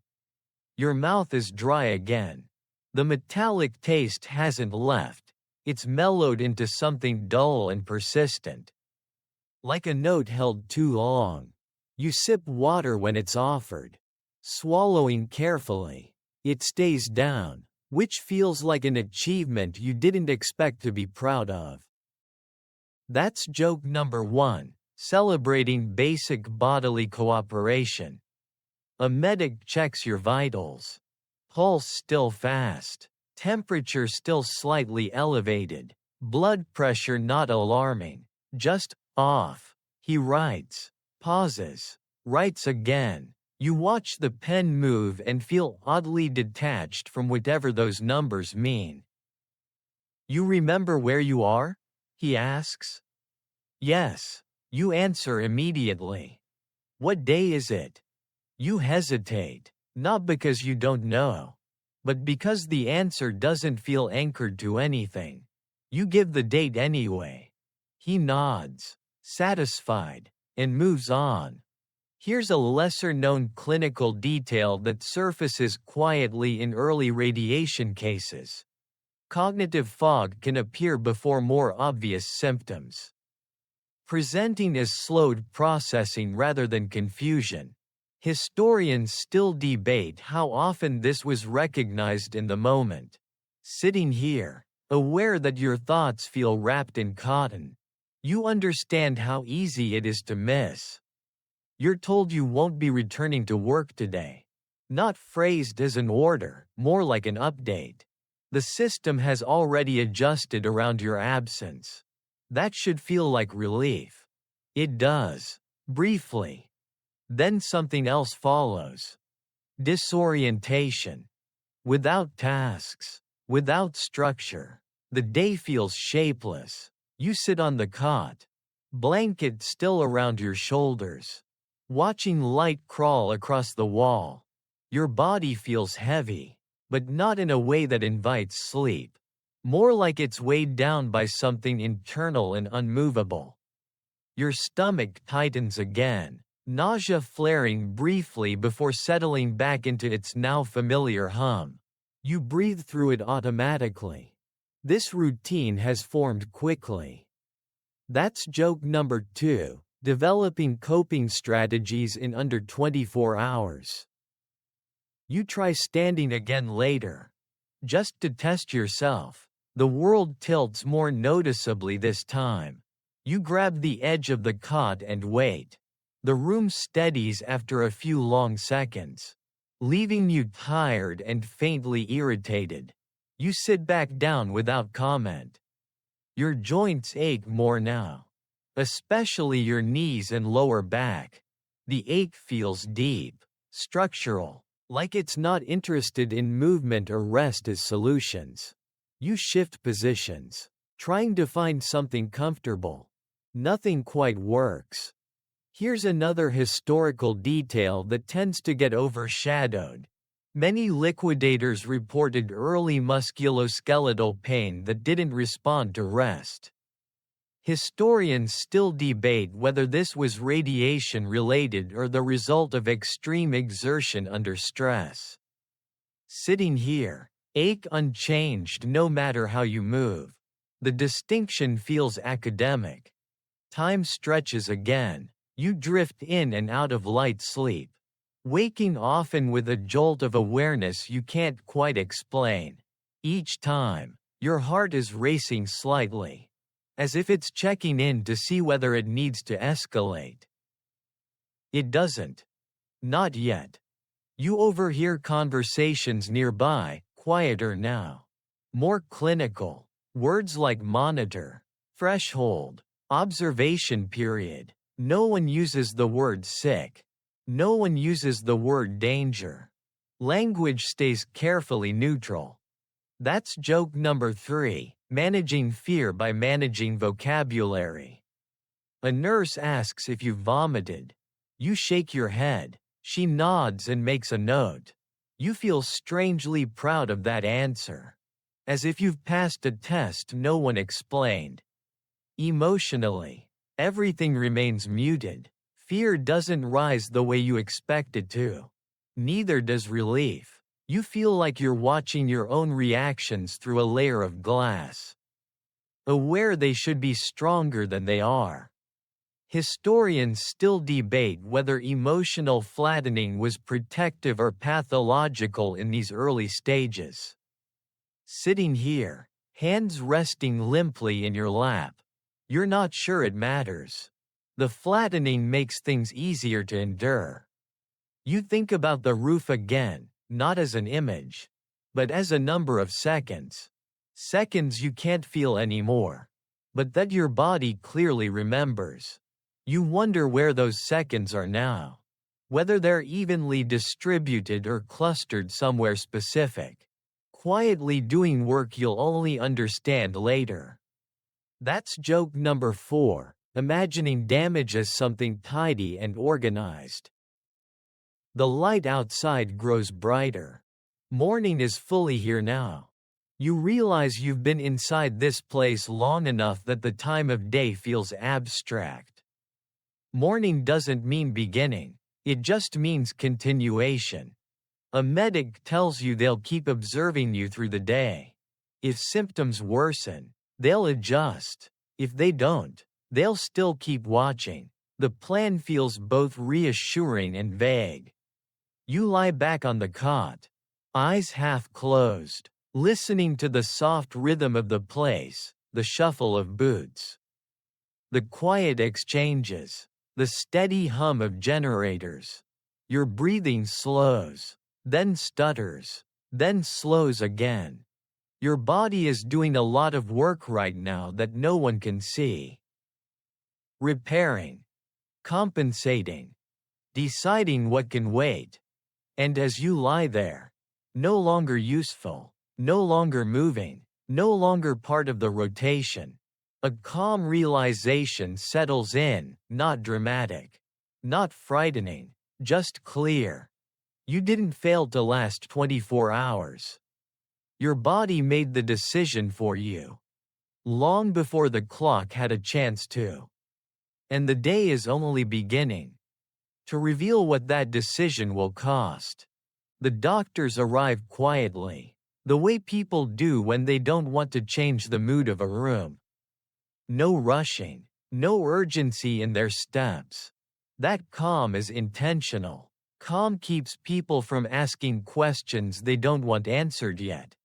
S1: Your mouth is dry again. The metallic taste hasn't left. It's mellowed into something dull and persistent. Like a note held too long. You sip water when it's offered. Swallowing carefully, it stays down, which feels like an achievement you didn't expect to be proud of. That's joke number 1, celebrating basic bodily cooperation. A medic checks your vitals. Pulse still fast. Temperature still slightly elevated. Blood pressure not alarming. Just off. He writes. Pauses. Writes again. You watch the pen move and feel oddly detached from whatever those numbers mean. You remember where you are? He asks. Yes. You answer immediately. What day is it? You hesitate, not because you don't know, but because the answer doesn't feel anchored to anything. You give the date anyway. He nods, satisfied, and moves on. Here's a lesser-known clinical detail that surfaces quietly in early radiation cases. Cognitive fog can appear before more obvious symptoms. presenting as slowed processing rather than confusion. Historians still debate how often this was recognized in the moment. Sitting here, aware that your thoughts feel wrapped in cotton, you understand how easy it is to miss. You're told you won't be returning to work today. Not phrased as an order, more like an update. The system has already adjusted around your absence. That should feel like relief. It does. Briefly. Then something else follows. Disorientation. Without tasks. Without structure. The day feels shapeless. You sit on the cot. Blanket still around your shoulders. Watching light crawl across the wall. Your body feels heavy, but not in a way that invites sleep. More like it's weighed down by something internal and unmovable. Your stomach tightens again, nausea flaring briefly before settling back into its now familiar hum. You breathe through it automatically. This routine has formed quickly. That's joke number 2, developing coping strategies in under 24 hours. You try standing again later. Just to test yourself. The world tilts more noticeably this time. You grab the edge of the cot and wait. The room steadies after a few long seconds, leaving you tired and faintly irritated. You sit back down without comment. Your joints ache more now, especially your knees and lower back. The ache feels deep, structural, like it's not interested in movement or rest as solutions. You shift positions, trying to find something comfortable. Nothing quite works. Here's another historical detail that tends to get overshadowed. Many liquidators reported early musculoskeletal pain that didn't respond to rest. Historians still debate whether this was radiation-related or the result of extreme exertion under stress. Sitting here, ache unchanged no matter how you move. The distinction feels academic. Time stretches again. You drift in and out of light sleep, waking often with a jolt of awareness you can't quite explain. Each time, your heart is racing slightly, as if it's checking in to see whether it needs to escalate. It doesn't. Not yet. You overhear conversations nearby, quieter now. More clinical. Words like monitor, threshold, observation period. No one uses the word sick. No one uses the word danger. Language stays carefully neutral. That's joke number 3, managing fear by managing vocabulary. A nurse asks if you've vomited. You shake your head. She nods and makes a note. You feel strangely proud of that answer. As if you've passed a test no one explained. Emotionally, everything remains muted. Fear doesn't rise the way you expect it to. Neither does relief. You feel like you're watching your own reactions through a layer of glass. Aware they should be stronger than they are. Historians still debate whether emotional flattening was protective or pathological in these early stages. Sitting here, hands resting limply in your lap. You're not sure it matters. The flattening makes things easier to endure. You think about the roof again, not as an image, but as a number of seconds. Seconds you can't feel anymore, but that your body clearly remembers. You wonder where those seconds are now. Whether they're evenly distributed or clustered somewhere specific. Quietly doing work you'll only understand later. That's joke number 4, imagining damage as something tidy and organized. The light outside grows brighter. Morning is fully here now. You realize you've been inside this place long enough that the time of day feels abstract. Morning doesn't mean beginning, it just means continuation. A medic tells you they'll keep observing you through the day. If symptoms worsen, they'll adjust. If they don't, They'll still keep watching. The plan feels both reassuring and vague. You lie back on the cot, eyes half closed, listening to the soft rhythm of the place, the shuffle of boots, the quiet exchanges, the steady hum of generators. Your breathing slows, then stutters, then slows again. Your body is doing a lot of work right now that no one can see. Repairing, compensating, deciding what can wait. And as you lie there, no longer useful, no longer moving, no longer part of the rotation, a calm realization settles in, not dramatic, not frightening, just clear. You didn't fail to last 24 hours. Your body made the decision for you, long before the clock had a chance to. And the day is only beginning to reveal what that decision will cost. The doctors arrive quietly, the way people do when they don't want to change the mood of a room. No rushing, no urgency in their steps. That calm is intentional. Calm keeps people from asking questions they don't want answered yet.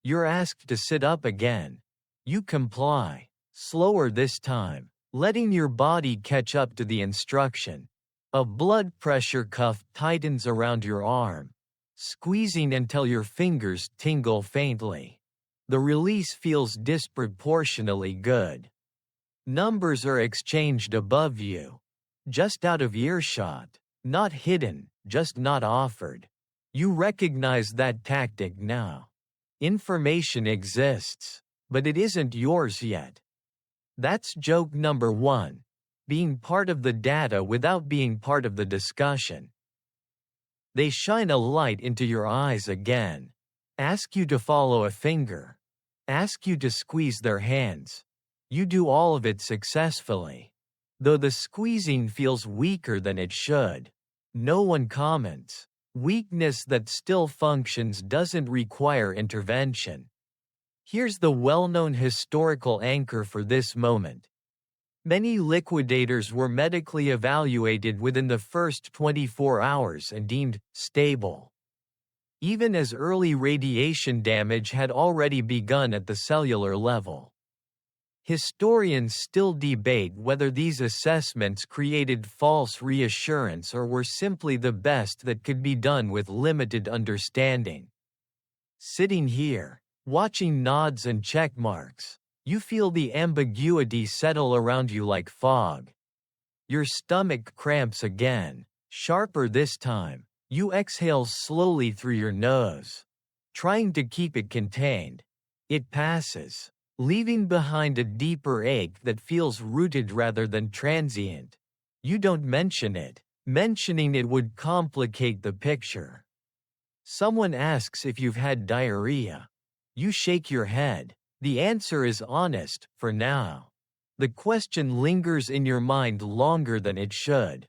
S1: You're asked to sit up again. You comply, slower this time, letting your body catch up to the instruction. A blood pressure cuff tightens around your arm, squeezing until your fingers tingle faintly. The release feels disproportionately good. Numbers are exchanged above you, just out of earshot, not hidden, just not offered. You recognize that tactic now. Information exists, but it isn't yours yet. That's joke number 1. Being part of the data without being part of the discussion. They shine a light into your eyes again. Ask you to follow a finger. Ask you to squeeze their hands. You do all of it successfully. Though the squeezing feels weaker than it should. No one comments. Weakness that still functions doesn't require intervention. Here's the well-known historical anchor for this moment. Many liquidators were medically evaluated within the first 24 hours and deemed stable, even as early radiation damage had already begun at the cellular level. Historians still debate whether these assessments created false reassurance or were simply the best that could be done with limited understanding. Sitting here, watching nods and check marks, you feel the ambiguity settle around you like fog. Your stomach cramps again, sharper this time. You exhale slowly through your nose, trying to keep it contained. It passes, leaving behind a deeper ache that feels rooted rather than transient. You don't mention it. Mentioning it would complicate the picture. Someone asks if you've had diarrhea. You shake your head. The answer is honest, for now. The question lingers in your mind longer than it should.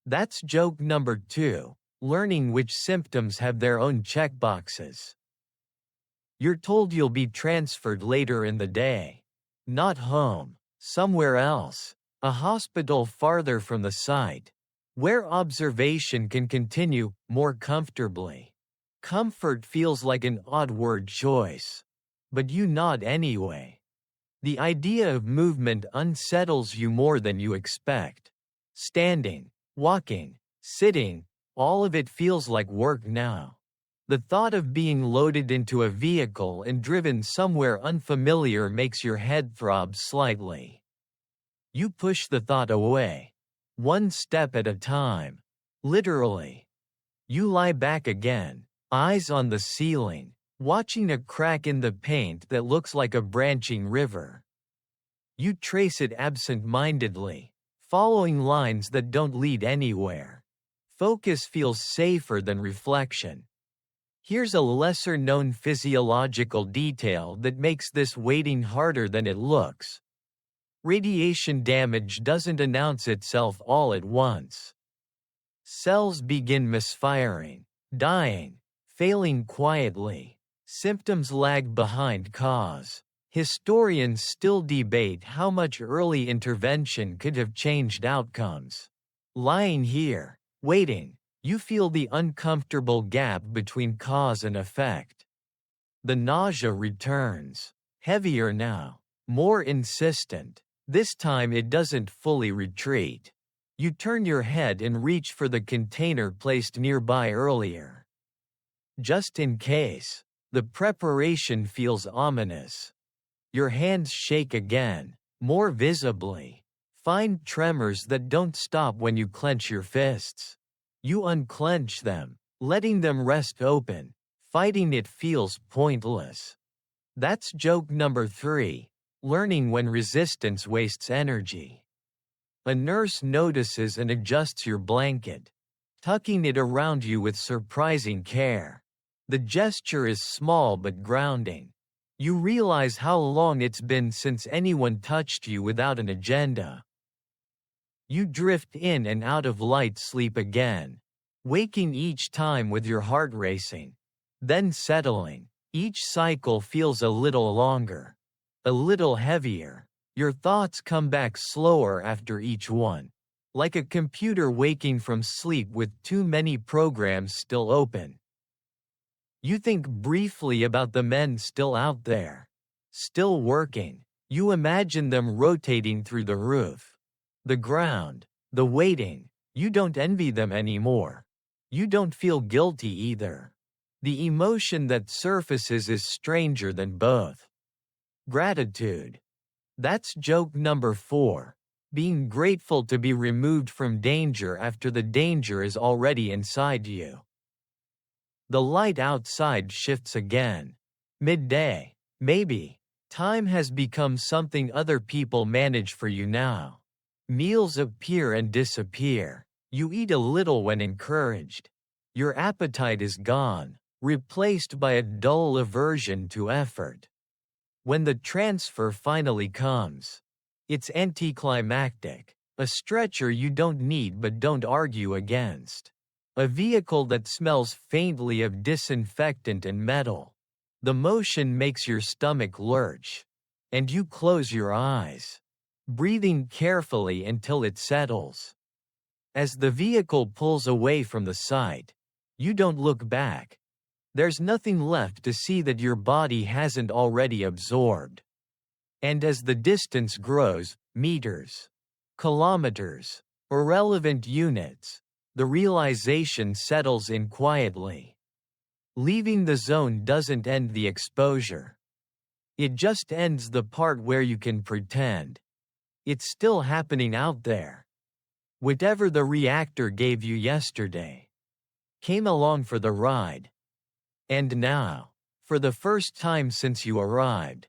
S1: That's joke number 2, learning which symptoms have their own checkboxes. You're told you'll be transferred later in the day. Not home, somewhere else, a hospital farther from the site, where observation can continue more comfortably. Comfort feels like an odd word choice. But you nod anyway. The idea of movement unsettles you more than you expect. Standing, walking, sitting, all of it feels like work now. The thought of being loaded into a vehicle and driven somewhere unfamiliar makes your head throb slightly. You push the thought away, one step at a time. Literally. You lie back again, eyes on the ceiling, watching a crack in the paint that looks like a branching river. You trace it absent-mindedly, following lines that don't lead anywhere. Focus feels safer than reflection. Here's a lesser-known physiological detail that makes this waiting harder than it looks. Radiation damage doesn't announce itself all at once. Cells begin misfiring, dying, failing quietly. Symptoms lag behind cause. Historians still debate how much early intervention could have changed outcomes. Lying here, waiting, you feel the uncomfortable gap between cause and effect. The nausea returns, heavier now, more insistent. This time it doesn't fully retreat. You turn your head and reach for the container placed nearby earlier. Just in case, the preparation feels ominous. Your hands shake again, more visibly. Find tremors that don't stop when you clench your fists. You unclench them, letting them rest open. Fighting it feels pointless. That's joke number 3, learning when resistance wastes energy. A nurse notices and adjusts your blanket, tucking it around you with surprising care. The gesture is small but grounding. You realize how long it's been since anyone touched you without an agenda. You drift in and out of light sleep again, waking each time with your heart racing, then settling. Each cycle feels a little longer, a little heavier. Your thoughts come back slower after each one, like a computer waking from sleep with too many programs still open. You think briefly about the men still out there, still working. You imagine them rotating through the roof, the ground, the waiting. You don't envy them anymore. You don't feel guilty either. The emotion that surfaces is stranger than both. Gratitude. That's joke number 4. Being grateful to be removed from danger after the danger is already inside you. The light outside shifts again. Midday, maybe. Time has become something other people manage for you now. Meals appear and disappear. You eat a little when encouraged. Your appetite is gone, replaced by a dull aversion to effort. When the transfer finally comes, it's anticlimactic. A stretcher you don't need but don't argue against. A vehicle that smells faintly of disinfectant and metal. The motion makes your stomach lurch, and you close your eyes, breathing carefully until it settles. As the vehicle pulls away from the site, you don't look back. There's nothing left to see that your body hasn't already absorbed. And as the distance grows, meters, kilometers, irrelevant units, the realization settles in quietly. Leaving the zone doesn't end the exposure. It just ends the part where you can pretend. It's still happening out there. Whatever the reactor gave you yesterday came along for the ride. And now, for the first time since you arrived,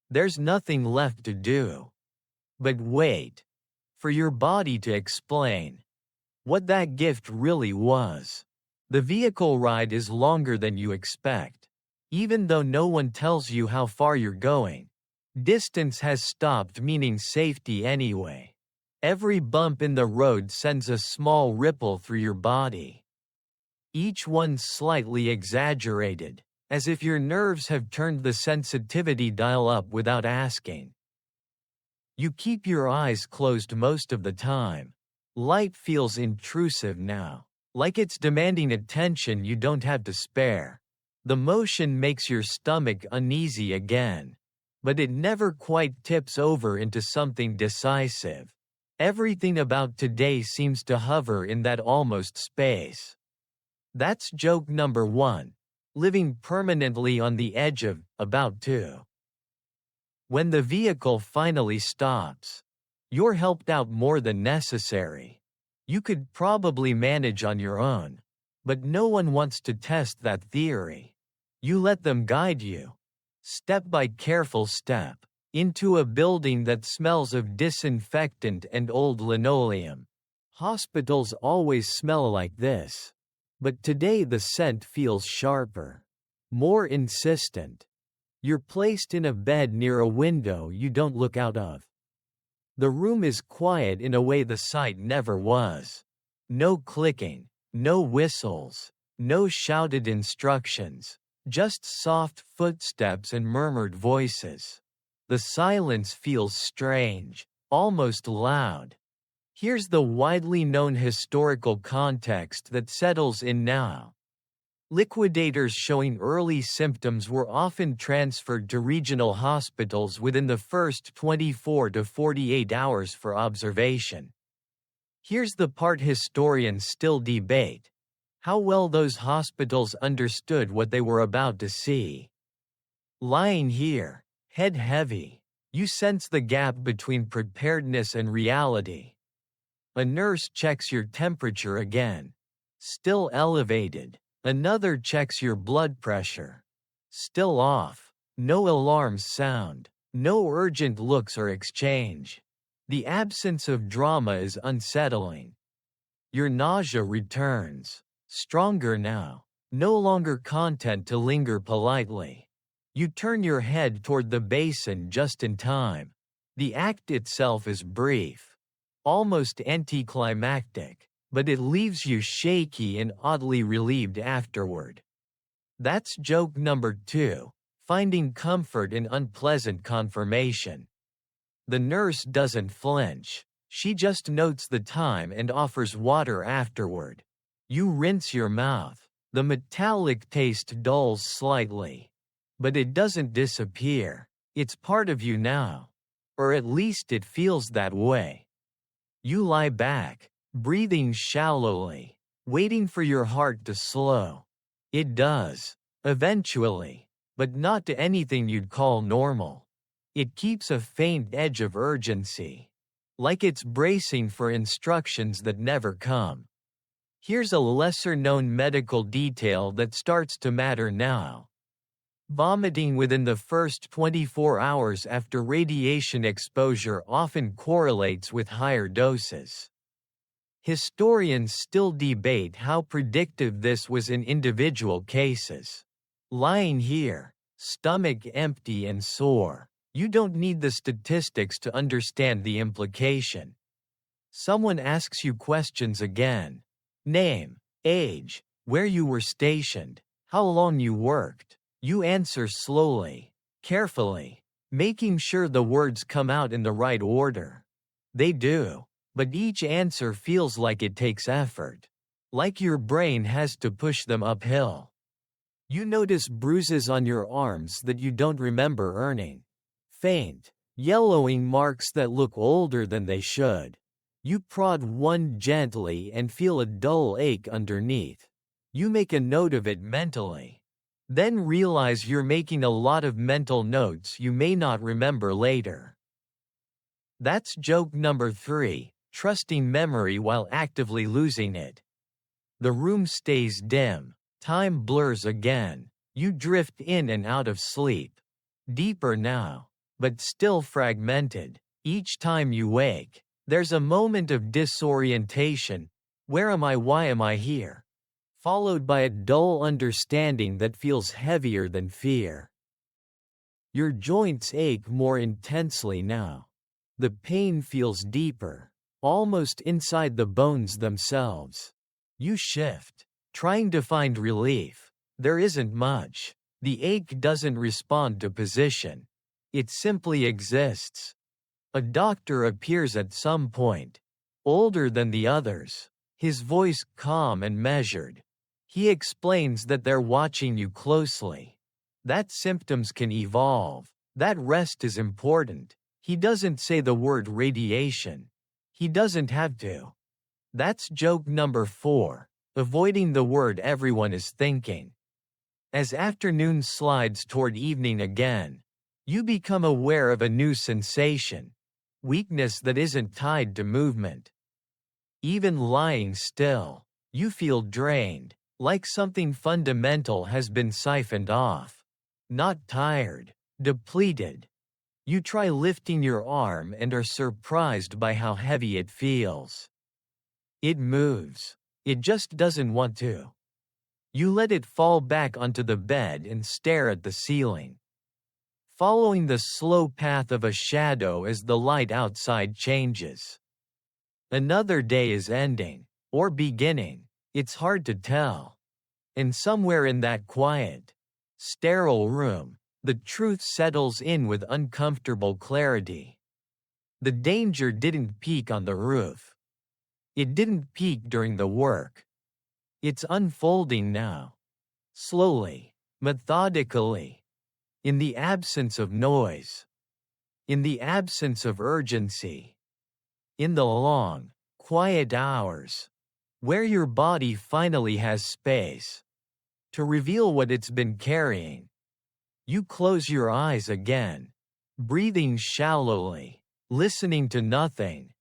S1: there's nothing left to do. But wait, for your body to explain what that gift really was. The vehicle ride is longer than you expect. Even though no one tells you how far you're going, distance has stopped meaning safety anyway. Every bump in the road sends a small ripple through your body. Each one slightly exaggerated, as if your nerves have turned the sensitivity dial up without asking. You keep your eyes closed most of the time. Light feels intrusive now, like it's demanding attention you don't have to spare. The motion makes your stomach uneasy again, but it never quite tips over into something decisive. Everything about today seems to hover in that almost space. That's joke number 1. Living permanently on the edge of about to. When the vehicle finally stops, you're helped out more than necessary. You could probably manage on your own, but no one wants to test that theory. You let them guide you, step by careful step, into a building that smells of disinfectant and old linoleum. Hospitals always smell like this, but today the scent feels sharper, more insistent. You're placed in a bed near a window you don't look out of. The room is quiet in a way the site never was. No clicking, no whistles, no shouted instructions, just soft footsteps and murmured voices. The silence feels strange, almost loud. Here's the widely known historical context that settles in now. Liquidators showing early symptoms were often transferred to regional hospitals within the first 24 to 48 hours for observation. Here's the part historians still debate: how well those hospitals understood what they were about to see. Lying here, head heavy, you sense the gap between preparedness and reality. A nurse checks your temperature again. Still elevated. Another checks your blood pressure. Still off. No alarms sound. No urgent looks or exchange. The absence of drama is unsettling. Your nausea returns. Stronger now. No longer content to linger politely. You turn your head toward the basin just in time. The act itself is brief, almost anticlimactic, but it leaves you shaky and oddly relieved afterward. That's joke number 2, finding comfort in unpleasant confirmation. The nurse doesn't flinch. She just notes the time and offers water afterward. You rinse your mouth. The metallic taste dulls slightly. But it doesn't disappear. It's part of you now. Or at least it feels that way. You lie back, breathing shallowly, waiting for your heart to slow. It does, eventually, but not to anything you'd call normal. It keeps a faint edge of urgency, like it's bracing for instructions that never come. Here's a lesser-known medical detail that starts to matter now. Vomiting within the first 24 hours after radiation exposure often correlates with higher doses. Historians still debate how predictive this was in individual cases. Lying here, stomach empty and sore, you don't need the statistics to understand the implication. Someone asks you questions again. Name, age, where you were stationed, how long you worked. You answer slowly, carefully, making sure the words come out in the right order. They do, but each answer feels like it takes effort. Like your brain has to push them uphill. You notice bruises on your arms that you don't remember earning. Faint, yellowing marks that look older than they should. You prod one gently and feel a dull ache underneath. You make a note of it mentally. Then realize you're making a lot of mental notes you may not remember later. That's joke number 3, trusting memory while actively losing it. The room stays dim. Time blurs again. You drift in and out of sleep. Deeper now, but still fragmented. Each time you wake, there's a moment of disorientation. Where am I? Why am I here? Followed by a dull understanding that feels heavier than fear. Your joints ache more intensely now. The pain feels deeper, almost inside the bones themselves. You shift, trying to find relief. There isn't much. The ache doesn't respond to position. It simply exists. A doctor appears at some point, older than the others, his voice calm and measured. He explains that they're watching you closely. That symptoms can evolve. That rest is important. He doesn't say the word radiation. He doesn't have to. That's joke number 4, avoiding the word everyone is thinking. As afternoon slides toward evening again, you become aware of a new sensation. Weakness that isn't tied to movement. Even lying still, you feel drained. Like something fundamental has been siphoned off. Not tired, depleted. You try lifting your arm and are surprised by how heavy it feels. It moves. It just doesn't want to. You let it fall back onto the bed and stare at the ceiling. Following the slow path of a shadow as the light outside changes. Another day is ending, or beginning. It's hard to tell. And somewhere in that quiet, sterile room, The truth settles in with uncomfortable clarity. The danger didn't peak on the roof. It didn't peak during the work. It's unfolding now. Slowly, methodically. In the absence of noise. In the absence of urgency. In the long, quiet hours. Where your body finally has space to reveal what it's been carrying. You close your eyes again, breathing shallowly, listening to nothing.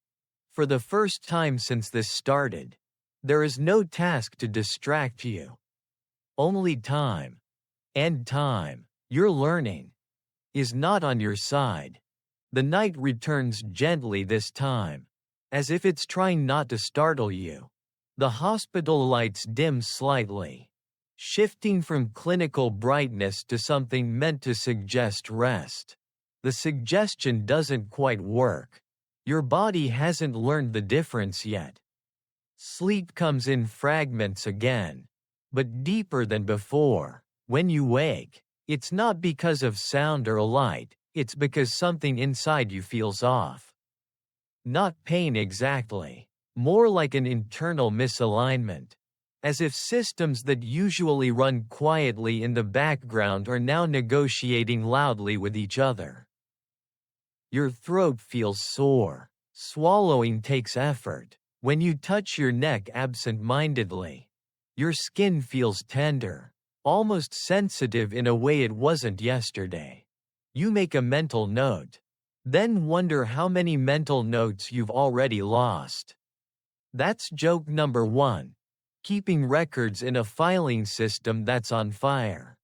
S1: For the first time since this started, there is no task to distract you. Only time. And time, you're learning, is not on your side. The night returns gently this time, as if it's trying not to startle you. The hospital lights dim slightly, shifting from clinical brightness to something meant to suggest rest. The suggestion doesn't quite work. Your body hasn't learned the difference yet. Sleep comes in fragments again, but deeper than before. When you wake, it's not because of sound or light, it's because something inside you feels off. Not pain exactly, more like an internal misalignment. As if systems that usually run quietly in the background are now negotiating loudly with each other. Your throat feels sore. Swallowing takes effort. When you touch your neck absent-mindedly, your skin feels tender, almost sensitive in a way it wasn't yesterday. You make a mental note, then wonder how many mental notes you've already lost. That's joke number 1. Keeping records in a filing system that's on fire.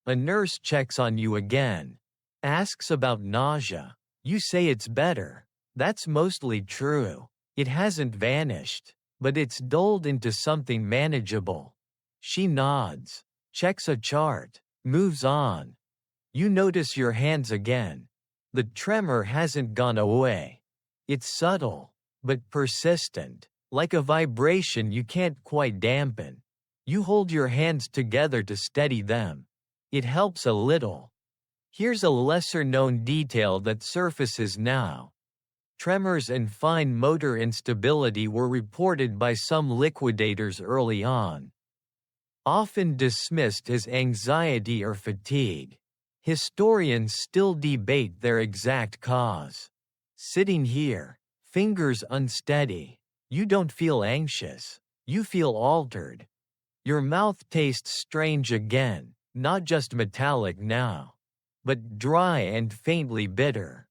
S1: A nurse checks on you again, asks about nausea. You say it's better. That's mostly true. It hasn't vanished, but it's dulled into something manageable. She nods, checks a chart, moves on. You notice your hands again. The tremor hasn't gone away. It's subtle, but persistent, like a vibration you can't quite dampen. You hold your hands together to steady them. It helps a little. Here's a lesser-known detail that surfaces now. Tremors and fine motor instability were reported by some liquidators early on. Often dismissed as anxiety or fatigue, historians still debate their exact cause. Sitting here, fingers unsteady, you don't feel anxious, you feel altered. Your mouth tastes strange again, not just metallic now, but dry and faintly bitter.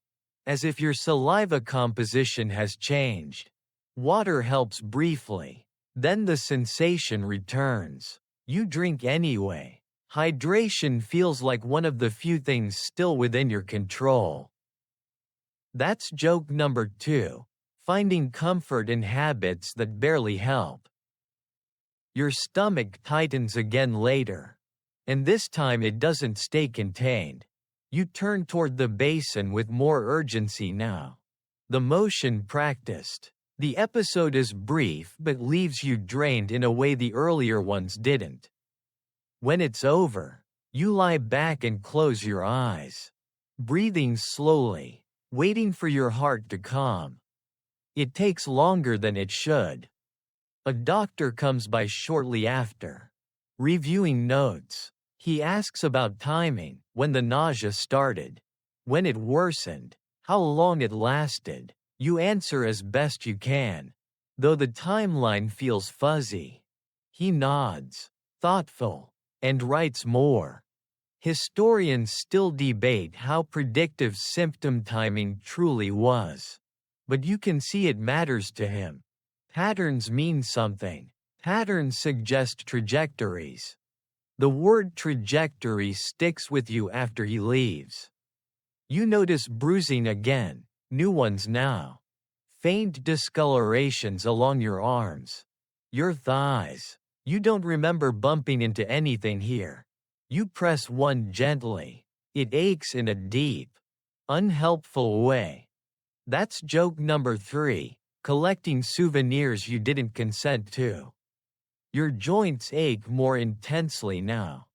S1: As if your saliva composition has changed. Water helps briefly, then the sensation returns. You drink anyway. Hydration feels like one of the few things still within your control. That's joke number 2, finding comfort in habits that barely help. Your stomach tightens again later. And this time it doesn't stay contained. You turn toward the basin with more urgency now. The motion practiced. The episode is brief but leaves you drained in a way the earlier ones didn't. When it's over, you lie back and close your eyes, breathing slowly, waiting for your heart to calm. It takes longer than it should. A doctor comes by shortly after, reviewing notes. He asks about timing, when the nausea started, when it worsened, how long it lasted. You answer as best you can, though the timeline feels fuzzy. He nods, thoughtful, and writes more. Historians still debate how predictive symptom timing truly was. But you can see it matters to him. Patterns mean something. Patterns suggest trajectories. The word trajectory sticks with you after he leaves. You notice bruising again, new ones now. Faint discolorations along your arms. Your thighs. You don't remember bumping into anything here. You press one gently. It aches in a deep, unhelpful way. That's joke number 3, collecting souvenirs you didn't consent to. Your joints ache more intensely now.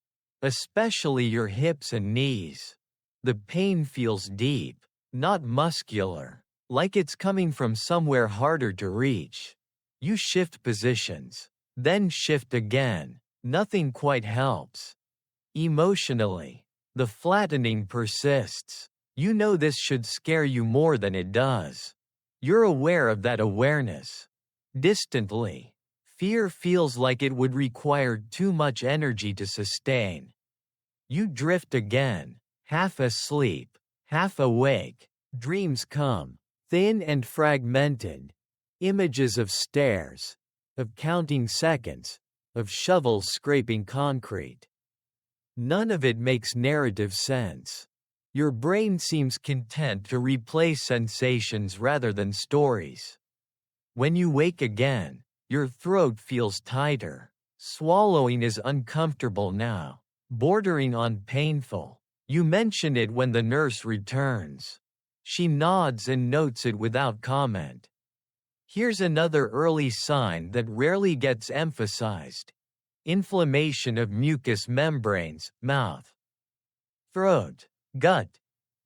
S1: especially your hips and knees. The pain feels deep, not muscular, like it's coming from somewhere harder to reach. You shift positions, then shift again. Nothing quite helps. Emotionally, the flattening persists. You know this should scare you more than it does. You're aware of that awareness. Distantly, fear feels like it would require too much energy to sustain. You drift again, half asleep, half awake. Dreams come, thin and fragmented. Images of stairs, of counting seconds, of shovels scraping concrete. None of it makes narrative sense. Your brain seems content to replay sensations rather than stories. When you wake again, your throat feels tighter. Swallowing is uncomfortable now, bordering on painful. You mention it when the nurse returns. She nods and notes it without comment. Here's another early sign that rarely gets emphasized. Inflammation of mucous membranes, mouth, throat, gut,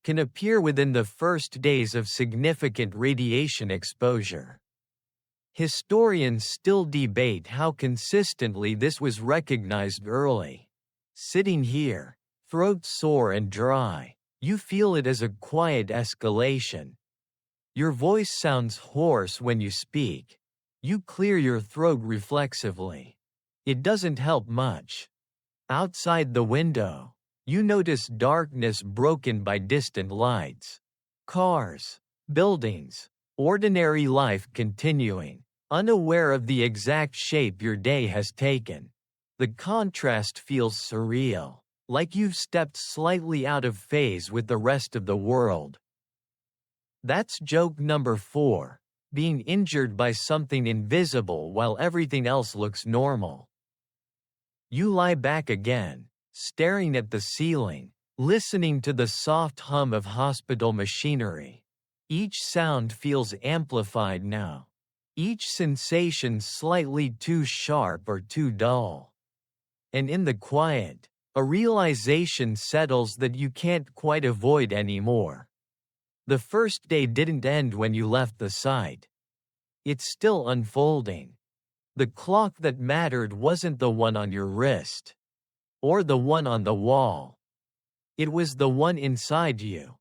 S1: can appear within the first days of significant radiation exposure. Historians still debate how consistently this was recognized early. Sitting here, throat sore and dry, you feel it as a quiet escalation. Your voice sounds hoarse when you speak. You clear your throat reflexively. It doesn't help much. Outside the window, you notice darkness broken by distant lights. Cars, buildings, ordinary life continuing, unaware of the exact shape your day has taken. The contrast feels surreal, like you've stepped slightly out of phase with the rest of the world. That's joke number 4, being injured by something invisible while everything else looks normal. You lie back again, staring at the ceiling, listening to the soft hum of hospital machinery. Each sound feels amplified now. Each sensation slightly too sharp or too dull. And in the quiet, a realization settles that you can't quite avoid anymore. The first day didn't end when you left the site. It's still unfolding. The clock that mattered wasn't the one on your wrist. Or the one on the wall. It was the one inside you.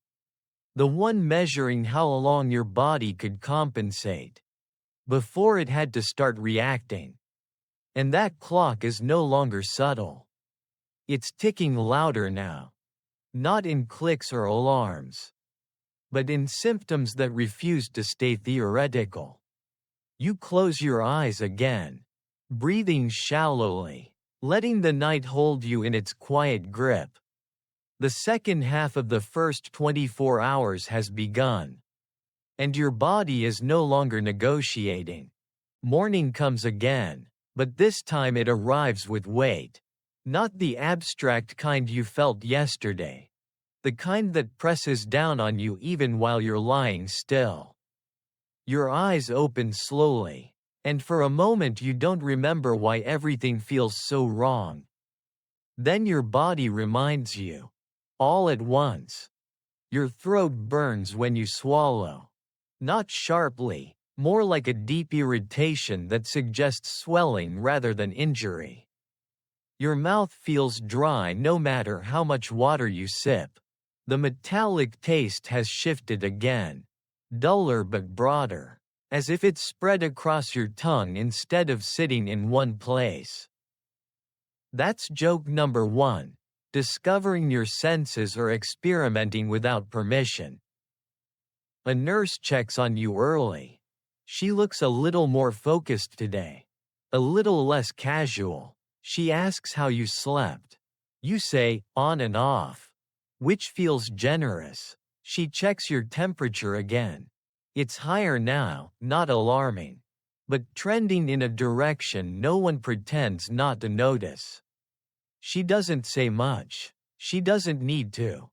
S1: The one measuring how long your body could compensate before it had to start reacting. And that clock is no longer subtle. It's ticking louder now. Not in clicks or alarms, but in symptoms that refuse to stay theoretical. You close your eyes again, breathing shallowly, letting the night hold you in its quiet grip. The second half of the first 24 hours has begun. And your body is no longer negotiating. Morning comes again, but this time it arrives with weight. Not the abstract kind you felt yesterday. The kind that presses down on you even while you're lying still. Your eyes open slowly, and for a moment you don't remember why everything feels so wrong. Then your body reminds you. All at once. Your throat burns when you swallow. Not sharply, more like a deep irritation that suggests swelling rather than injury. Your mouth feels dry no matter how much water you sip. The metallic taste has shifted again. Duller but broader, as if it's spread across your tongue instead of sitting in one place. That's joke number 1, discovering your senses or experimenting without permission. A nurse checks on you early. She looks a little more focused today. A little less casual. She asks how you slept. You say, on and off, which feels generous. She checks your temperature again. It's higher now, not alarming, but trending in a direction no one pretends not to notice. She doesn't say much. She doesn't need to.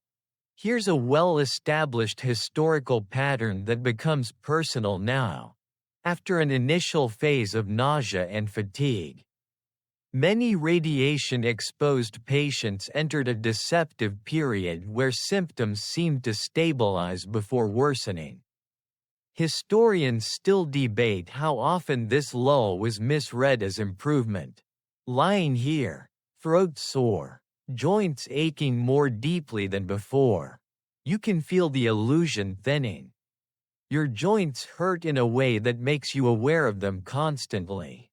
S1: Here's a well-established historical pattern that becomes personal now. After an initial phase of nausea and fatigue, Many radiation-exposed patients entered a deceptive period where symptoms seemed to stabilize before worsening. Historians still debate how often this lull was misread as improvement. Lying here, throat sore, joints aching more deeply than before. You can feel the illusion thinning. Your joints hurt in a way that makes you aware of them constantly.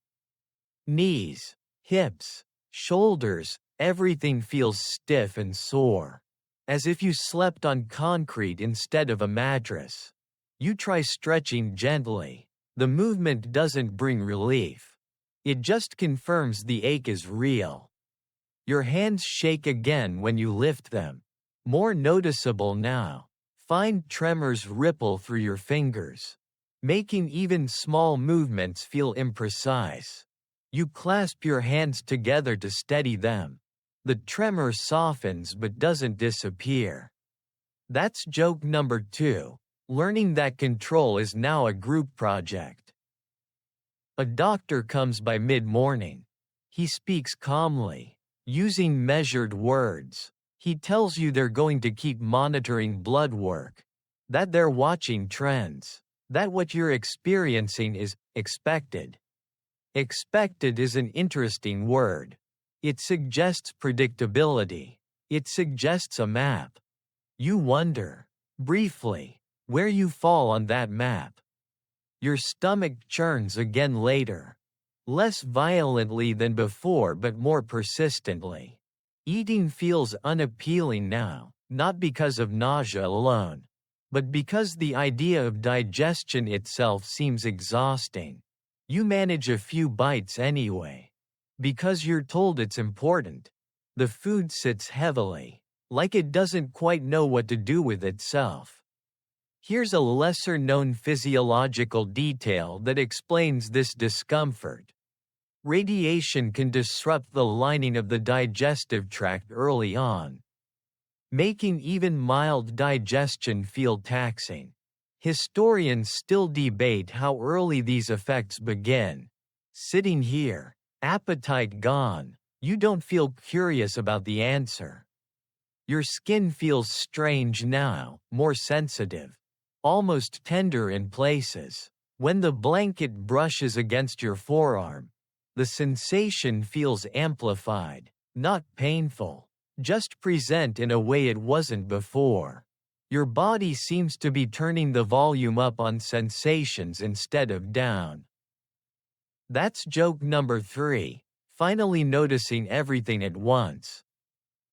S1: Knees, hips, shoulders, everything feels stiff and sore. As if you slept on concrete instead of a mattress. You try stretching gently. The movement doesn't bring relief. It just confirms the ache is real. Your hands shake again when you lift them. More noticeable now. Fine tremors ripple through your fingers, making even small movements feel imprecise. You clasp your hands together to steady them. The tremor softens but doesn't disappear. That's joke number 2, learning that control is now a group project. A doctor comes by mid-morning. He speaks calmly, using measured words. He tells you they're going to keep monitoring blood work, that they're watching trends, that what you're experiencing is expected. Expected is an interesting word. It suggests predictability. It suggests a map. You wonder, briefly, where you fall on that map. Your stomach churns again later. Less violently than before but more persistently. Eating feels unappealing now, not because of nausea alone, but because the idea of digestion itself seems exhausting. You manage a few bites anyway. Because you're told it's important. The food sits heavily, like it doesn't quite know what to do with itself. Here's a lesser-known physiological detail that explains this discomfort. Radiation can disrupt the lining of the digestive tract early on, making even mild digestion feel taxing. Historians still debate how early these effects begin. Sitting here, appetite gone, you don't feel curious about the answer. Your skin feels strange now, more sensitive, almost tender in places. When the blanket brushes against your forearm, the sensation feels amplified, not painful, just present in a way it wasn't before. Your body seems to be turning the volume up on sensations instead of down. That's joke number 3, finally noticing everything at once.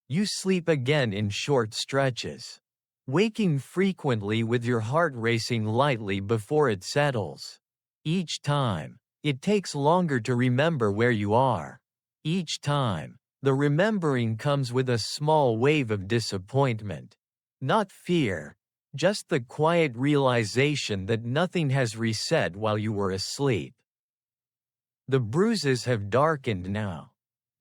S1: You sleep again in short stretches, waking frequently with your heart racing lightly before it settles. Each time, it takes longer to remember where you are. Each time, the remembering comes with a small wave of disappointment. Not fear, just the quiet realization that nothing has reset while you were asleep. The bruises have darkened now,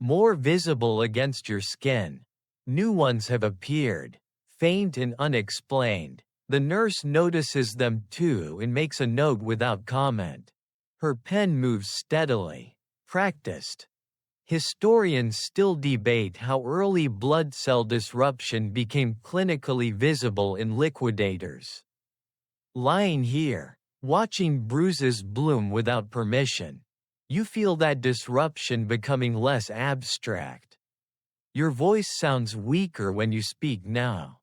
S1: more visible against your skin. New ones have appeared, faint and unexplained. The nurse notices them too and makes a note without comment. Her pen moves steadily, practiced. Historians still debate how early blood cell disruption became clinically visible in liquidators. Lying here, watching bruises bloom without permission, you feel that disruption becoming less abstract. Your voice sounds weaker when you speak now.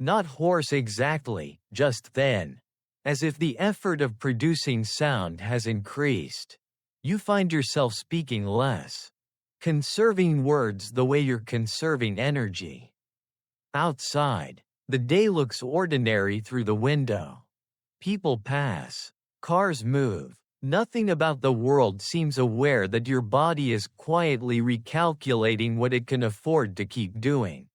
S1: Not hoarse exactly, just thin. As if the effort of producing sound has increased. You find yourself speaking less. Conserving words the way you're conserving energy. Outside, the day looks ordinary through the window. People pass. Cars move. Nothing about the world seems aware that your body is quietly recalculating what it can afford to keep doing.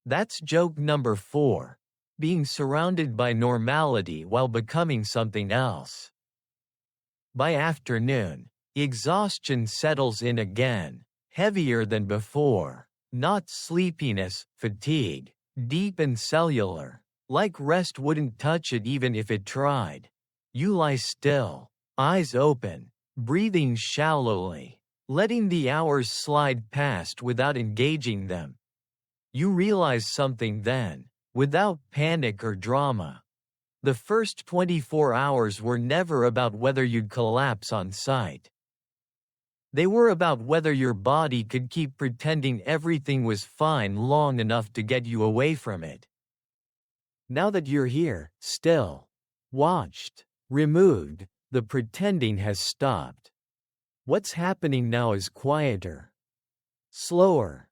S1: That's joke number 4. Being surrounded by normality while becoming something else. By afternoon, exhaustion settles in again, heavier than before. Not sleepiness, fatigue, deep and cellular, like rest wouldn't touch it even if it tried. You lie still, eyes open, breathing shallowly. letting the hours slide past without engaging them. You realize something then, without panic or drama. The first 24 hours were never about whether you'd collapse on sight. They were about whether your body could keep pretending everything was fine long enough to get you away from it. Now that you're here, still, watched, removed, the pretending has stopped. What's happening now is quieter, slower,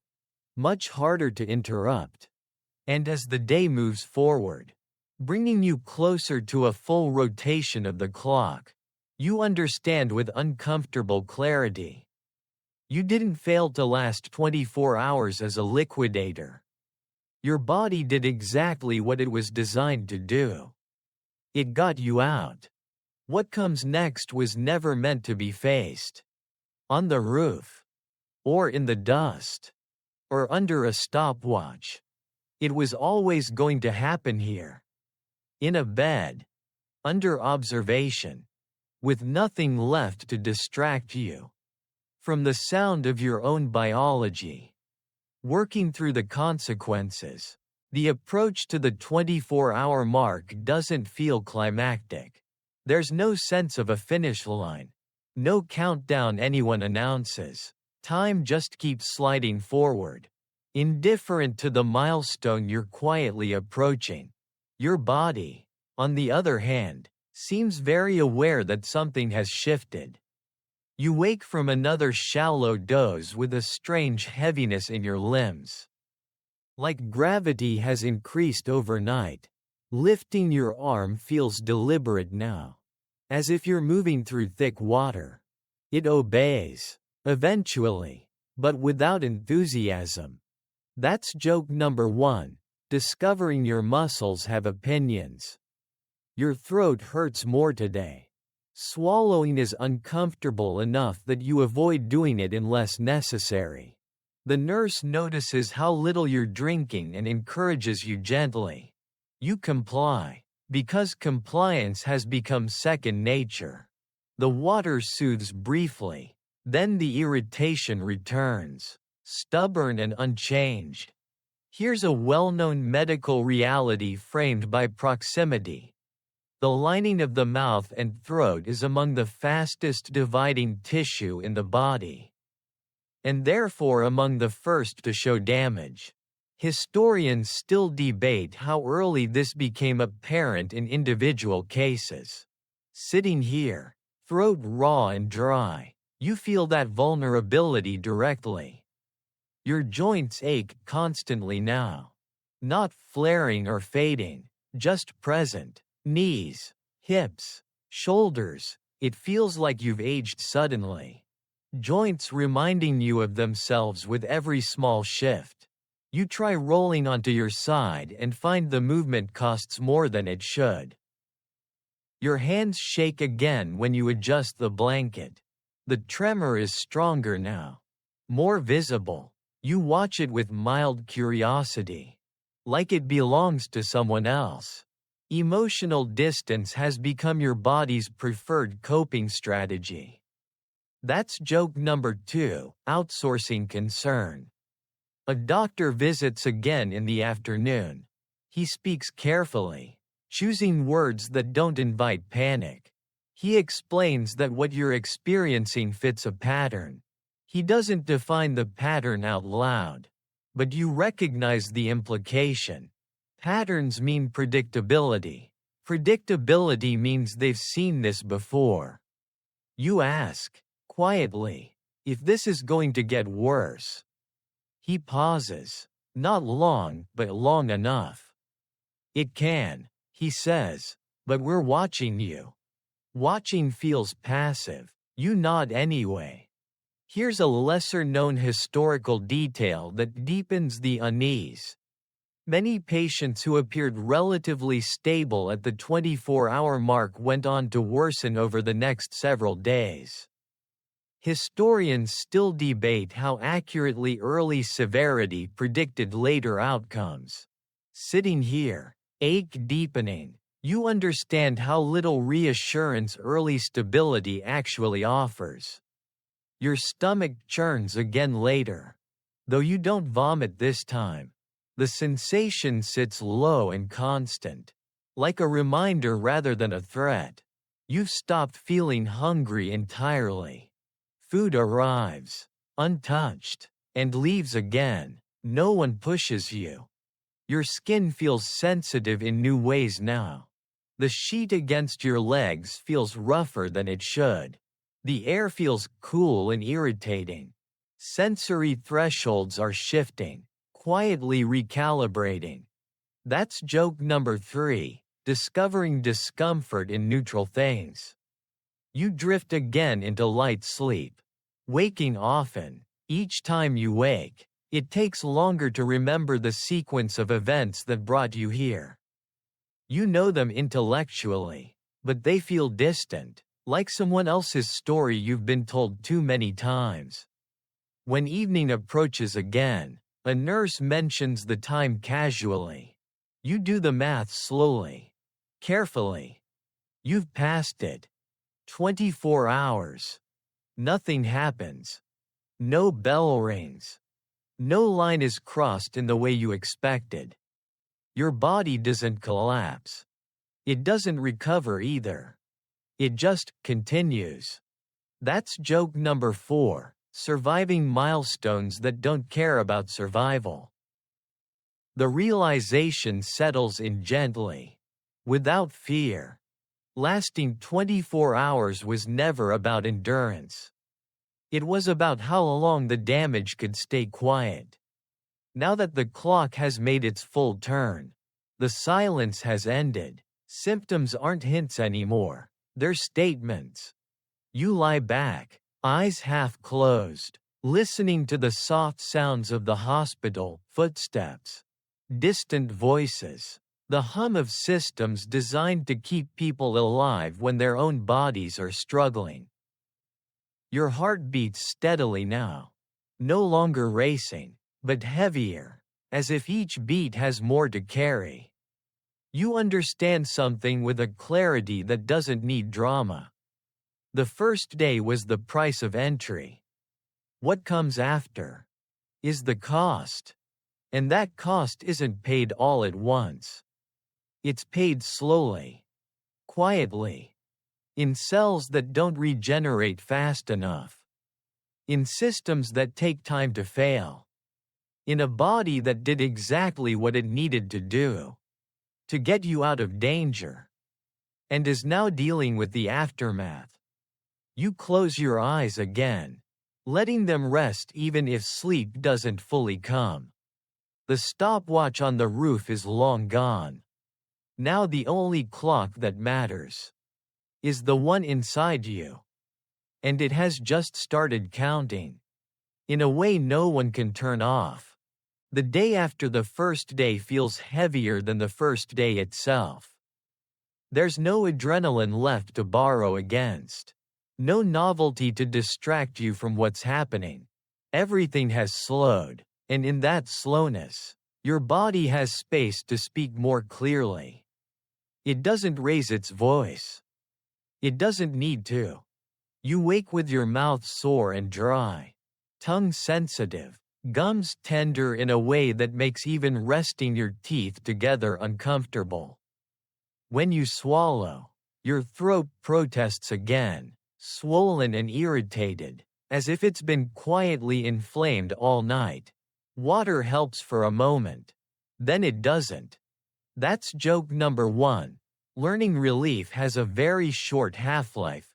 S1: much harder to interrupt. And as the day moves forward, bringing you closer to a full rotation of the clock, you understand with uncomfortable clarity. You didn't fail to last 24 hours as a liquidator. Your body did exactly what it was designed to do. It got you out. What comes next was never meant to be faced. On the roof, or in the dust, or under a stopwatch. It was always going to happen here. In a bed, under observation, with nothing left to distract you from the sound of your own biology. Working through the consequences, the approach to the 24-hour mark doesn't feel climactic. There's no sense of a finish line, no countdown anyone announces. Time just keeps sliding forward, indifferent to the milestone you're quietly approaching. Your body, on the other hand, seems very aware that something has shifted. You wake from another shallow doze with a strange heaviness in your limbs. Like gravity has increased overnight. Lifting your arm feels deliberate now, as if you're moving through thick water. It obeys, eventually, but without enthusiasm. That's joke number 1, discovering your muscles have opinions. Your throat hurts more today. Swallowing is uncomfortable enough that you avoid doing it unless necessary. The nurse notices how little you're drinking and encourages you gently. You comply, because compliance has become second nature. The water soothes briefly, then the irritation returns, stubborn and unchanged. Here's a well-known medical reality framed by proximity. The lining of the mouth and throat is among the fastest dividing tissue in the body, and therefore among the first to show damage. Historians still debate how early this became apparent in individual cases. Sitting here, throat raw and dry, you feel that vulnerability directly. Your joints ache constantly now. Not flaring or fading, just present. Knees, hips, shoulders, it feels like you've aged suddenly. Joints reminding you of themselves with every small shift. You try rolling onto your side and find the movement costs more than it should. Your hands shake again when you adjust the blanket. The tremor is stronger now, more visible. You watch it with mild curiosity, like it belongs to someone else. Emotional distance has become your body's preferred coping strategy. That's joke number 2, outsourcing concern. A doctor visits again in the afternoon. He speaks carefully, choosing words that don't invite panic. He explains that what you're experiencing fits a pattern. He doesn't define the pattern out loud, but you recognize the implication. Patterns mean predictability. Predictability means they've seen this before. You ask, quietly, if this is going to get worse. He pauses, not long, but long enough. It can, he says, but we're watching you. Watching feels passive. You nod anyway. Here's a lesser-known historical detail that deepens the unease. Many patients who appeared relatively stable at the 24-hour mark went on to worsen over the next several days. Historians still debate how accurately early severity predicted later outcomes. Sitting here, ache deepening, you understand how little reassurance early stability actually offers. Your stomach churns again later. Though you don't vomit this time. The sensation sits low and constant. Like a reminder rather than a threat. You've stopped feeling hungry entirely. Food arrives, untouched, and leaves again. No one pushes you. Your skin feels sensitive in new ways now. The sheet against your legs feels rougher than it should. The air feels cool and irritating. Sensory thresholds are shifting, quietly recalibrating. That's joke number 3, discovering discomfort in neutral things. You drift again into light sleep. Waking often. Each time you wake, it takes longer to remember the sequence of events that brought you here. You know them intellectually, but they feel distant, like someone else's story you've been told too many times. When evening approaches again, a nurse mentions the time casually. You do the math slowly, carefully. You've passed it. 24 hours. Nothing happens. No bell rings. No line is crossed in the way you expected. Your body doesn't collapse. It doesn't recover either. It just continues. That's joke number 4, surviving milestones that don't care about survival. The realization settles in gently, without fear. Lasting 24 hours was never about endurance. It was about how long the damage could stay quiet. Now that the clock has made its full turn, the silence has ended. Symptoms aren't hints anymore, they're statements. You lie back, eyes half closed, listening to the soft sounds of the hospital, footsteps, distant voices, the hum of systems designed to keep people alive when their own bodies are struggling. Your heart beats steadily now, no longer racing, but heavier, as if each beat has more to carry. You understand something with a clarity that doesn't need drama. The first day was the price of entry. What comes after is the cost. And that cost isn't paid all at once. It's paid slowly, quietly, in cells that don't regenerate fast enough, in systems that take time to fail, in a body that did exactly what it needed to do, to get you out of danger, and is now dealing with the aftermath. You close your eyes again, letting them rest even if sleep doesn't fully come. The stopwatch on the roof is long gone. Now the only clock that matters is the one inside you. And it has just started counting. In a way no one can turn off. The day after the first day feels heavier than the first day itself. There's no adrenaline left to borrow against. No novelty to distract you from what's happening. Everything has slowed, and in that slowness, your body has space to speak more clearly. It doesn't raise its voice. It doesn't need to. You wake with your mouth sore and dry, tongue sensitive, gums tender in a way that makes even resting your teeth together uncomfortable. When you swallow, your throat protests again, swollen and irritated, as if it's been quietly inflamed all night. Water helps for a moment. Then it doesn't. That's joke number 1. Learning relief has a very short half-life.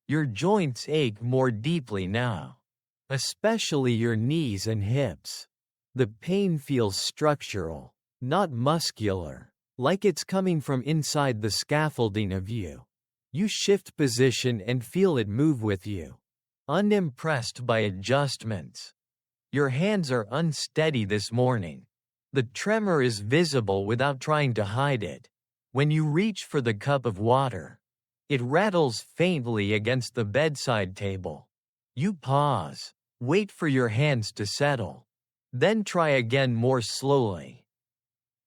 S1: Your joints ache more deeply now. Especially your knees and hips. The pain feels structural, not muscular, like it's coming from inside the scaffolding of you. You shift position and feel it move with you. Unimpressed by adjustments. Your hands are unsteady this morning. The tremor is visible without trying to hide it. When you reach for the cup of water, it rattles faintly against the bedside table. You pause, wait for your hands to settle. Then try again more slowly.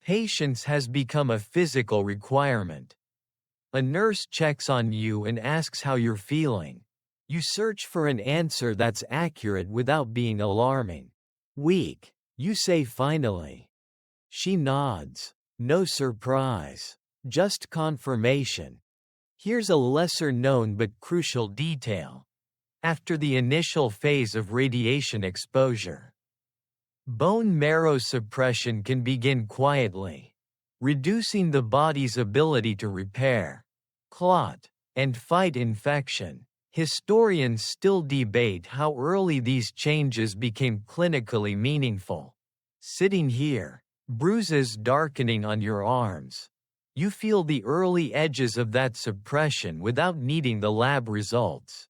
S1: Patience has become a physical requirement. A nurse checks on you and asks how you're feeling. You search for an answer that's accurate without being alarming. Weak, you say finally. She nods. No surprise. Just confirmation. Here's a lesser-known but crucial detail. After the initial phase of radiation exposure, bone marrow suppression can begin quietly, reducing the body's ability to repair, clot, and fight infection. Historians still debate how early these changes became clinically meaningful. Sitting here, bruises darkening on your arms. You feel the early edges of that suppression without needing the lab results.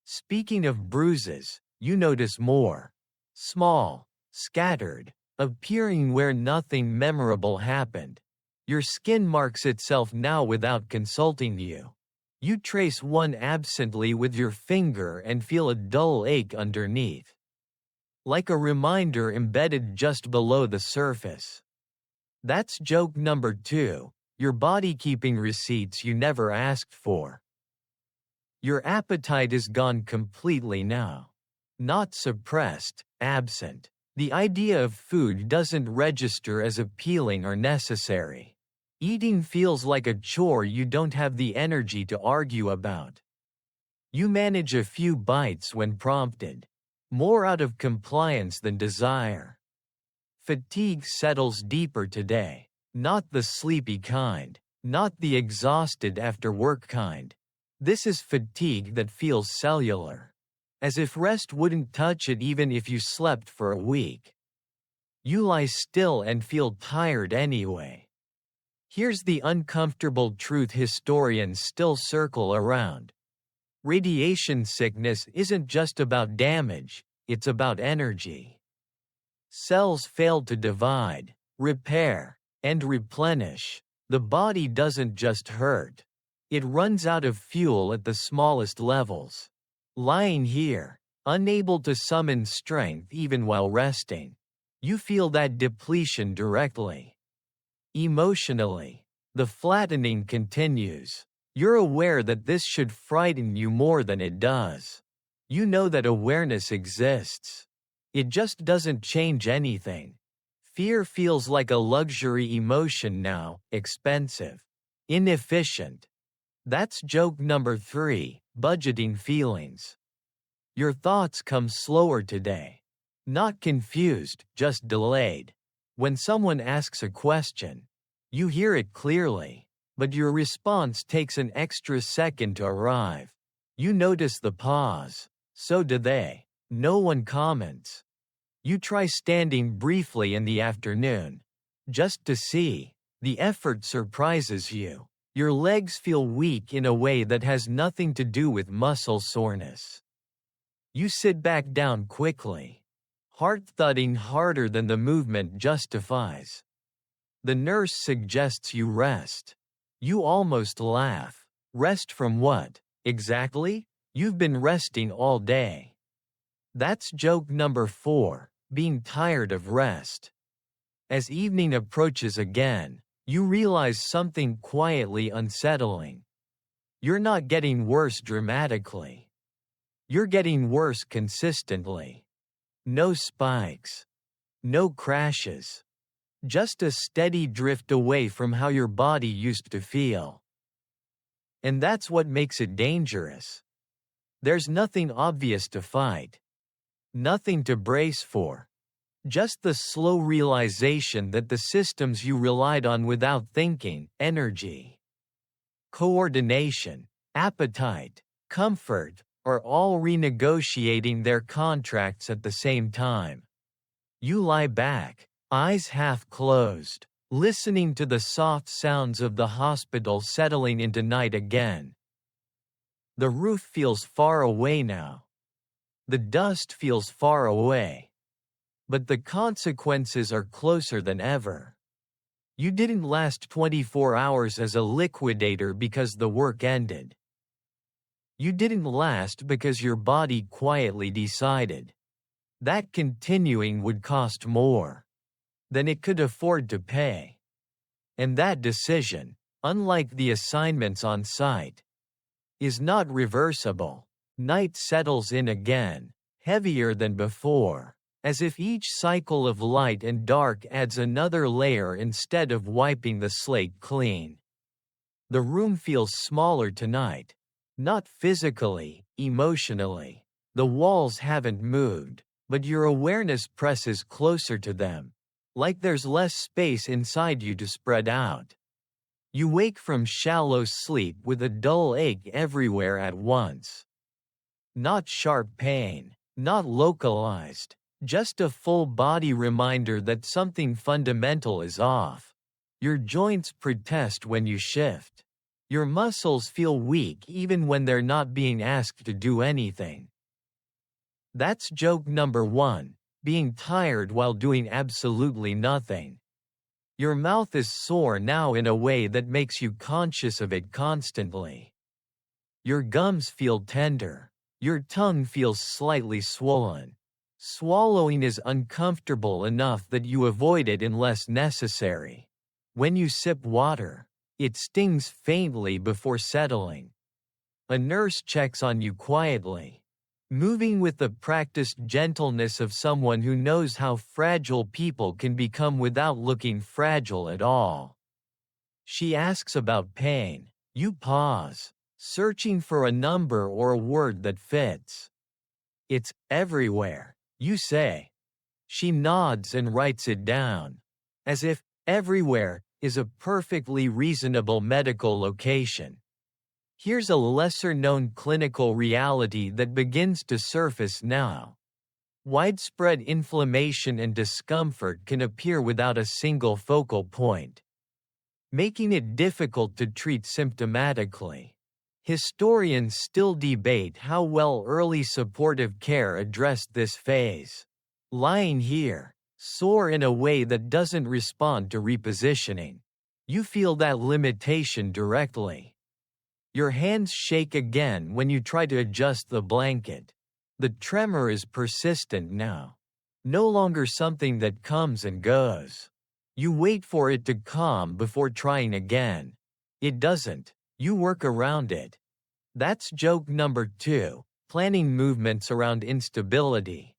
S1: Speaking of bruises, you notice more. Small, scattered, appearing where nothing memorable happened. Your skin marks itself now without consulting you. You trace one absently with your finger and feel a dull ache underneath. Like a reminder embedded just below the surface. That's joke number 2, your body keeping receipts you never asked for. Your appetite is gone completely now. Not suppressed, absent. The idea of food doesn't register as appealing or necessary. Eating feels like a chore you don't have the energy to argue about. You manage a few bites when prompted. More out of compliance than desire. Fatigue settles deeper today. Not the sleepy kind. Not the exhausted after work kind. This is fatigue that feels cellular. As if rest wouldn't touch it even if you slept for a week. You lie still and feel tired anyway. Here's the uncomfortable truth historians still circle around. Radiation sickness isn't just about damage, it's about energy. Cells fail to divide, repair, and replenish. The body doesn't just hurt. It runs out of fuel at the smallest levels. Lying here, unable to summon strength even while resting, you feel that depletion directly. Emotionally, the flattening continues. You're aware that this should frighten you more than it does. You know that awareness exists. It just doesn't change anything. Fear feels like a luxury emotion now, expensive, inefficient. That's joke number 3, budgeting feelings. Your thoughts come slower today. Not confused, just delayed. When someone asks a question, you hear it clearly, but your response takes an extra second to arrive. You notice the pause. So do they. No one comments. You try standing briefly in the afternoon. Just to see. The effort surprises you. Your legs feel weak in a way that has nothing to do with muscle soreness. You sit back down quickly. Heart thudding harder than the movement justifies. The nurse suggests you rest. You almost laugh. Rest from what, exactly? You've been resting all day. That's joke number 4, being tired of rest. As evening approaches again, you realize something quietly unsettling. You're not getting worse dramatically. You're getting worse consistently. No spikes. No crashes. Just a steady drift away from how your body used to feel. And that's what makes it dangerous. There's nothing obvious to fight. Nothing to brace for. Just the slow realization that the systems you relied on without thinking, energy, coordination, appetite, comfort, are all renegotiating their contracts at the same time. You lie back, eyes half closed, listening to the soft sounds of the hospital settling into night again. The roof feels far away now. The dust feels far away. But the consequences are closer than ever. You didn't last 24 hours as a liquidator because the work ended. You didn't last because your body quietly decided that continuing would cost more than it could afford to pay. And that decision, unlike the assignments on site, is not reversible. Night settles in again, heavier than before, as if each cycle of light and dark adds another layer instead of wiping the slate clean. The room feels smaller tonight. Not physically, emotionally. The walls haven't moved, but your awareness presses closer to them, like there's less space inside you to spread out. You wake from shallow sleep with a dull ache everywhere at once. Not sharp pain, not localized, just a full body reminder that something fundamental is off. Your joints protest when you shift. Your muscles feel weak even when they're not being asked to do anything. That's joke number 1, being tired while doing absolutely nothing. Your mouth is sore now in a way that makes you conscious of it constantly. Your gums feel tender. Your tongue feels slightly swollen. Swallowing is uncomfortable enough that you avoid it unless necessary. When you sip water, it stings faintly before settling. A nurse checks on you quietly, moving with the practiced gentleness of someone who knows how fragile people can become without looking fragile at all. She asks about pain. You pause, searching for a number or a word that fits. It's everywhere, you say. She nods and writes it down, as if everywhere is a perfectly reasonable medical location. Here's a lesser-known clinical reality that begins to surface now. Widespread inflammation and discomfort can appear without a single focal point, making it difficult to treat symptomatically. Historians still debate how well early supportive care addressed this phase. Lying here, sore in a way that doesn't respond to repositioning, you feel that limitation directly. Your hands shake again when you try to adjust the blanket. The tremor is persistent now. No longer something that comes and goes. You wait for it to calm before trying again. It doesn't. You work around it. That's joke number 2, planning movements around instability.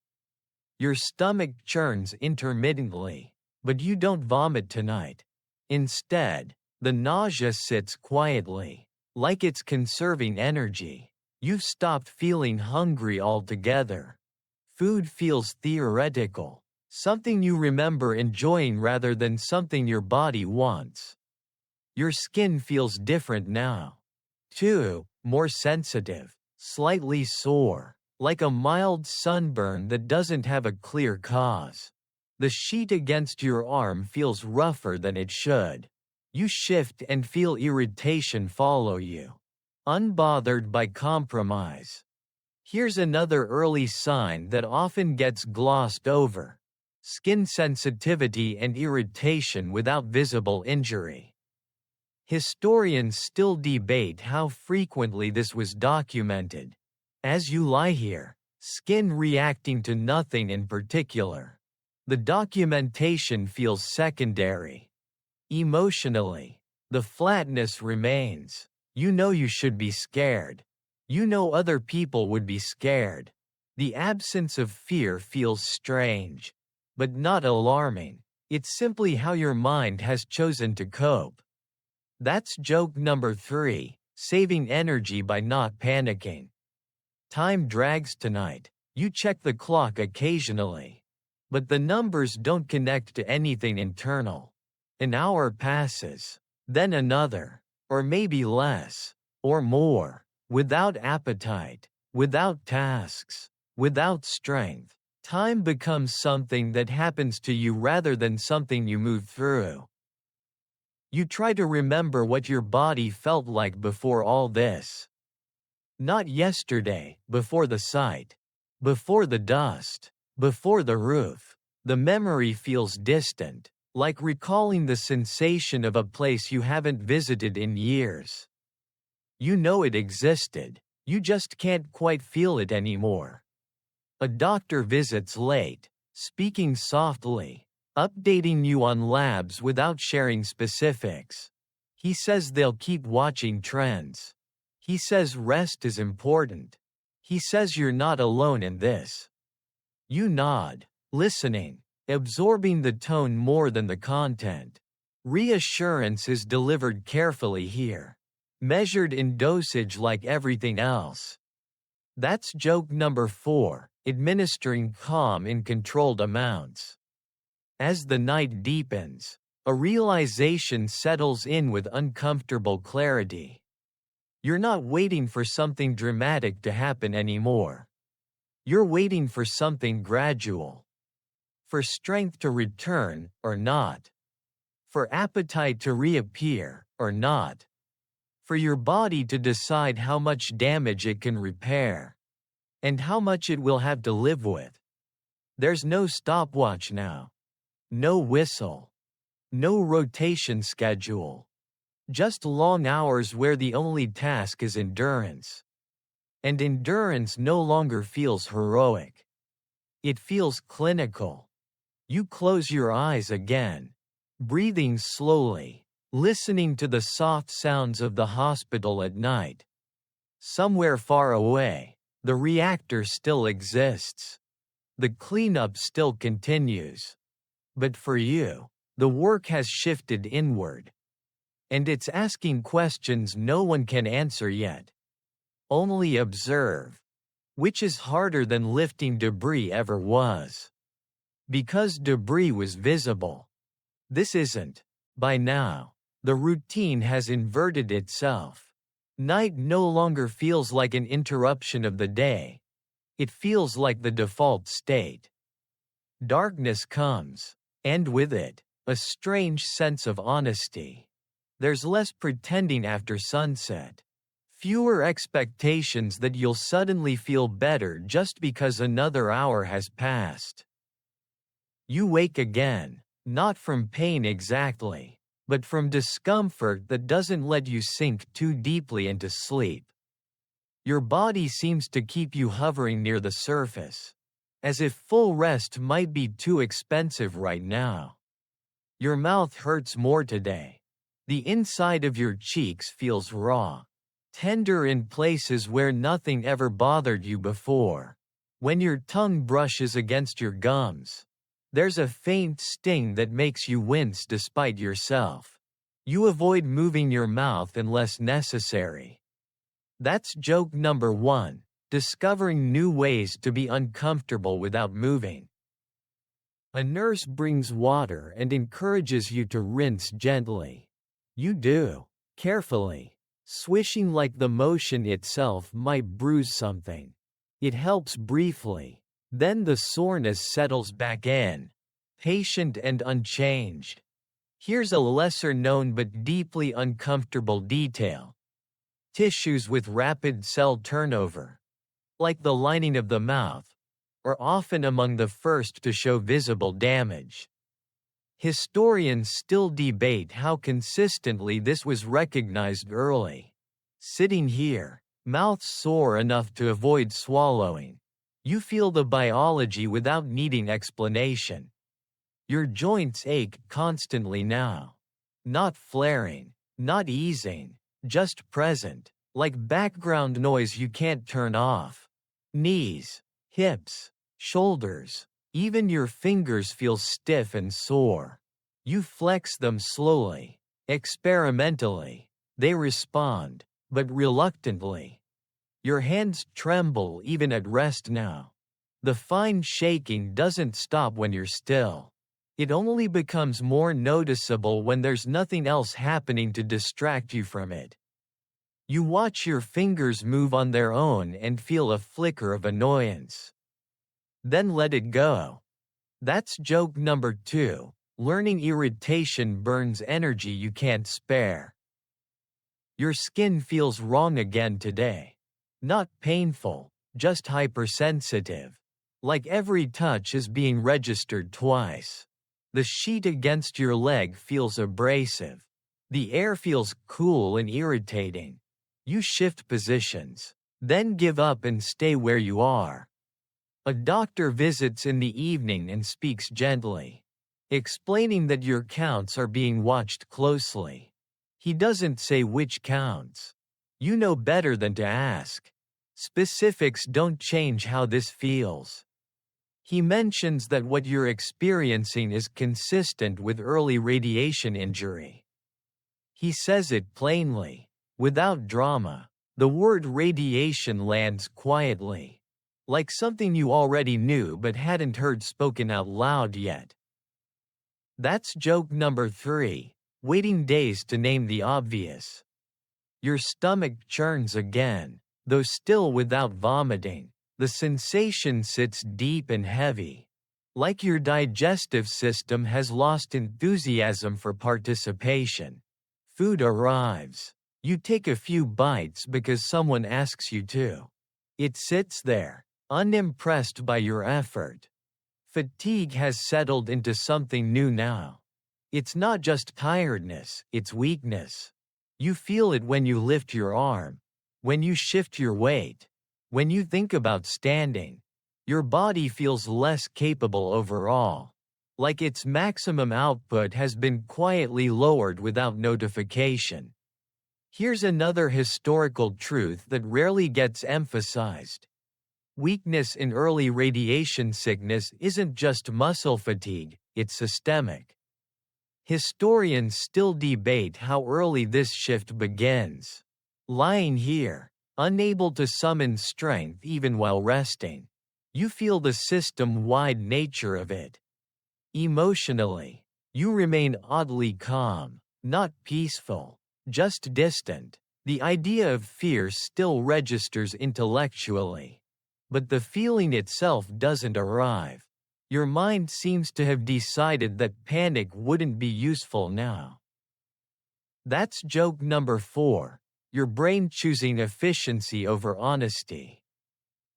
S1: Your stomach churns intermittently, but you don't vomit tonight. Instead, the nausea sits quietly, like it's conserving energy. You've stopped feeling hungry altogether. Food feels theoretical, something you remember enjoying rather than something your body wants. Your skin feels different now. 2, more sensitive, slightly sore, like a mild sunburn that doesn't have a clear cause. The sheet against your arm feels rougher than it should. You shift and feel irritation follow you, unbothered by compromise. Here's another early sign that often gets glossed over: skin sensitivity and irritation without visible injury. Historians still debate how frequently this was documented. As you lie here, skin reacting to nothing in particular. The documentation feels secondary. Emotionally, the flatness remains. You know you should be scared. You know other people would be scared. The absence of fear feels strange, but not alarming. It's simply how your mind has chosen to cope. That's joke number 3, saving energy by not panicking. Time drags tonight. You check the clock occasionally, but the numbers don't connect to anything internal. An hour passes, then another, or maybe less, or more, without appetite, without tasks, without strength. Time becomes something that happens to you rather than something you move through. You try to remember what your body felt like before all this. Not yesterday, before the sight, before the dust, before the roof. The memory feels distant, like recalling the sensation of a place you haven't visited in years. You know it existed, you just can't quite feel it anymore. A doctor visits late, speaking softly, updating you on labs without sharing specifics. He says they'll keep watching trends. He says rest is important. He says you're not alone in this. You nod, listening, absorbing the tone more than the content. Reassurance is delivered carefully here, measured in dosage like everything else. That's joke number 4, administering calm in controlled amounts. As the night deepens, a realization settles in with uncomfortable clarity. You're not waiting for something dramatic to happen anymore. You're waiting for something gradual. For strength to return, or not. For appetite to reappear, or not. For your body to decide how much damage it can repair. And how much it will have to live with. There's no stopwatch now. No whistle. No rotation schedule. Just long hours where the only task is endurance. And endurance no longer feels heroic. It feels clinical. You close your eyes again, breathing slowly, listening to the soft sounds of the hospital at night. Somewhere far away, the reactor still exists. The cleanup still continues. But for you, the work has shifted inward. And it's asking questions no one can answer yet. Only observe. Which is harder than lifting debris ever was. Because debris was visible. This isn't. By now, the routine has inverted itself. Night no longer feels like an interruption of the day. It feels like the default state. Darkness comes, and with it, a strange sense of honesty. There's less pretending after sunset. Fewer expectations that you'll suddenly feel better just because another hour has passed. You wake again, not from pain exactly, but from discomfort that doesn't let you sink too deeply into sleep. Your body seems to keep you hovering near the surface, as if full rest might be too expensive right now. Your mouth hurts more today. The inside of your cheeks feels raw. Tender in places where nothing ever bothered you before. When your tongue brushes against your gums, there's a faint sting that makes you wince despite yourself. You avoid moving your mouth unless necessary. That's joke number 1, discovering new ways to be uncomfortable without moving. A nurse brings water and encourages you to rinse gently. You do, carefully. Swishing like the motion itself might bruise something. It helps briefly. Then the soreness settles back in, patient and unchanged. Here's a lesser-known but deeply uncomfortable detail. Tissues with rapid cell turnover, like the lining of the mouth, are often among the first to show visible damage. Historians still debate how consistently this was recognized early. Sitting here, mouth sore enough to avoid swallowing, you feel the biology without needing explanation. Your joints ache constantly now. Not flaring, not easing, just present, like background noise you can't turn off. Knees, hips, shoulders, even your fingers feel stiff and sore. You flex them slowly, experimentally. They respond, but reluctantly. Your hands tremble even at rest now. The fine shaking doesn't stop when you're still. It only becomes more noticeable when there's nothing else happening to distract you from it. You watch your fingers move on their own and feel a flicker of annoyance. Then let it go. That's joke number 2. Learning irritation burns energy you can't spare. Your skin feels wrong again today. Not painful, just hypersensitive. Like every touch is being registered twice. The sheet against your leg feels abrasive. The air feels cool and irritating. You shift positions, then give up and stay where you are. A doctor visits in the evening and speaks gently, explaining that your counts are being watched closely. He doesn't say which counts. You know better than to ask. Specifics don't change how this feels. He mentions that what you're experiencing is consistent with early radiation injury. He says it plainly, without drama. The word radiation lands quietly, like something you already knew but hadn't heard spoken out loud yet. That's joke number 3, waiting days to name the obvious. Your stomach churns again, though still without vomiting. The sensation sits deep and heavy, like your digestive system has lost enthusiasm for participation. Food arrives. You take a few bites because someone asks you to. It sits there, unimpressed by your effort. Fatigue has settled into something new now. It's not just tiredness, it's weakness. You feel it when you lift your arm, when you shift your weight, when you think about standing. Your body feels less capable overall, like its maximum output has been quietly lowered without notification. Here's another historical truth that rarely gets emphasized. Weakness in early radiation sickness isn't just muscle fatigue, it's systemic. Historians still debate how early this shift begins. Lying here, unable to summon strength even while resting, you feel the system-wide nature of it. Emotionally, you remain oddly calm, not peaceful, just distant. The idea of fear still registers intellectually, but the feeling itself doesn't arrive. Your mind seems to have decided that panic wouldn't be useful now. That's joke number 4, your brain choosing efficiency over honesty.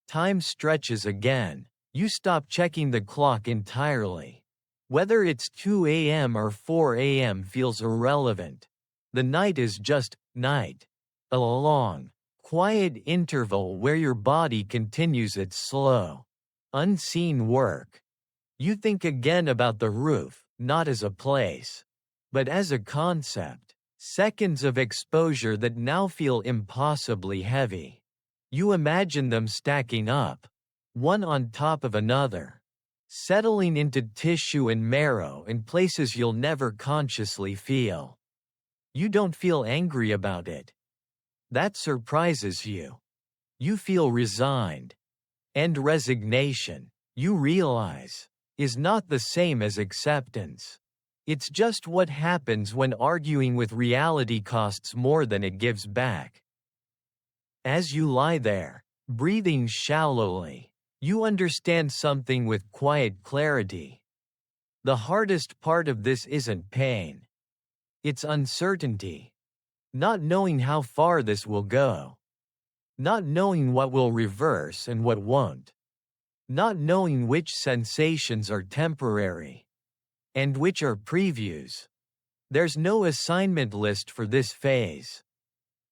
S1: Time stretches again. You stop checking the clock entirely. Whether it's 2 a.m. or 4 a.m. feels irrelevant. The night is just night. A long, quiet interval where your body continues its slow, unseen work. You think again about the roof, not as a place, but as a concept. Seconds of exposure that now feel impossibly heavy. You imagine them stacking up, one on top of another, settling into tissue and marrow in places you'll never consciously feel. You don't feel angry about it. That surprises you. You feel resigned. And resignation, you realize, is not the same as acceptance. It's just what happens when arguing with reality costs more than it gives back. As you lie there, breathing shallowly, you understand something with quiet clarity. The hardest part of this isn't pain. It's uncertainty. Not knowing how far this will go. Not knowing what will reverse and what won't. Not knowing which sensations are temporary and which are previews. There's no assignment list for this phase.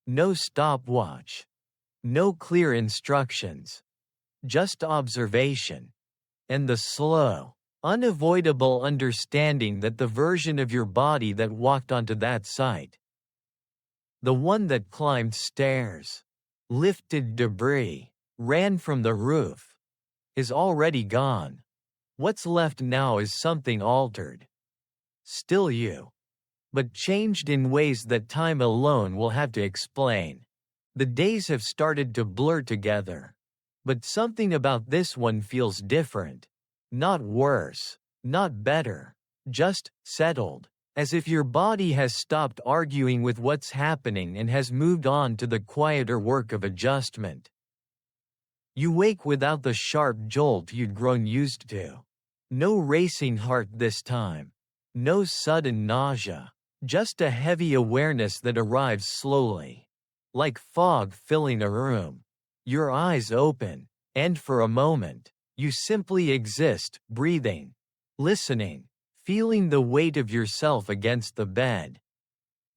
S1: No stopwatch. No clear instructions. Just observation. And the slow, unavoidable understanding that the version of your body that walked onto that site, the one that climbed stairs, lifted debris, ran from the roof, is already gone. What's left now is something altered. Still you. But changed in ways that time alone will have to explain. The days have started to blur together. But something about this one feels different. Not worse. Not better. Just settled. As if your body has stopped arguing with what's happening and has moved on to the quieter work of adjustment. You wake without the sharp jolt you'd grown used to. No racing heart this time. No sudden nausea. Just a heavy awareness that arrives slowly. Like fog filling a room. Your eyes open, and for a moment, you simply exist, breathing, listening, feeling the weight of yourself against the bed.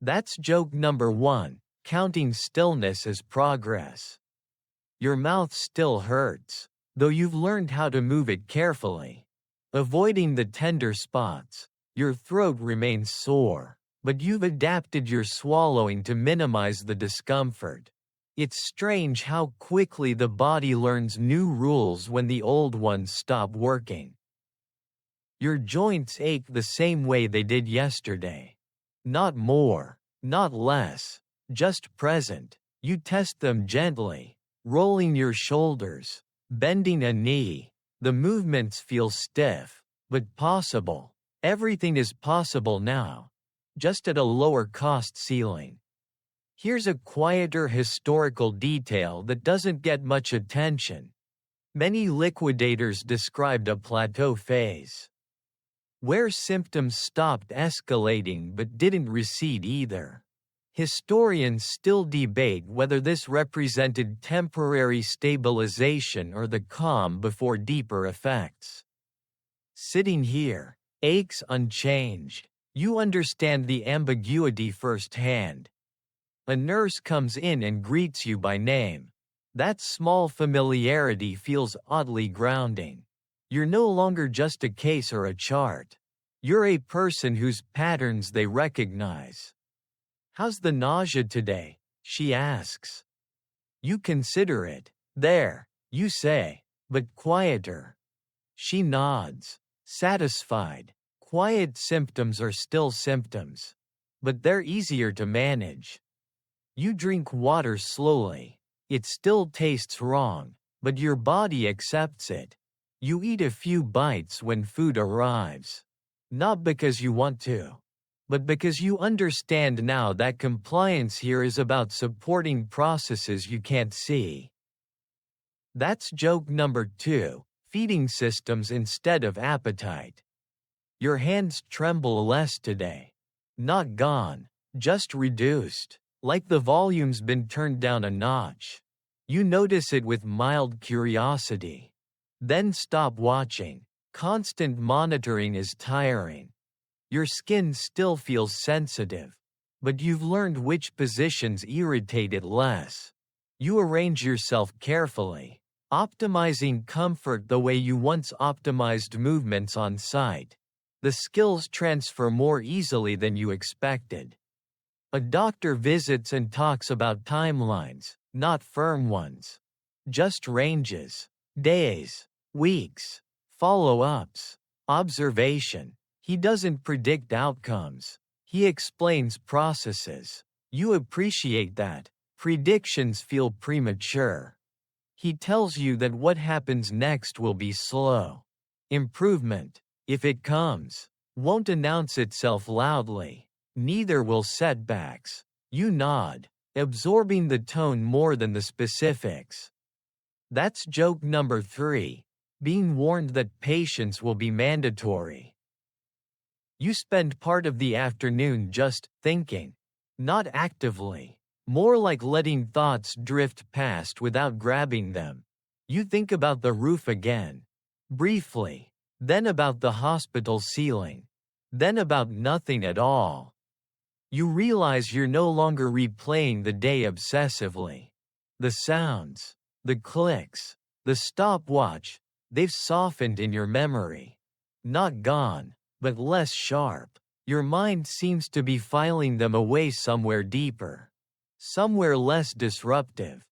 S1: That's joke number 1, counting stillness as progress. Your mouth still hurts, though you've learned how to move it carefully. Avoiding the tender spots. Your throat remains sore, but you've adapted your swallowing to minimize the discomfort. It's strange how quickly the body learns new rules when the old ones stop working. Your joints ache the same way they did yesterday. Not more, not less, just present. You test them gently, rolling your shoulders, bending a knee. The movements feel stiff, but possible. Everything is possible now, just at a lower cost ceiling. Here's a quieter historical detail that doesn't get much attention. Many liquidators described a plateau phase, where symptoms stopped escalating but didn't recede either. Historians still debate whether this represented temporary stabilization or the calm before deeper effects. Sitting here, aches unchanged. You understand the ambiguity firsthand. A nurse comes in and greets you by name. That small familiarity feels oddly grounding. You're no longer just a case or a chart. You're a person whose patterns they recognize. "How's the nausea today?" she asks. You consider it. "There," you say, but quieter. She nods, satisfied. Quiet symptoms are still symptoms, but they're easier to manage. You drink water slowly. It still tastes wrong, but your body accepts it. You eat a few bites when food arrives. Not because you want to, but because you understand now that compliance here is about supporting processes you can't see. That's joke number 2, feeding systems instead of appetite. Your hands tremble less today. Not gone, just reduced. Like the volume's been turned down a notch. You notice it with mild curiosity. Then stop watching. Constant monitoring is tiring. Your skin still feels sensitive, but you've learned which positions irritate it less. You arrange yourself carefully, optimizing comfort the way you once optimized movements on site. The skills transfer more easily than you expected. A doctor visits and talks about timelines, not firm ones. Just ranges, days, weeks, follow-ups, observation. He doesn't predict outcomes. He explains processes. You appreciate that. Predictions feel premature. He tells you that what happens next will be slow. Improvement, if it comes, won't announce itself loudly. Neither will setbacks. You nod, absorbing the tone more than the specifics. That's joke number 3, being warned that patience will be mandatory. You spend part of the afternoon just thinking, not actively, more like letting thoughts drift past without grabbing them. You think about the roof again, briefly, then about the hospital ceiling, then about nothing at all. You realize you're no longer replaying the day obsessively. The sounds, the clicks, the stopwatch, they've softened in your memory. Not gone, but less sharp. Your mind seems to be filing them away somewhere deeper, somewhere less disruptive.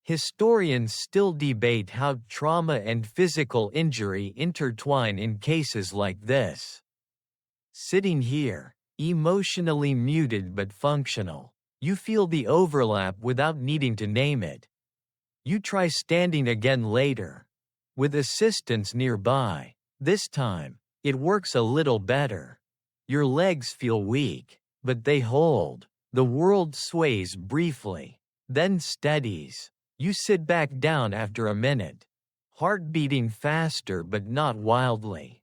S1: Historians still debate how trauma and physical injury intertwine in cases like this. Sitting here, emotionally muted but functional, you feel the overlap without needing to name it. You try standing again later, with assistance nearby. This time, it works a little better. Your legs feel weak, but they hold. The world sways briefly, then steadies. You sit back down after a minute, heart beating faster but not wildly.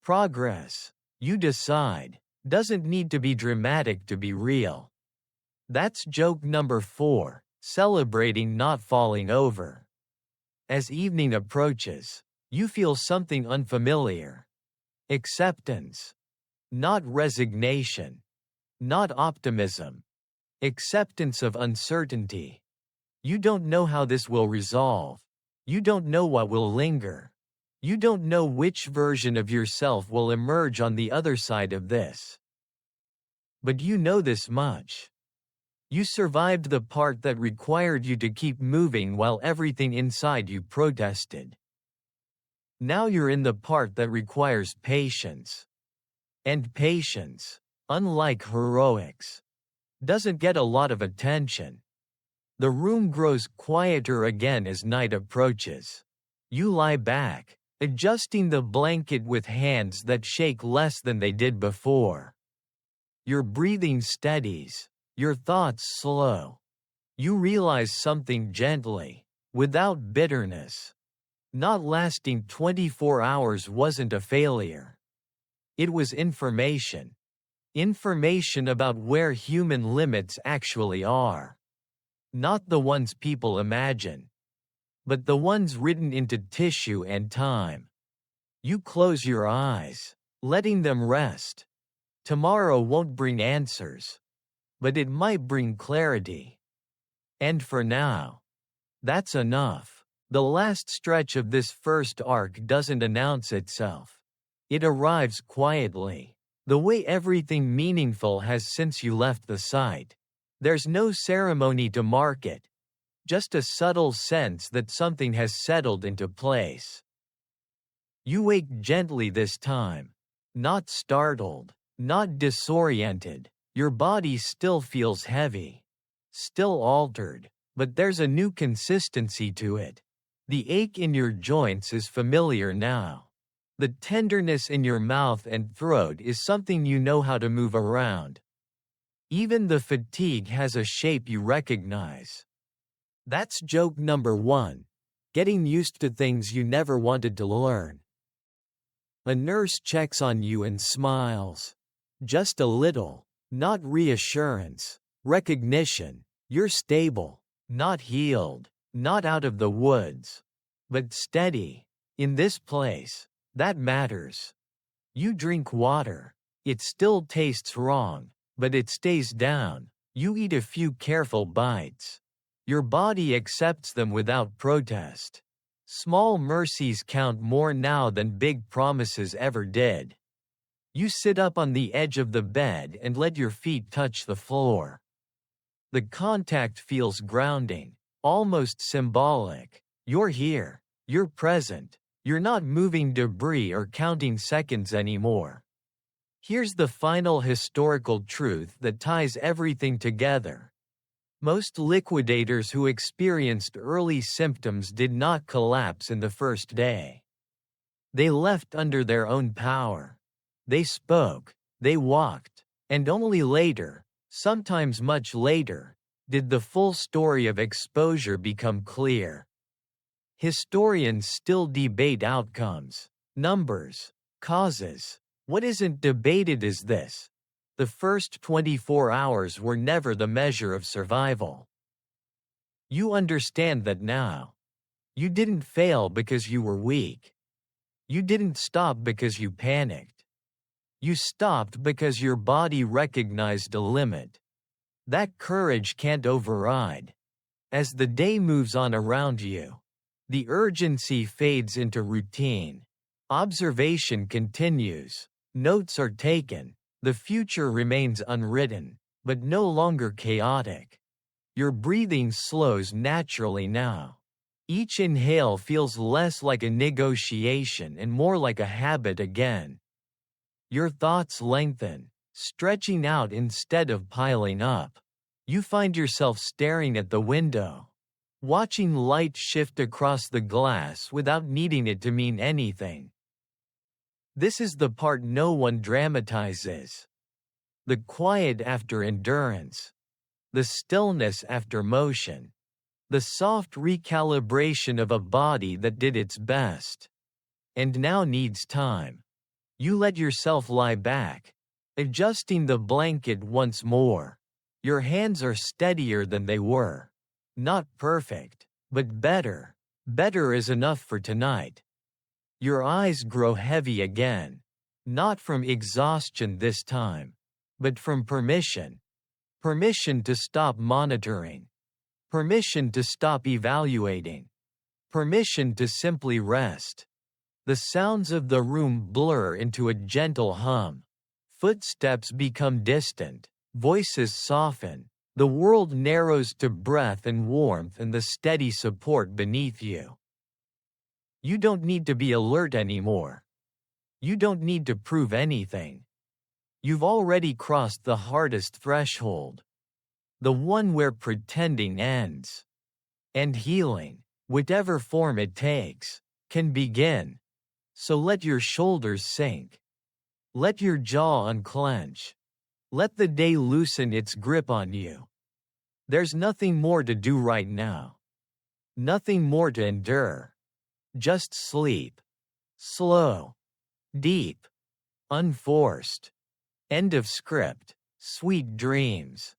S1: Progress, you decide, doesn't need to be dramatic to be real. That's joke number 4, celebrating not falling over. As evening approaches, you feel something unfamiliar. Acceptance. Not resignation. Not optimism. Acceptance of uncertainty. You don't know how this will resolve. You don't know what will linger. You don't know which version of yourself will emerge on the other side of this. But you know this much. You survived the part that required you to keep moving while everything inside you protested. Now you're in the part that requires patience. And patience, unlike heroics, doesn't get a lot of attention. The room grows quieter again as night approaches. You lie back, adjusting the blanket with hands that shake less than they did before. Your breathing steadies, your thoughts slow. You realize something gently, without bitterness. Not lasting 24 hours wasn't a failure. It was information. Information about where human limits actually are. Not the ones people imagine, but the ones written into tissue and time. You close your eyes, letting them rest. Tomorrow won't bring answers, but it might bring clarity. And for now, that's enough. The last stretch of this first arc doesn't announce itself. It arrives quietly, the way everything meaningful has since you left the site. There's no ceremony to mark it, just a subtle sense that something has settled into place. You wake gently this time, not startled, not disoriented. Your body still feels heavy, still altered, but there's a new consistency to it. The ache in your joints is familiar now. The tenderness in your mouth and throat is something you know how to move around. Even the fatigue has a shape you recognize. That's joke number 1. Getting used to things you never wanted to learn. A nurse checks on you and smiles. Just a little, not reassurance, recognition. You're stable, not healed, not out of the woods, but steady. In this place, that matters. You drink water. It still tastes wrong, but it stays down. You eat a few careful bites. Your body accepts them without protest. Small mercies count more now than big promises ever did. You sit up on the edge of the bed and let your feet touch the floor. The contact feels grounding, almost symbolic. You're here. You're present. You're not moving debris or counting seconds anymore. Here's the final historical truth that ties everything together. Most liquidators who experienced early symptoms did not collapse in the first day. They left under their own power. They spoke, they walked, and only later, sometimes much later, did the full story of exposure become clear. Historians still debate outcomes, numbers, causes. What isn't debated is this: the first 24 hours were never the measure of survival. You understand that now. You didn't fail because you were weak. You didn't stop because you panicked. You stopped because your body recognized a limit. That courage can't override. As the day moves on around you, the urgency fades into routine. Observation continues. Notes are taken. The future remains unwritten, but no longer chaotic. Your breathing slows naturally now. Each inhale feels less like a negotiation and more like a habit again. Your thoughts lengthen, stretching out instead of piling up. You find yourself staring at the window, watching light shift across the glass without needing it to mean anything. This is the part no one dramatizes. The quiet after endurance. The stillness after motion. The soft recalibration of a body that did its best, and now needs time. You let yourself lie back, adjusting the blanket once more. Your hands are steadier than they were. Not perfect, but better. Better is enough for tonight. Your eyes grow heavy again. Not from exhaustion this time, but from permission. Permission to stop monitoring. Permission to stop evaluating. Permission to simply rest. The sounds of the room blur into a gentle hum. Footsteps become distant. Voices soften. The world narrows to breath and warmth and the steady support beneath you. You don't need to be alert anymore. You don't need to prove anything. You've already crossed the hardest threshold. The one where pretending ends. And healing, whatever form it takes, can begin. So let your shoulders sink. Let your jaw unclench. Let the day loosen its grip on you. There's nothing more to do right now. Nothing more to endure. Just sleep. Slow. Deep. Unforced. End of script. Sweet dreams.